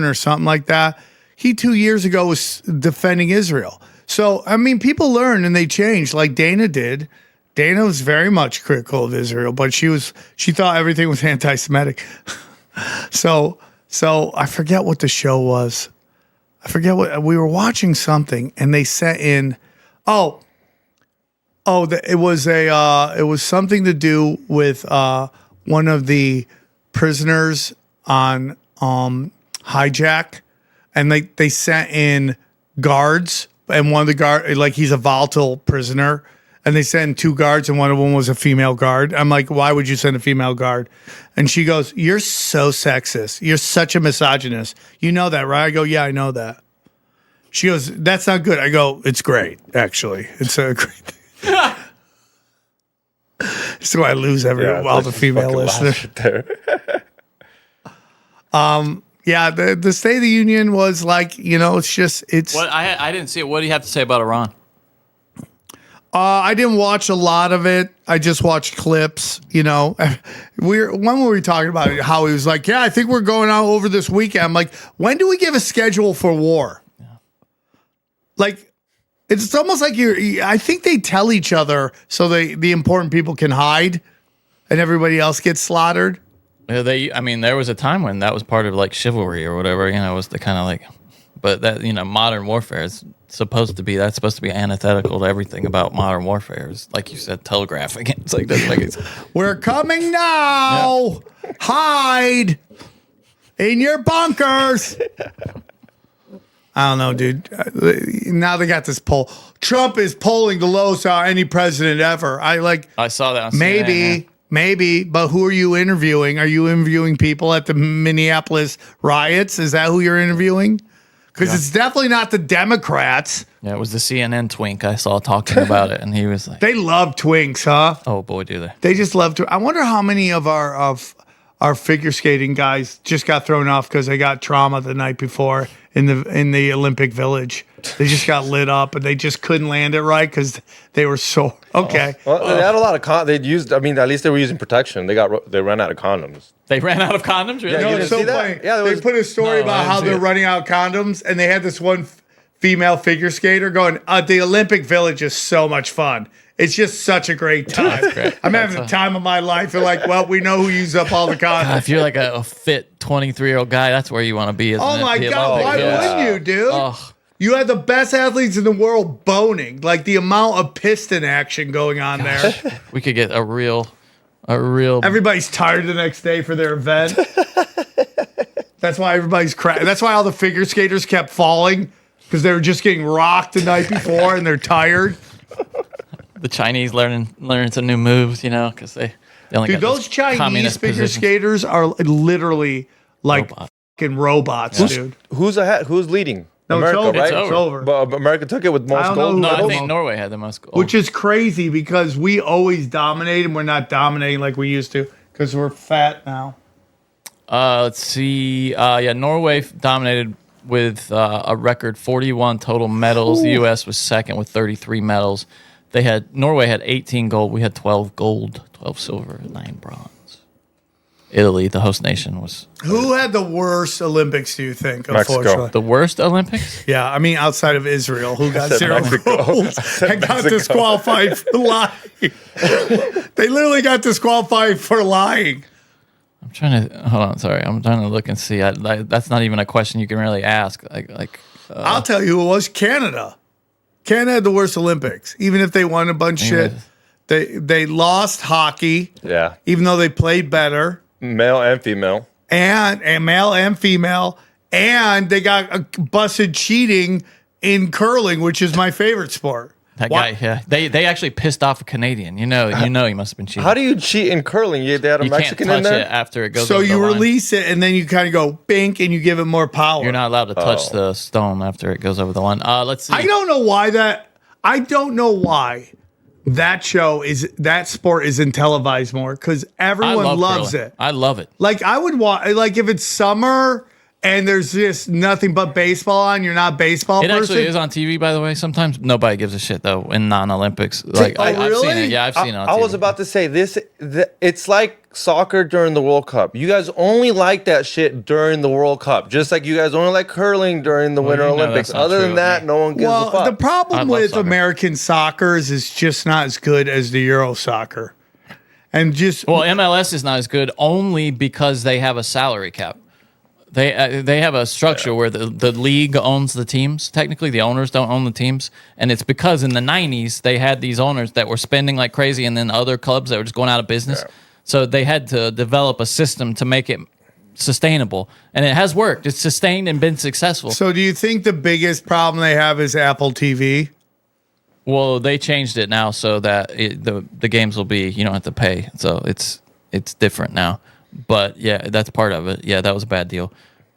or something like that. He 2 years ago was defending Israel. So I mean, people learn and they change, like Dana did. Dana was very much critical of Israel, but she thought everything was anti-Semitic. So I forget what the show was. I forget what we were watching something, and they sent in. It was something to do with one of the prisoners on hijack, and they sent in guards, and one of the guard, like he's a volatile prisoner. And they sent 2 guards, and one of them was a female guard. I'm like, why would you send a female guard? And she goes, you're so sexist. You're such a misogynist. You know that, right? I go, yeah, I know that. She goes, that's not good. I go, it's great, actually. It's a great thing. So I lose all the female listeners. There. The State of the Union was like, it's. What I didn't see it. What do you have to say about Iran? I didn't watch a lot of it. I just watched clips. When were we talking about it? How he was like, "Yeah, I think we're going out over this weekend." I'm like, when do we give a schedule for war? Yeah. Like, it's almost like I think they tell each other so the important people can hide, and everybody else gets slaughtered. Yeah, there was a time when that was part of like chivalry or whatever. Was the kind of like, but that modern warfare is supposed to be antithetical to everything about modern warfare. It's like you said, telegraphing. It's like doesn't make sense. We're coming now. Yeah. Hide in your bunkers. I don't know, dude. Now they got this poll. Trump is polling the lowest out any president ever. I saw that. On Maybe, but who are you interviewing? Are you interviewing people at the Minneapolis riots? Is that who you're interviewing? Because it's definitely not the Democrats. Yeah, it was the CNN twink I saw talking about it, and he was like, "They love twinks, huh? Oh boy, do they! They just love to. I wonder how many of our figure skating guys just got thrown off because they got trauma the night before in the Olympic Village. They just got lit up, and they just couldn't land it right because they were so okay. Well, they had a lot of they used. I mean, at least they were using protection. They ran out of condoms. They ran out of condoms? Really? Yeah, it's so funny. Yeah, they put a story about how they're running out of condoms, and they had this one female figure skater going, the Olympic Village is so much fun. It's just such a great time. I'm having the time of my life. They're like, well, we know who used up all the condoms. God, if you're like a fit 23-year-old guy, that's where you want to be. Oh, my God. Why wouldn't you, dude? Oh. You had the best athletes in the world boning. Like the amount of piston action going on there. We could get a real. Everybody's tired the next day for their event. That's why everybody's That's why all the figure skaters kept falling because they were just getting rocked the night before and they're tired. The Chinese learning some new moves, because they only got those Chinese figure skaters are literally like fucking robots, dude. Who's leading? No, America, it's over. right? It's over. But America took it with most gold. No, I think Norway had the most gold. Which is crazy because we always dominate and we're not dominating like we used to because we're fat now. Let's see. Norway dominated with a record 41 total medals. Ooh. The U.S. was second with 33 medals. Norway had 18 gold. We had 12 gold, 12 silver, 9 bronze. Italy, the host nation, was. Who had the worst Olympics, do you think, Mexico. unfortunately? The worst Olympics? Yeah, I mean, outside of Israel, who got 0 Mexico. goals and got disqualified for lying. They literally got disqualified for lying. I'm trying to hold on. Sorry, I'm trying to look and see. That's not even a question you can really ask. I'll tell you who it was. Canada. Canada had the worst Olympics. Even if they won a bunch of shit, they lost hockey. Yeah, even though they played better, male and female, and male and female, and they got busted cheating in curling, which is my favorite sport. That guy, yeah. They actually pissed off a Canadian. You know, he must have been cheating. How do you cheat in curling? They had a Mexican in there? You can't touch it after it goes so over you the line. release it, and then you kind of go bink, and you give it more power. You're not allowed to touch the stone after it goes over the line. Let's see. I don't know why that sport isn't televised more, because everyone loves it. I love it. Like I would watch, like if it's summer and there's just nothing but baseball on, you're not a baseball person. It actually is on TV, by the way. Sometimes nobody gives a shit though in non-Olympics. Like really? I've seen it. Yeah, I've seen it on TV. I was about to say it's like soccer during the World Cup. You guys only like that shit during the World Cup, just like you guys only like curling during the Winter Olympics. Other than that, no one gives a fuck. The problem with American soccer is it's just not as good as the Euro soccer. And MLS is not as good only because they have a salary cap. They have a structure where the league owns the teams. Technically, the owners don't own the teams. And it's because in the 90s, they had these owners that were spending like crazy and then other clubs that were just going out of business. Yeah. So they had to develop a system to make it sustainable. And it has worked. It's sustained and been successful. So do you think the biggest problem they have is Apple TV? Well, they changed it now so that the games will be, you don't have to pay. So it's different now. But yeah, that's part of it. Yeah, that was a bad deal.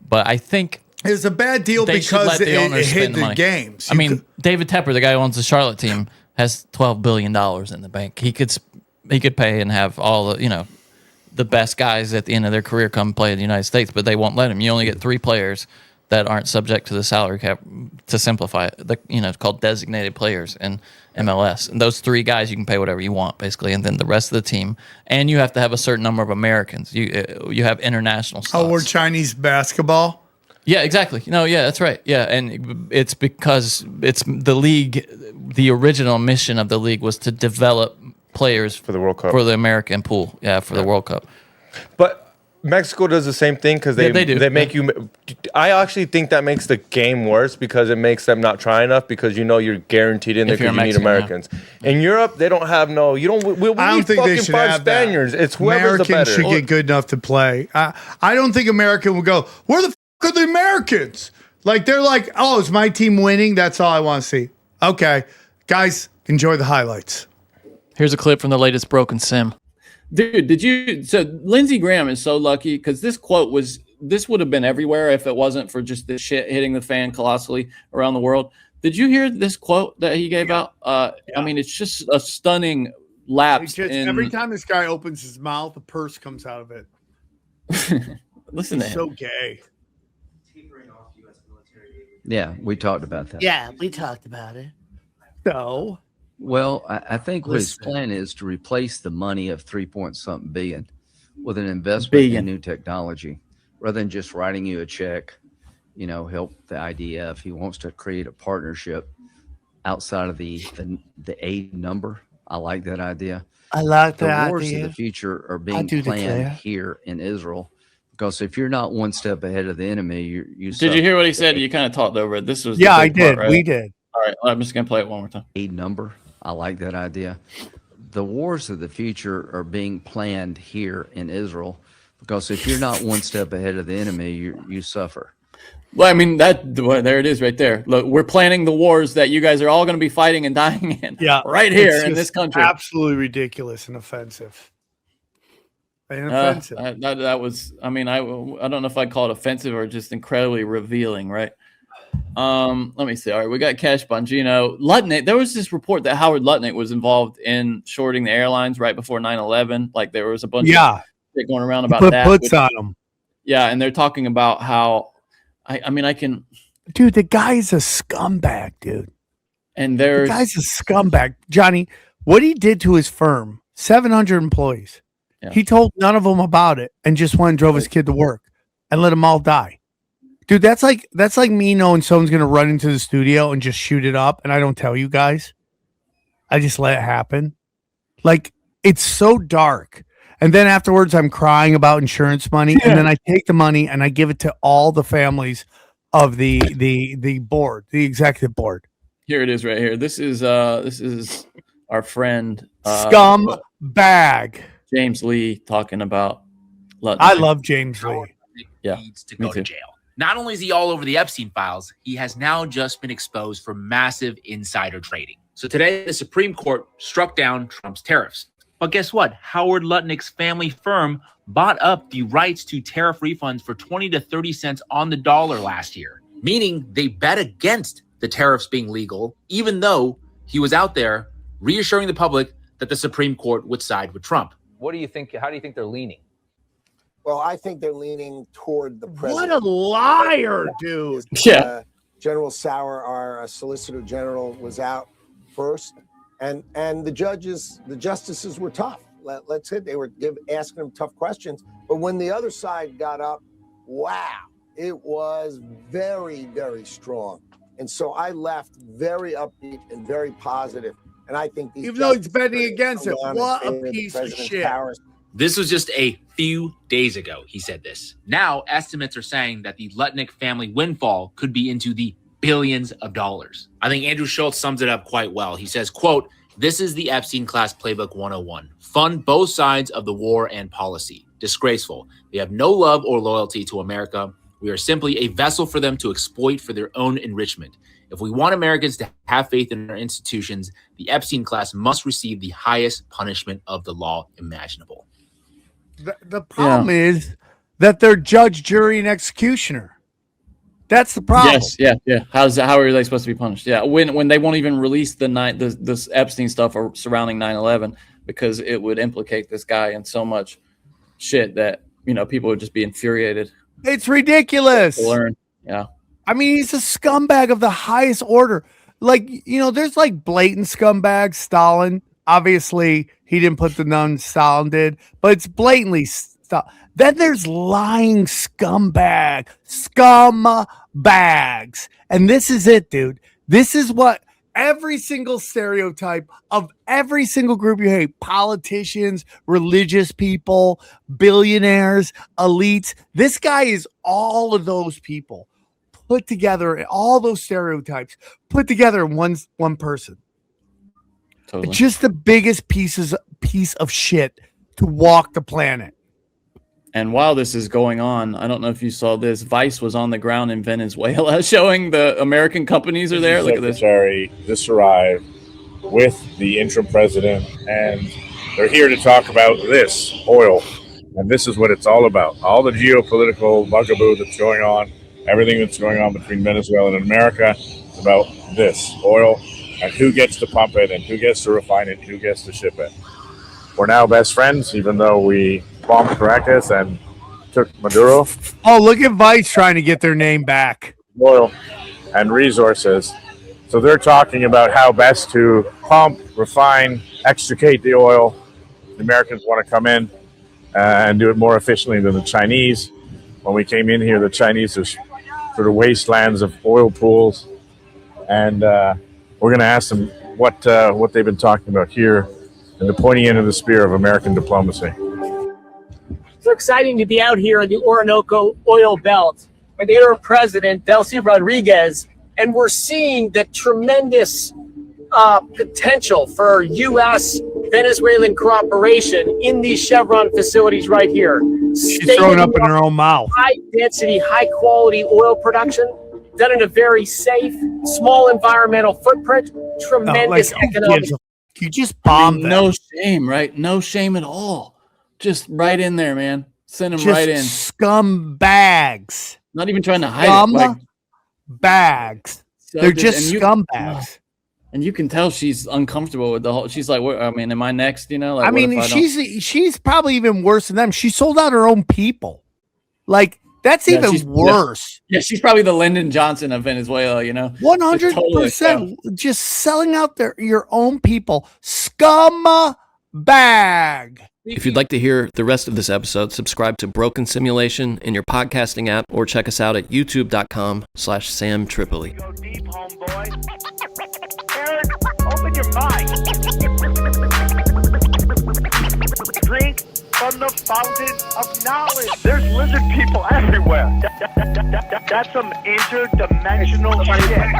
But I think it's a bad deal because it hit the games. I mean, David Tepper, the guy who owns the Charlotte team, has $12 billion in the bank. He could pay and have all the best guys at the end of their career come play in the United States, but they won't let him. You only get 3 players that aren't subject to the salary cap. To simplify it, it's called designated players in MLS. And those 3 guys, you can pay whatever you want, basically, and then the rest of the team. And you have to have a certain number of Americans. You have international slots. Oh, we're Chinese basketball? Yeah, exactly. No, yeah, that's right. Yeah, and it's because it's the league. The original mission of the league was to develop players for the World Cup, for the American pool. Yeah, for the World Cup. But Mexico does the same thing because they do. They make you. I actually think that makes the game worse because it makes them not try enough because you're guaranteed in there because you need Americans. Yeah. In Europe, they don't have no. You don't. We I don't need think fucking they should 5 have Spaniards. That. It's whoever's the better. Americans should get good enough to play. I don't think American will go. Where the fuck are the Americans? Like they're like, oh, is my team winning? That's all I want to see. Okay, guys, enjoy the highlights. Here's a clip from the latest Broken Sim. Dude, so Lindsey Graham is so lucky because this would have been everywhere if it wasn't for just this shit hitting the fan colossally around the world. Did you hear this quote that he gave out? I mean, it's just a stunning lapse. Every time this guy opens his mouth, a purse comes out of it. Listen to him. So gay. Yeah, we talked about that. Yeah, we talked about it. So. Well, I think what his plan is to replace the money of 3-point-something billion with an investment in new technology, rather than just writing you a check. Help the IDF. He wants to create a partnership outside of the aid number. I like that idea. I like that idea. The wars of the future are being planned here in Israel, because if you're not one step ahead of the enemy, you. Did you hear what he said? You kind of talked over it. This was I did. Part, right? We did. All right, I'm just gonna play it one more time. Aid number. I like that idea. The wars of the future are being planned here in Israel, because if you're not one step ahead of the enemy, you suffer. Well, I mean, there it is right there. Look, we're planning the wars that you guys are all going to be fighting and dying in right here in this country. Absolutely ridiculous and offensive. That was, I mean, I don't know if I'd call it offensive or just incredibly revealing, right? Let me see. All right, we got Cash Bongino. Lutnick, there was this report that Howard Lutnick was involved in shorting the airlines right before 9/11. Like there was a bunch of shit going around about that. Puts on them. Yeah, and they're talking about how I can. Dude, the guy's a scumbag, dude. And the guy's a scumbag. Johnny, what he did to his firm, 700 employees. Yeah. He told none of them about it and just went and drove his kid to work and let them all die. Dude, that's like me knowing someone's gonna run into the studio and just shoot it up, and I don't tell you guys. I just let it happen. Like, it's so dark. And then afterwards, I'm crying about insurance money, and then I take the money and I give it to all the families of the board, the executive board. Here it is, right here. This is our friend Scum bag James Lee talking about. I love James Lee. Yeah, needs to go to jail. Not only is he all over the Epstein files, he has now just been exposed for massive insider trading. So today, the Supreme Court struck down Trump's tariffs. But guess what? Howard Lutnick's family firm bought up the rights to tariff refunds for 20 to 30 cents on the dollar last year, meaning they bet against the tariffs being legal, even though he was out there reassuring the public that the Supreme Court would side with Trump. What do you think? How do you think they're leaning? Well, I think they're leaning toward the president. What a liar, dude. Yeah. General Sauer, our Solicitor General, was out first, and the justices were tough. Let's say they were asking them tough questions. But when the other side got up, wow, it was very, very strong. And so I left very upbeat and very positive. And I think these even though he's betting against it, what a piece of shit. Powers. This was just a few days ago, he said this. Now, estimates are saying that the Lutnick family windfall could be into the billions of dollars. I think Andrew Schultz sums it up quite well. He says, quote, "This is the Epstein class playbook 101. Fund both sides of the war and policy. Disgraceful. They have no love or loyalty to America. We are simply a vessel for them to exploit for their own enrichment. If we want Americans to have faith in our institutions, the Epstein class must receive the highest punishment of the law imaginable." The problem is that they're judge, jury, and executioner. That's the problem. Yes, yeah. How are they supposed to be punished? Yeah, when they won't even release this Epstein stuff or surrounding 9/11 because it would implicate this guy in so much shit that people would just be infuriated. It's ridiculous. Learn, yeah. I mean, he's a scumbag of the highest order. Like, there's like blatant scumbags. Stalin, obviously, he didn't put the nuns. Stalin did, but it's blatantly Stalin. Then there's lying scumbags, and this is it, dude. This is what every single stereotype of every single group you hate: politicians, religious people, billionaires, elites. This guy is all of those people put together, all those stereotypes put together in one person. Totally. Just the biggest piece of shit to walk the planet. And while this is going on, I don't know if you saw this. Vice was on the ground in Venezuela showing the American companies are there. Look at this. Secretary just arrived with the interim president, and they're here to talk about this oil. And this is what it's all about. All the geopolitical bugaboo that's going on, everything that's going on between Venezuela and America is about this oil and who gets to pump it and who gets to refine it, who gets to ship it. We're now best friends, even though we bombed Caracas and took Maduro. Oh, look at Vice trying to get their name back. Oil and resources. So they're talking about how best to pump, refine, extricate the oil. The Americans want to come in and do it more efficiently than the Chinese. When we came in here, the Chinese are sort of wastelands of oil pools. And we're going to ask them what they've been talking about here and the pointy end of the spear of American diplomacy. It's exciting to be out here in the Orinoco oil belt with the interim president, Delcy Rodriguez, and we're seeing the tremendous potential for U.S. Venezuelan cooperation in these Chevron facilities right here. She's throwing up in her own mouth. High density, high quality oil production done in a very safe, small environmental footprint, tremendous economic. You just bombed them. No shame, right? No shame at all. Just right in there, man. Send them right in. Scumbags. Not even trying to hide it. Bags. They're just scumbags. And you can tell she's uncomfortable with the whole. She's like, I mean, am I next? Like, I mean, she's probably even worse than them. She sold out her own people. Like, that's even worse. Yeah, she's probably the Lyndon Johnson of Venezuela, 100%. Just selling out your own people. Scumbag. If you'd like to hear the rest of this episode, subscribe to Broken Simulation in your podcasting app or check us out at youtube.com/Sam Tripoli. Go deep, homeboy. Aaron, open your mind. Drink from the fountain of knowledge. There's lizard people everywhere. That's some interdimensional shit.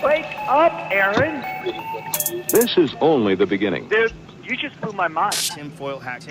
Wake up, Aaron. This is only the beginning. Dude, you just blew my mind. Tinfoil hack.